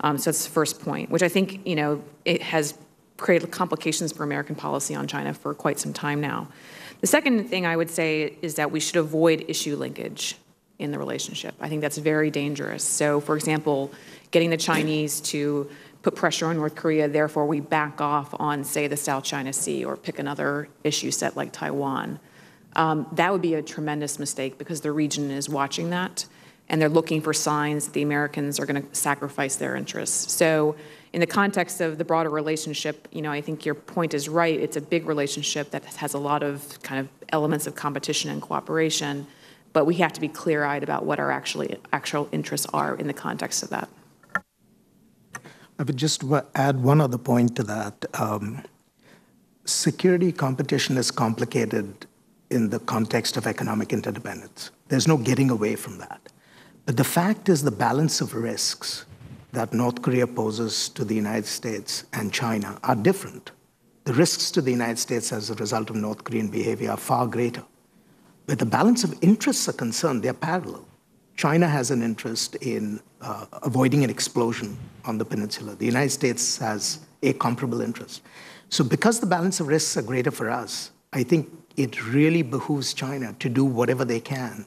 So that's the first point, which I think, it has created complications for American policy on China for quite some time now. The second thing I would say is that we should avoid issue linkage in the relationship. I think that's very dangerous. So, for example, getting the Chinese to put pressure on North Korea, therefore we back off on, say, the South China Sea or pick another issue set like Taiwan. That would be a tremendous mistake because the region is watching that and they're looking for signs that the Americans are going to sacrifice their interests. So in the context of the broader relationship, I think your point is right. It's a big relationship that has a lot of kind of elements of competition and cooperation, but we have to be clear-eyed about what our actual interests are in the context of that. I would just add one other point to that. Security competition is complicated in the context of economic interdependence. There's no getting away from that. But the fact is the balance of risks that North Korea poses to the United States and China are different. The risks to the United States as a result of North Korean behavior are far greater. Where the balance of interests are concerned, they're parallel. China has an interest in avoiding an explosion on the peninsula. The United States has a comparable interest. So because the balance of risks are greater for us, I think it really behooves China to do whatever they can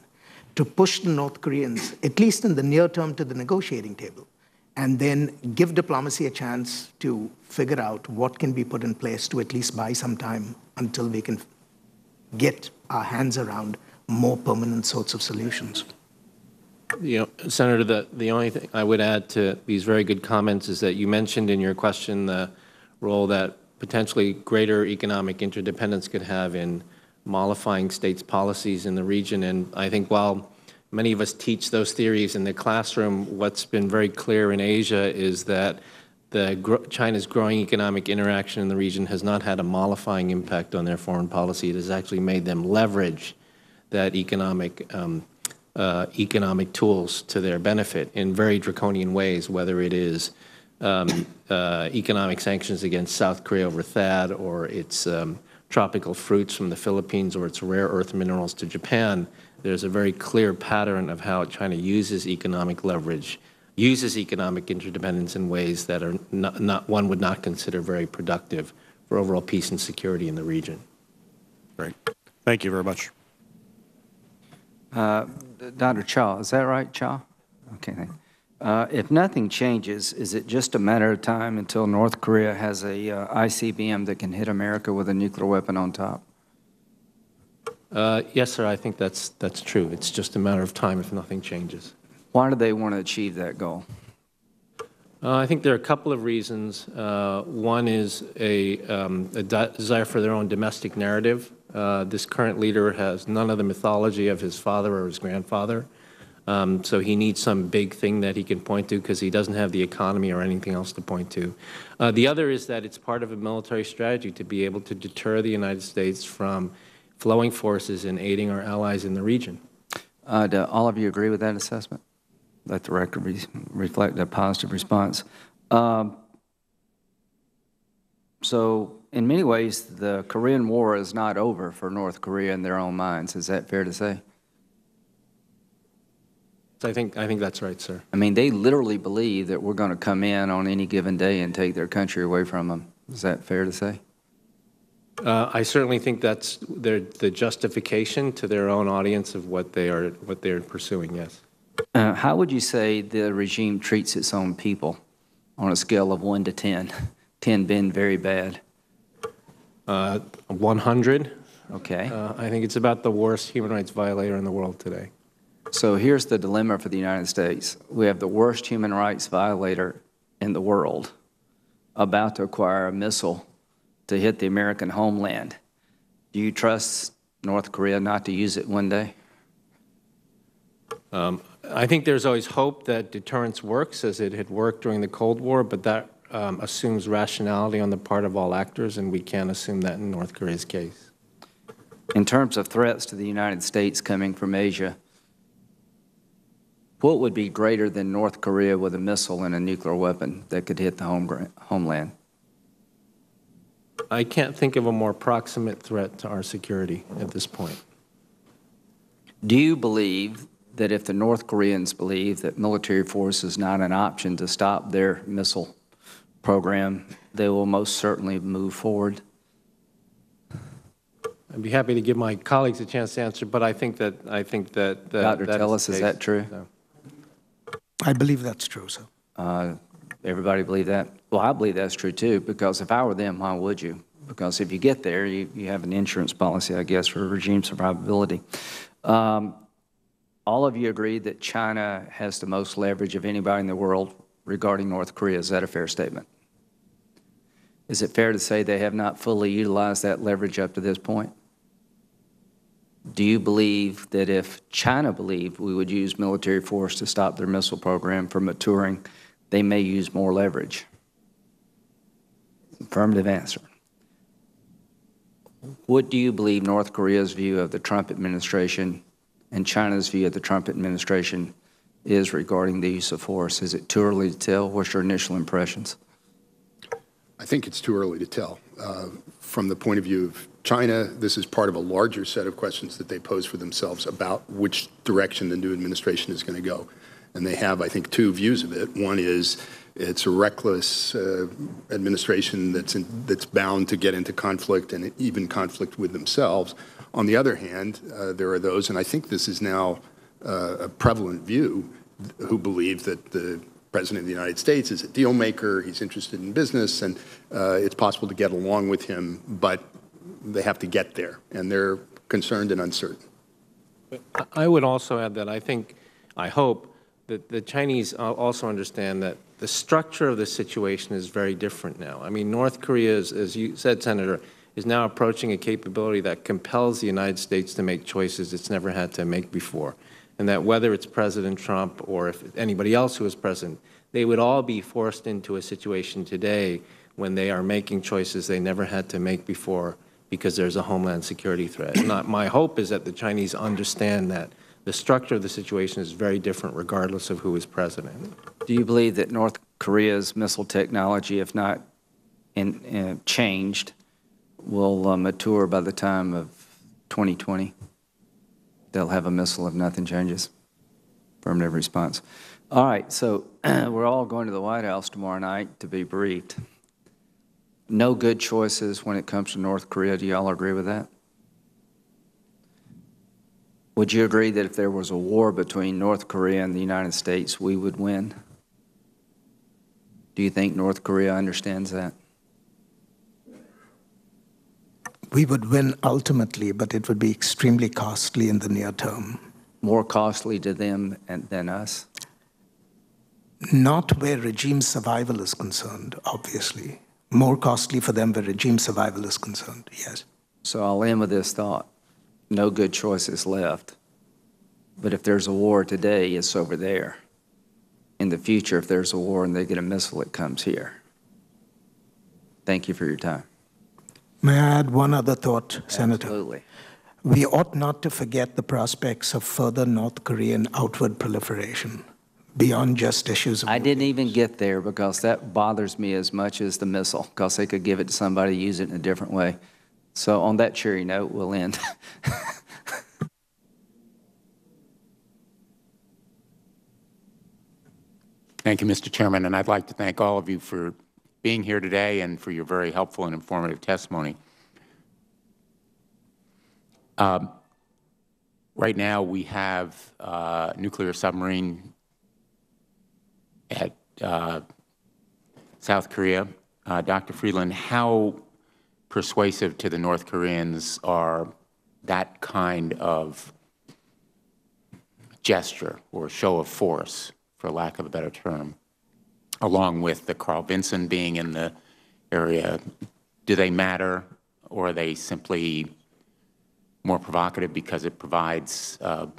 to push the North Koreans, at least in the near term, to the negotiating table, and then give diplomacy a chance to figure out what can be put in place to at least buy some time until we can get our hands around more permanent sorts of solutions. Senator, the only thing I would add to these very good comments is that you mentioned in your question the role that potentially greater economic interdependence could have in mollifying states' policies in the region. And I think while many of us teach those theories in the classroom, what's been very clear in Asia is that China's growing economic interaction in the region has not had a mollifying impact on their foreign policy. It has actually made them leverage that economic tools to their benefit in very draconian ways, whether it is economic sanctions against South Korea over THAAD, or its tropical fruits from the Philippines, or its rare earth minerals to Japan. There's a very clear pattern of how China uses economic leverage, uses economic interdependence in ways that are not one would not consider very productive for overall peace and security in the region. Great. Thank you very much. Dr. Cha, is that right, Cha? Okay. If nothing changes, is it just a matter of time until North Korea has a ICBM that can hit America with a nuclear weapon on top? Yes, sir. I think that's true. It's just a matter of time if nothing changes. Why do they want to achieve that goal? I think there are a couple of reasons. One is a desire for their own domestic narrative. This current leader has none of the mythology of his father or his grandfather. So he needs some big thing that he can point to because he doesn't have the economy or anything else to point to. The other is that it's part of a military strategy to be able to deter the United States from flowing forces and aiding our allies in the region. Do all of you agree with that assessment? Let the record reflect a positive response. So in many ways, the Korean War is not over for North Korea in their own minds. Is that fair to say? I think that's right, sir. I mean, they literally believe that we're going to come in on any given day and take their country away from them. Is that fair to say? I certainly think that's the justification to their own audience of what they're pursuing. Yes. How would you say the regime treats its own people on a scale of 1 to 10? 10 being very bad. 100. Okay. I think it's about the worst human rights violator in the world today. So here's the dilemma for the United States. We have the worst human rights violator in the world about to acquire a missile to hit the American homeland. Do you trust North Korea not to use it one day? I think there's always hope that deterrence works as it had worked during the Cold War, but that assumes rationality on the part of all actors, and we can't assume that in North Korea's case. In terms of threats to the United States coming from Asia, what would be greater than North Korea with a missile and a nuclear weapon that could hit the homeland? I can't think of a more proximate threat to our security at this point. Do you believe that if the North Koreans believe that military force is not an option to stop their missile program, they will most certainly move forward? I'd be happy to give my colleagues a chance to answer, but I think that Dr. Tellis, is that true? So. I believe that's true, sir. Everybody believe that? Well, I believe that's true too, because if I were them, why would you? Because if you get there, you have an insurance policy, I guess, for regime survivability. All of you agree that China has the most leverage of anybody in the world regarding North Korea. Is that a fair statement? Is it fair to say they have not fully utilized that leverage up to this point? Do you believe that if China believed we would use military force to stop their missile program from maturing, they may use more leverage? Affirmative answer. What do you believe North Korea's view of the Trump administration and China's view of the Trump administration is regarding the use of force? Is it too early to tell? What's your initial impressions? I think it's too early to tell. From the point of view of China, this is part of a larger set of questions that they pose for themselves about which direction the new administration is going to go. And they have, I think, two views of it. One is it's a reckless administration that's bound to get into conflict and even conflict with themselves. On the other hand, there are those, and I think this is now a prevalent view, who believe that the President of the United States is a deal maker, he's interested in business, and it's possible to get along with him, but they have to get there, and they're concerned and uncertain. I would also add that I hope that the Chinese also understand that the structure of the situation is very different now. I mean, North Korea, as you said, Senator, is now approaching a capability that compels the United States to make choices it's never had to make before. And that whether it's President Trump or if anybody else who is president, they would all be forced into a situation today when they are making choices they never had to make before because there's a homeland security threat. My hope is that the Chinese understand that the structure of the situation is very different regardless of who is president. Do you believe that North Korea's missile technology, if not changed, will mature by the time of 2020? They'll have a missile if nothing changes? Affirmative response. All right, so we're all going to the White House tomorrow night to be briefed. No good choices when it comes to North Korea. Do you all agree with that? Would you agree that if there was a war between North Korea and the United States, we would win? Do you think North Korea understands that? We would win ultimately, but it would be extremely costly in the near term. More costly to them than us? Not where regime survival is concerned, obviously. More costly for them where regime survival is concerned, yes. So I'll end with this thought. No good choices left. But if there's a war today, it's over there. In the future, if there's a war and they get a missile, it comes here. Thank you for your time. May I add one other thought, Senator? Absolutely. We ought not to forget the prospects of further North Korean outward proliferation beyond just issues of... I didn't even get there because that bothers me as much as the missile, because they could give it to somebody, use it in a different way. So on that cheery note, we'll end. Thank you, Mr. Chairman, and I'd like to thank all of you for being here today and for your very helpful and informative testimony. Right now, we have a nuclear submarine at South Korea. Dr. Freeland, how persuasive to the North Koreans are that kind of gesture or show of force, for lack of a better term, along with the Carl Vinson being in the area? Do they matter, or are they simply more provocative because it provides a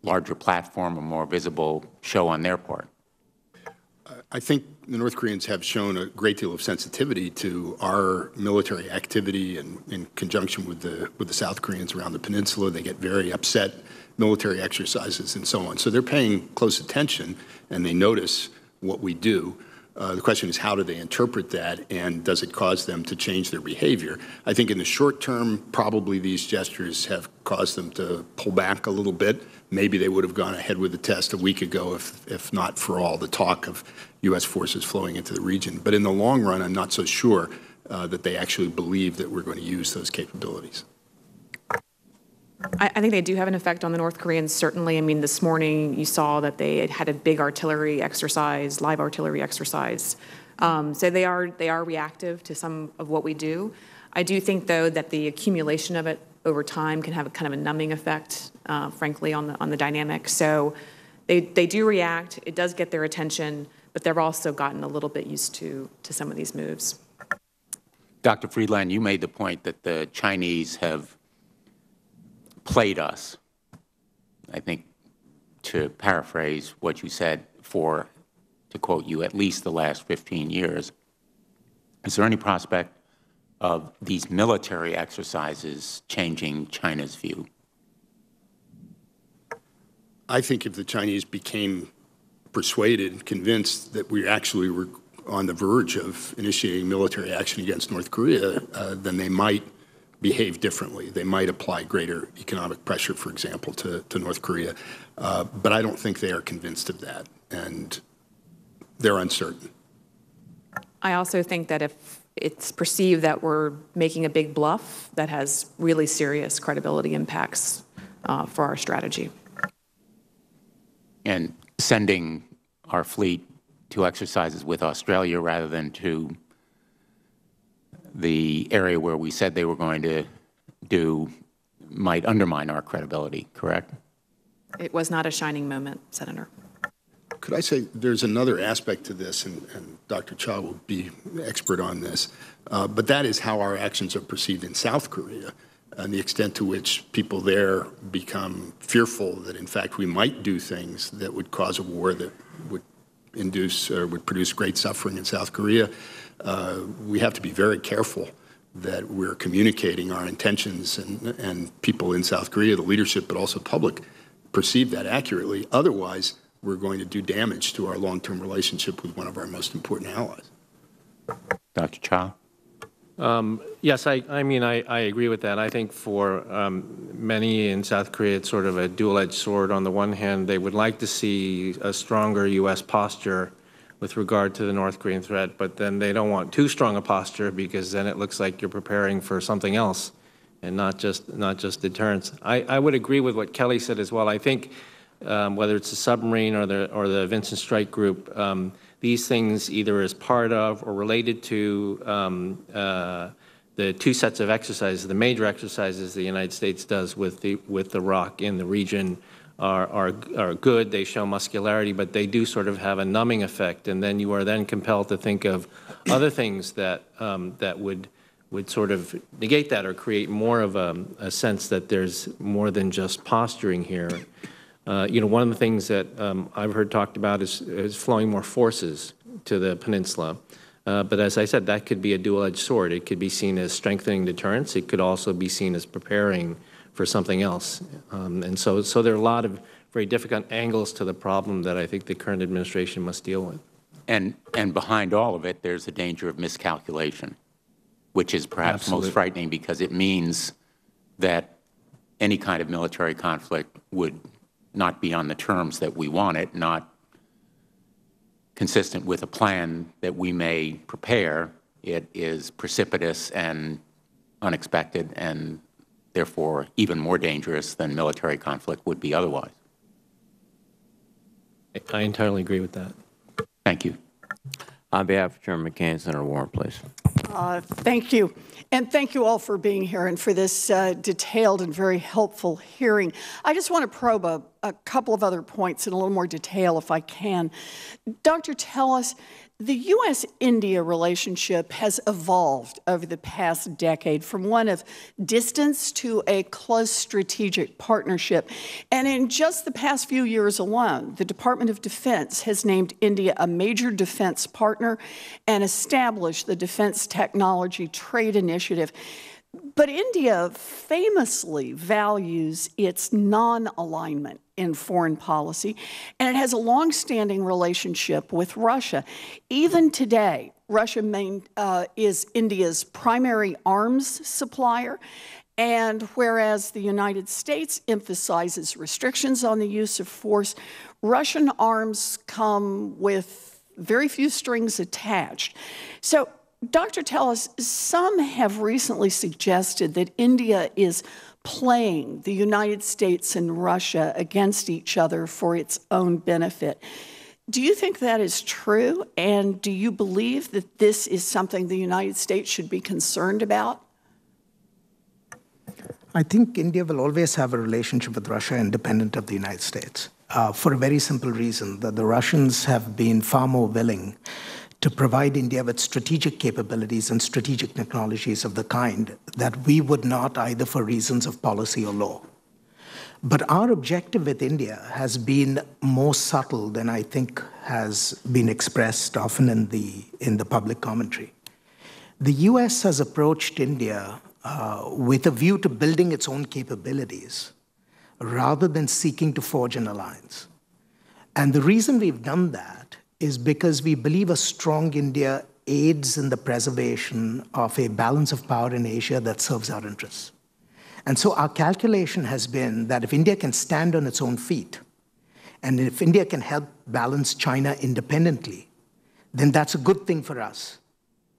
larger platform, a more visible show on their part? I think the North Koreans have shown a great deal of sensitivity to our military activity and in conjunction with the South Koreans around the peninsula. They get very upset, military exercises and so on. So they're paying close attention and they notice what we do. The question is, how do they interpret that, and does it cause them to change their behavior? I think in the short term, probably these gestures have caused them to pull back a little bit. Maybe they would have gone ahead with the test a week ago if not for all the talk of U.S. forces flowing into the region. But in the long run, I'm not so sure that they actually believe that we're going to use those capabilities. I think they do have an effect on the North Koreans, certainly. I mean, this morning you saw that they had a big artillery exercise, live artillery exercise. So they are reactive to some of what we do. I do think, though, that the accumulation of it over time can have a kind of a numbing effect, frankly, on the dynamic. So they do react. It does get their attention, but they've also gotten a little bit used to some of these moves. Dr. Friedland, you made the point that the Chinese have played us, I think, to paraphrase what you said, for, to quote you, at least the last 15 years. Is there any prospect of these military exercises changing China's view? I think if the Chinese became persuaded, convinced that we actually were on the verge of initiating military action against North Korea, then they might behave differently. They might apply greater economic pressure, for example, to North Korea. But I don't think they are convinced of that, and they're uncertain. I also think that if it's perceived that we're making a big bluff, that has really serious credibility impacts for our strategy. And sending our fleet to exercises with Australia rather than to the area where we said they were going to do might undermine our credibility, correct? It was not a shining moment, Senator. Could I say there's another aspect to this, and Dr. Cha will be expert on this, but that is how our actions are perceived in South Korea, and the extent to which people there become fearful that, in fact, we might do things that would cause a war that would induce or would produce great suffering in South Korea. We have to be very careful that we're communicating our intentions, and people in South Korea, the leadership, but also public, perceive that accurately. Otherwise, we're going to do damage to our long-term relationship with one of our most important allies. Dr. Cha? Yes, I mean, I agree with that. I think for many in South Korea, it's sort of a dual-edged sword. On the one hand, they would like to see a stronger U.S. posture with regard to the North Korean threat, but then they don't want too strong a posture because then it looks like you're preparing for something else and not just deterrence. I would agree with what Kelly said as well. I think whether it's the submarine or the Vincent Strike Group, these things either as part of or related to the two sets of exercises, the major exercises the United States does with the ROC in the region are good. They show muscularity, but they do sort of have a numbing effect, and then you are then compelled to think of other things that would sort of negate that or create more of a sense that there's more than just posturing here. You know, one of the things that I've heard talked about is flowing more forces to the peninsula. But as I said, that could be a dual-edged sword. It could be seen as strengthening deterrence. It could also be seen as preparing for something else. And so there are a lot of very difficult angles to the problem that I think the current administration must deal with. And behind all of it, there's a danger of miscalculation, which is perhaps Absolutely. most frightening because it means that any kind of military conflict would not be on the terms that we want it, not consistent with a plan that we may prepare. It is precipitous and unexpected and therefore even more dangerous than military conflict would be otherwise. I entirely agree with that. Thank you. On behalf of Chairman McCain, Senator Warren, please. Thank you. And thank you all for being here and for this detailed and very helpful hearing. I just want to probe a couple of other points in a little more detail, if I can. Dr. Tellis, the U.S.-India relationship has evolved over the past decade from one of distance to a close strategic partnership. And in just the past few years alone, the Department of Defense has named India a major defense partner and established the Defense Technology Trade Initiative. But India famously values its non-alignment in foreign policy, and it has a long-standing relationship with Russia. Even today, Russia is India's primary arms supplier, and whereas the United States emphasizes restrictions on the use of force, Russian arms come with very few strings attached. So, Dr. Tellis, some have recently suggested that India is playing the United States and Russia against each other for its own benefit. Do you think that is true? And do you believe that this is something the United States should be concerned about? I think India will always have a relationship with Russia independent of the United States, for a very simple reason, that the Russians have been far more willing to provide India with strategic capabilities and strategic technologies of the kind that we would not, either for reasons of policy or law. But our objective with India has been more subtle than I think has been expressed often in the public commentary. The US has approached India with a view to building its own capabilities rather than seeking to forge an alliance. And the reason we've done that is because we believe a strong India aids in the preservation of a balance of power in Asia that serves our interests. And so our calculation has been that if India can stand on its own feet, and if India can help balance China independently, then that's a good thing for us,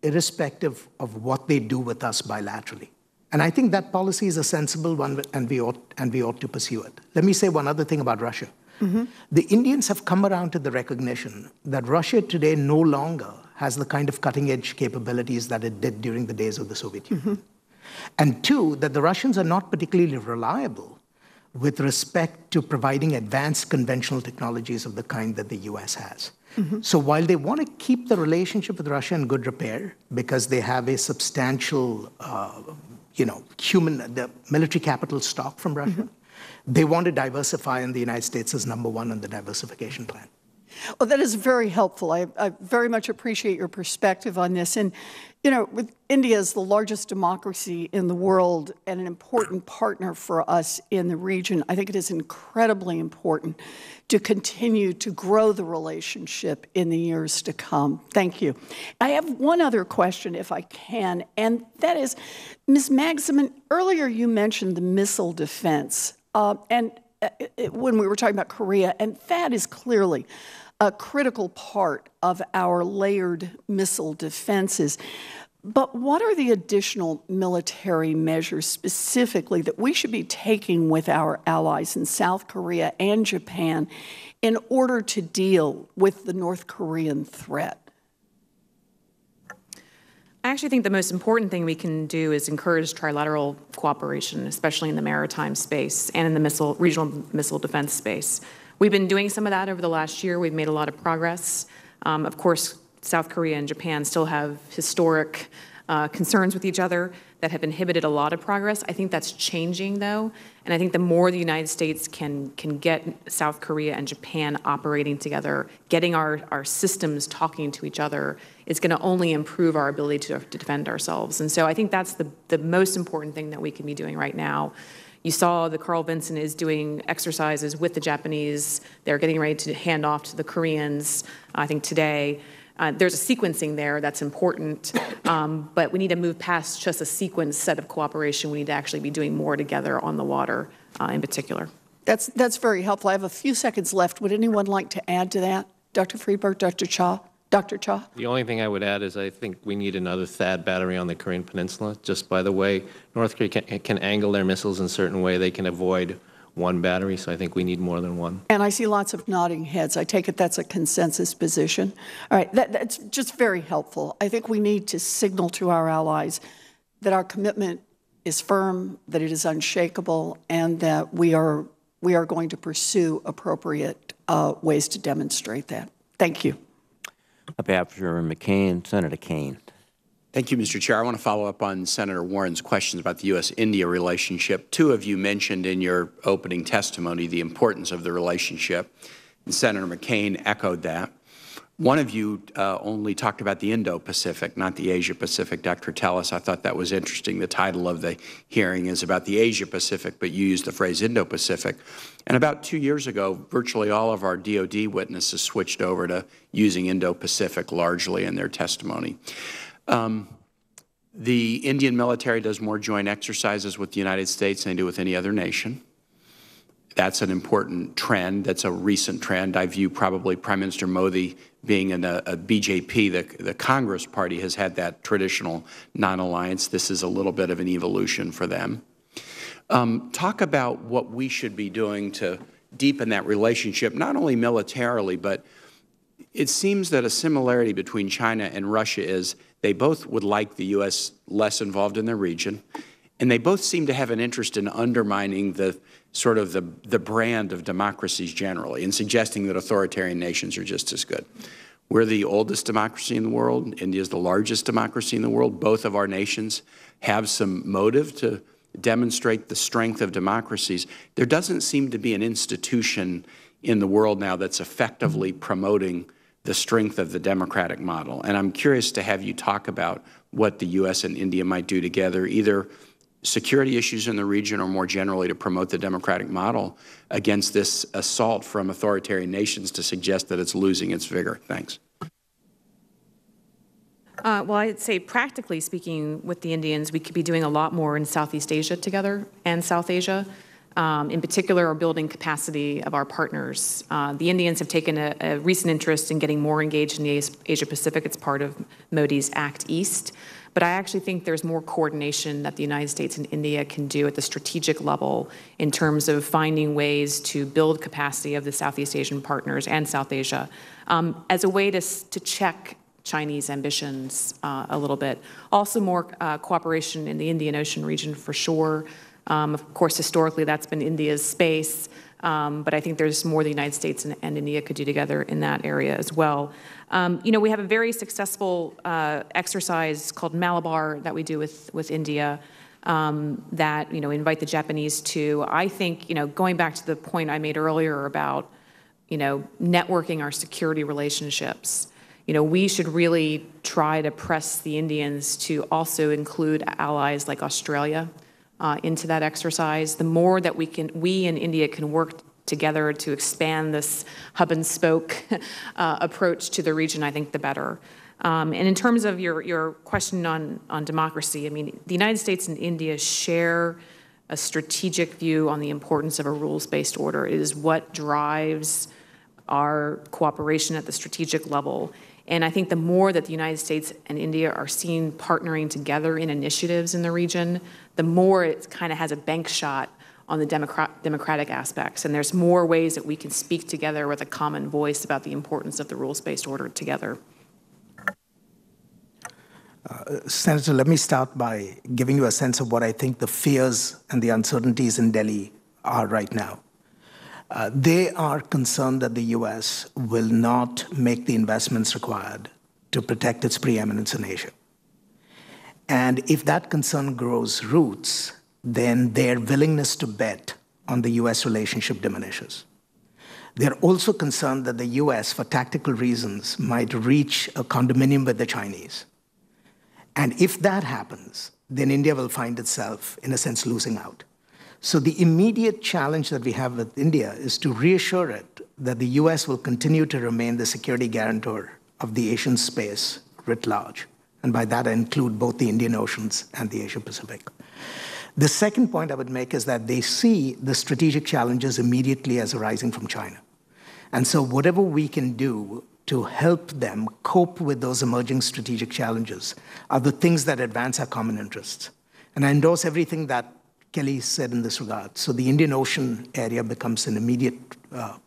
irrespective of what they do with us bilaterally. And I think that policy is a sensible one, and we ought to pursue it. Let me say one other thing about Russia. Mm-hmm. The Indians have come around to the recognition that Russia today no longer has the kind of cutting-edge capabilities that it did during the days of the Soviet Union. Mm-hmm. And two, that the Russians are not particularly reliable with respect to providing advanced conventional technologies of the kind that the US has. Mm-hmm. So while they want to keep the relationship with Russia in good repair because they have a substantial, the military capital stock from Russia, mm-hmm. They want to diversify, and the United States is number one on the diversification plan. Well, that is very helpful. I very much appreciate your perspective on this. And, with India as the largest democracy in the world and an important partner for us in the region, I think it is incredibly important to continue to grow the relationship in the years to come. Thank you. I have one other question, if I can, and that is, Ms. Magsamen, earlier you mentioned the missile defense. When we were talking about Korea, and that is clearly a critical part of our layered missile defenses. But what are the additional military measures specifically that we should be taking with our allies in South Korea and Japan in order to deal with the North Korean threat? I actually think the most important thing we can do is encourage trilateral cooperation, especially in the maritime space and in the regional missile defense space. We've been doing some of that over the last year. We've made a lot of progress. Of course, South Korea and Japan still have historic concerns with each other that have inhibited a lot of progress. I think that's changing, though, and I think the more the United States can get South Korea and Japan operating together, getting our systems talking to each other, is going to only improve our ability to defend ourselves. And so I think that's the most important thing that we can be doing right now. You saw that Carl Vinson is doing exercises with the Japanese. They're getting ready to hand off to the Koreans, I think, today. There's a sequencing there that's important, but we need to move past just a sequenced set of cooperation. We need to actually be doing more together on the water in particular. That's very helpful. I have a few seconds left. Would anyone like to add to that? Dr. Friedberg, Dr. Cha? Dr. Cha? The only thing I would add is I think we need another THAAD battery on the Korean Peninsula. Just by the way, North Korea can angle their missiles in a certain way. They can avoid one battery, so I think we need more than one. And I see lots of nodding heads. I take it that's a consensus position. All right, that's just very helpful. I think we need to signal to our allies that our commitment is firm, that it is unshakable, and that we are we are going to pursue appropriate ways to demonstrate that. Thank you. On behalf of Chairman McCain, Senator Kane. Thank you, Mr. Chair. I want to follow up on Senator Warren's questions about the U.S.-India relationship. Two of you mentioned in your opening testimony the importance of the relationship, and Senator McCain echoed that. One of you only talked about the Indo-Pacific, not the Asia-Pacific. Dr. Tellis, I thought that was interesting. The title of the hearing is about the Asia-Pacific, but you used the phrase Indo-Pacific. And about 2 years ago, virtually all of our DOD witnesses switched over to using Indo-Pacific largely in their testimony. The Indian military does more joint exercises with the United States than they do with any other nation. That's an important trend. That's a recent trend. I view probably Prime Minister Modi being in a BJP, the Congress party, has had that traditional non-alliance. This is a little bit of an evolution for them. Talk about what we should be doing to deepen that relationship, not only militarily, but it seems that a similarity between China and Russia is they both would like the U.S. less involved in the region, and they both seem to have an interest in undermining the sort of the brand of democracies generally and suggesting that authoritarian nations are just as good. We're the oldest democracy in the world. India is the largest democracy in the world. Both of our nations have some motive to demonstrate the strength of democracies. There doesn't seem to be an institution in the world now that's effectively promoting the strength of the democratic model. And I'm curious to have you talk about what the U.S. and India might do together, either security issues in the region or more generally to promote the democratic model against this assault from authoritarian nations to suggest that it's losing its vigor. Thanks. Well, I'd say practically speaking with the Indians, we could be doing a lot more in Southeast Asia together and South Asia. In particular, are building capacity of our partners. The Indians have taken a recent interest in getting more engaged in the Asia-Pacific. It's part of Modi's Act East. But I actually think there's more coordination that the United States and India can do at the strategic level in terms of finding ways to build capacity of the Southeast Asian partners and South Asia as a way to check Chinese ambitions a little bit. Also more cooperation in the Indian Ocean region for sure. Of course, historically, that's been India's space, but I think there's more the United States and India could do together in that area as well. You know, we have a very successful exercise called Malabar that we do with India that, you know, invite the Japanese to. I think, you know, going back to the point I made earlier about, you know, networking our security relationships, you know, we should really try to press the Indians to also include allies like Australia into that exercise. The more that we in India can work together to expand this hub and spoke approach to the region, I think the better. And in terms of your question on democracy, I mean, the United States and India share a strategic view on the importance of a rules-based order. It is what drives our cooperation at the strategic level. And I think the more that the United States and India are seen partnering together in initiatives in the region, the more it kind of has a bank shot on the democratic aspects. And there's more ways that we can speak together with a common voice about the importance of the rules-based order together. Senator, let me start by giving you a sense of what I think the fears and the uncertainties in Delhi are right now. They are concerned that the U.S. will not make the investments required to protect its preeminence in Asia. And if that concern grows roots, then their willingness to bet on the U.S. relationship diminishes. They're also concerned that the U.S., for tactical reasons, might reach a condominium with the Chinese. And if that happens, then India will find itself, in a sense, losing out. So the immediate challenge that we have with India is to reassure it that the U.S. will continue to remain the security guarantor of the Asian space writ large. And by that, I include both the Indian Oceans and the Asia-Pacific. The second point I would make is that they see the strategic challenges immediately as arising from China. And so whatever we can do to help them cope with those emerging strategic challenges are the things that advance our common interests. And I endorse everything that Kelly said in this regard. So the Indian Ocean area becomes an immediate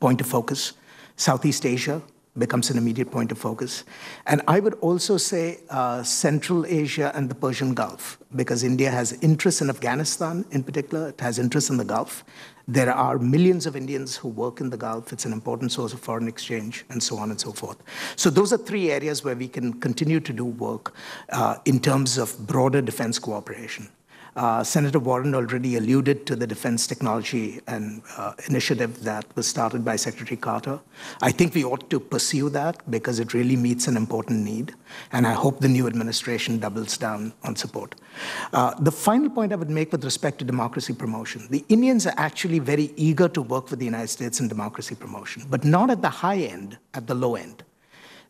point of focus. Southeast Asia becomes an immediate point of focus. And I would also say Central Asia and the Persian Gulf, because India has interests in Afghanistan in particular, it has interests in the Gulf. There are millions of Indians who work in the Gulf. It's an important source of foreign exchange, and so on and so forth. So those are three areas where we can continue to do work in terms of broader defense cooperation. Senator Warren already alluded to the defense technology and initiative that was started by Secretary Carter. I think we ought to pursue that because it really meets an important need, and I hope the new administration doubles down on support. The final point I would make with respect to democracy promotion, the Indians are actually very eager to work with the United States in democracy promotion, but not at the high end, at the low end.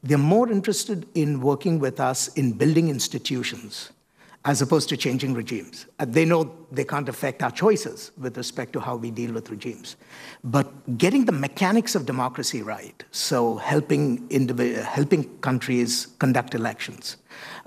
They're more interested in working with us in building institutions as opposed to changing regimes. They know they can't affect our choices with respect to how we deal with regimes. But getting the mechanics of democracy right, so helping countries conduct elections,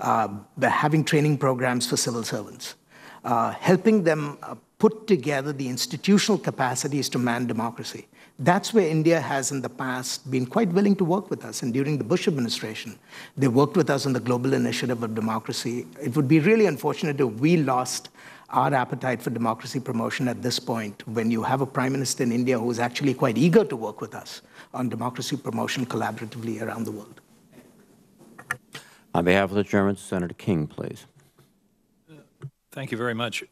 having training programs for civil servants, helping them put together the institutional capacities to man democracy. That's where India has in the past been quite willing to work with us. And during the Bush administration, they worked with us on the Global Initiative of Democracy. It would be really unfortunate if we lost our appetite for democracy promotion at this point when you have a prime minister in India who is actually quite eager to work with us on democracy promotion collaboratively around the world. On behalf of the Germans, Senator King, please. Thank you very much.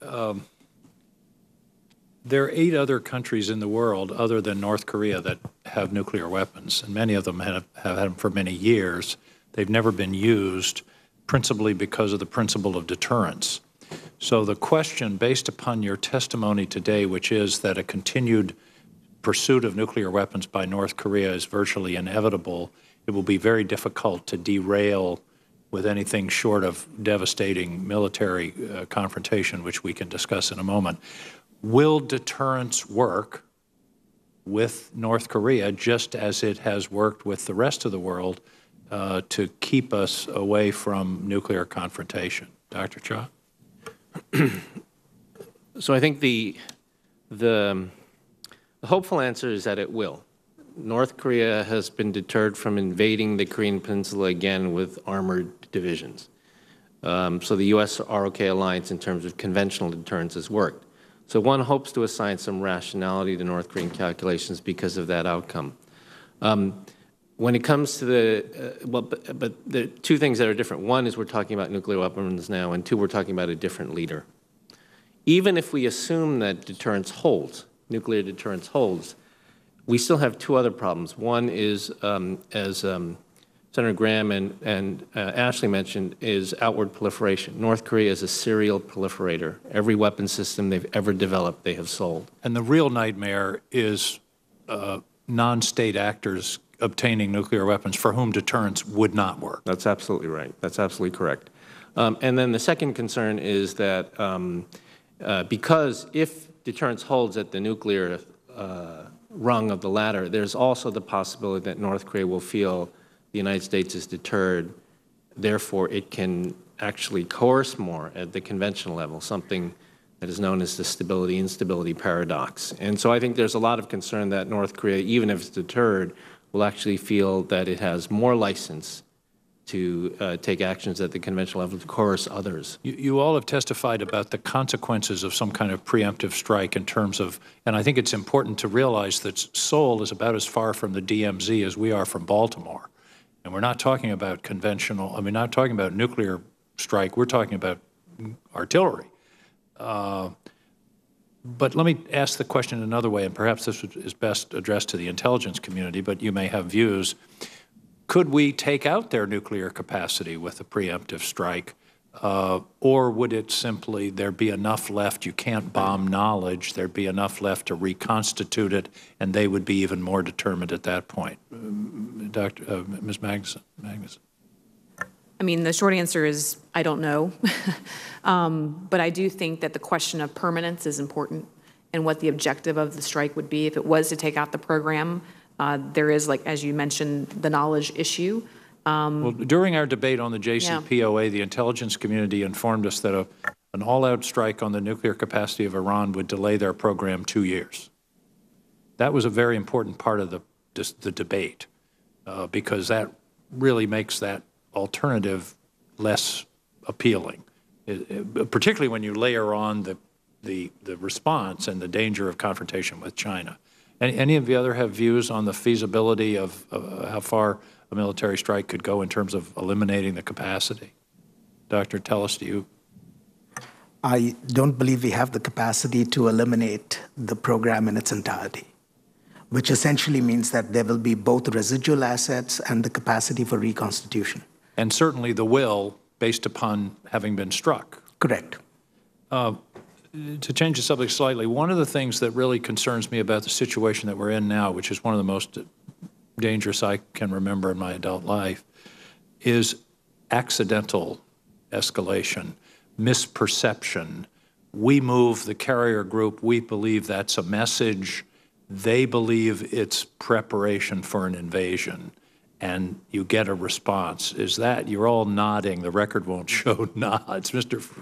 There are 8 other countries in the world other than North Korea that have nuclear weapons, and many of them have had them for many years. They've never been used, principally because of the principle of deterrence. So the question, based upon your testimony today, which is that a continued pursuit of nuclear weapons by North Korea is virtually inevitable, it will be very difficult to derail with anything short of devastating military confrontation, which we can discuss in a moment. Will deterrence work with North Korea just as it has worked with the rest of the world to keep us away from nuclear confrontation? Dr. Cha? So I think the hopeful answer is that it will. North Korea has been deterred from invading the Korean Peninsula again with armored divisions. So the U.S.-ROK alliance in terms of conventional deterrence has worked. So one hopes to assign some rationality to North Korean calculations because of that outcome. When it comes to but there are two things that are different. One is we're talking about nuclear weapons now, and two, we're talking about a different leader. Even if we assume that deterrence holds, nuclear deterrence holds, we still have two other problems. One is, as Senator Graham and Ashley mentioned, is outward proliferation. North Korea is a serial proliferator. Every weapon system they've ever developed, they have sold. And the real nightmare is non-state actors obtaining nuclear weapons for whom deterrence would not work. That's absolutely right. That's absolutely correct. And then the second concern is that because if deterrence holds at the nuclear rung of the ladder, there's also the possibility that North Korea will feel the United States is deterred, therefore it can actually coerce more at the conventional level, something that is known as the stability-instability paradox. And so I think there's a lot of concern that North Korea, even if it's deterred, will actually feel that it has more license to take actions at the conventional level to coerce others. You all have testified about the consequences of some kind of preemptive strike in terms of, and I think it's important to realize that Seoul is about as far from the DMZ as we are from Baltimore. And we're not talking about conventional, I mean, not talking about nuclear strike, we're talking about artillery. But let me ask the question another way, and perhaps this is best addressed to the intelligence community, but you may have views. Could we take out their nuclear capacity with a preemptive strike, or would it simply, there'd be enough left, you can't bomb knowledge, there'd be enough left to reconstitute it, and they would be even more determined at that point? Ms. Magnuson. I mean, the short answer is I don't know. But I do think that the question of permanence is important and what the objective of the strike would be. If it was to take out the program, there is, like, as you mentioned, the knowledge issue. Well, during our debate on the JCPOA, the intelligence community informed us that an all-out strike on the nuclear capacity of Iran would delay their program 2 years. That was a very important part of the debate. because that really makes that alternative less appealing, particularly when you layer on the response and the danger of confrontation with China. Any of the other have views on the feasibility of how far a military strike could go in terms of eliminating the capacity? Dr. Tellis, do you? I don't believe we have the capacity to eliminate the program in its entirety, which essentially means that there will be both residual assets and the capacity for reconstitution. And certainly the will, based upon having been struck. Correct. To change the subject slightly, one of the things that really concerns me about the situation that we're in now, which is one of the most dangerous I can remember in my adult life, is accidental escalation, misperception. We move the carrier group, we believe that's a message. They believe it's preparation for an invasion, and you get a response. Is that, you're all nodding, the record won't show nods.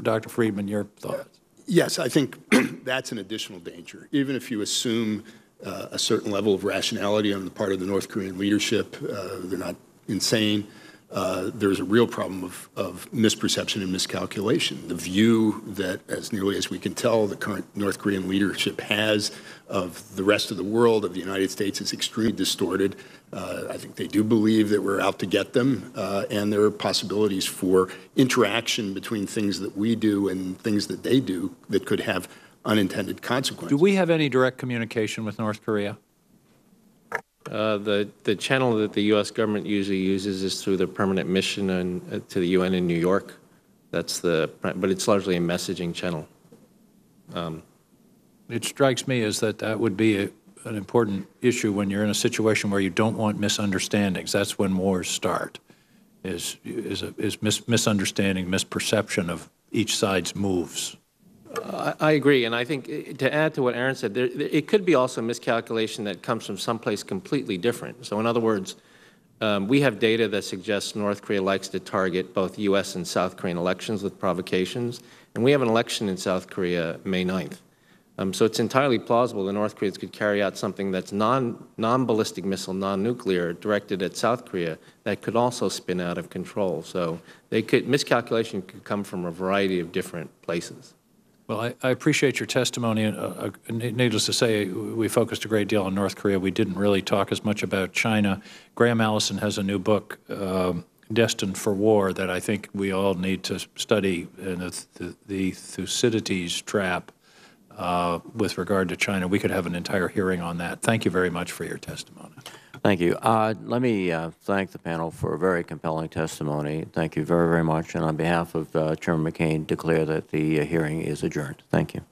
Dr. Friedman, your thoughts? Yes, I think that's an additional danger. Even if you assume a certain level of rationality on the part of the North Korean leadership, they're not insane, there's a real problem of misperception and miscalculation. The view that, as nearly as we can tell, the current North Korean leadership has of the rest of the world, of the United States, is extremely distorted. I think they do believe that we're out to get them, and there are possibilities for interaction between things that we do and things that they do that could have unintended consequences. Do we have any direct communication with North Korea? The channel that the U.S. government usually uses is through the permanent mission to the UN in New York. But it's largely a messaging channel. It strikes me as that would be an important issue when you're in a situation where you don't want misunderstandings. That's when wars start, is misunderstanding, misperception of each side's moves. I agree, and I think to add to what Aaron said, it could be also a miscalculation that comes from someplace completely different. So in other words, we have data that suggests North Korea likes to target both U.S. and South Korean elections with provocations, and we have an election in South Korea May 9th. So it's entirely plausible the North Koreans could carry out something that's non-ballistic missile, non-nuclear, directed at South Korea that could also spin out of control. So miscalculation could come from a variety of different places. Well, I appreciate your testimony. Needless to say, we focused a great deal on North Korea. We didn't really talk as much about China. Graham Allison has a new book, Destined for War, that I think we all need to study, the Thucydides trap with regard to China. We could have an entire hearing on that. Thank you very much for your testimony. Thank you. Let me thank the panel for a very compelling testimony. Thank you very, very much. And on behalf of Chairman McCain, declare that the hearing is adjourned. Thank you.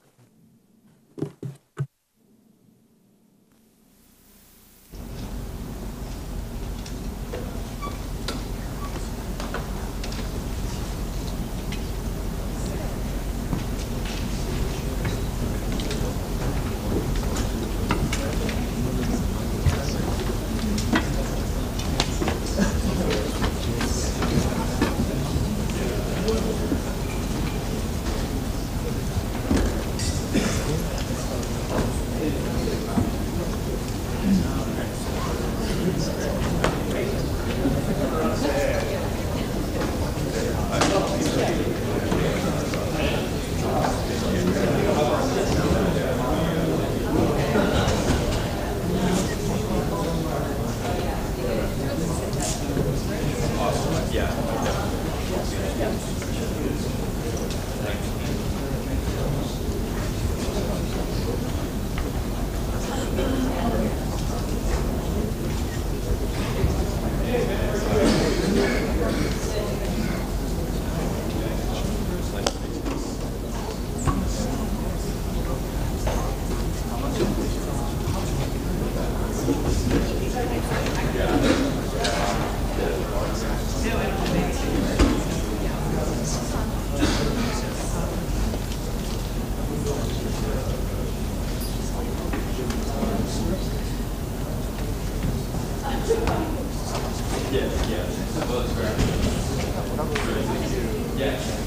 Yes.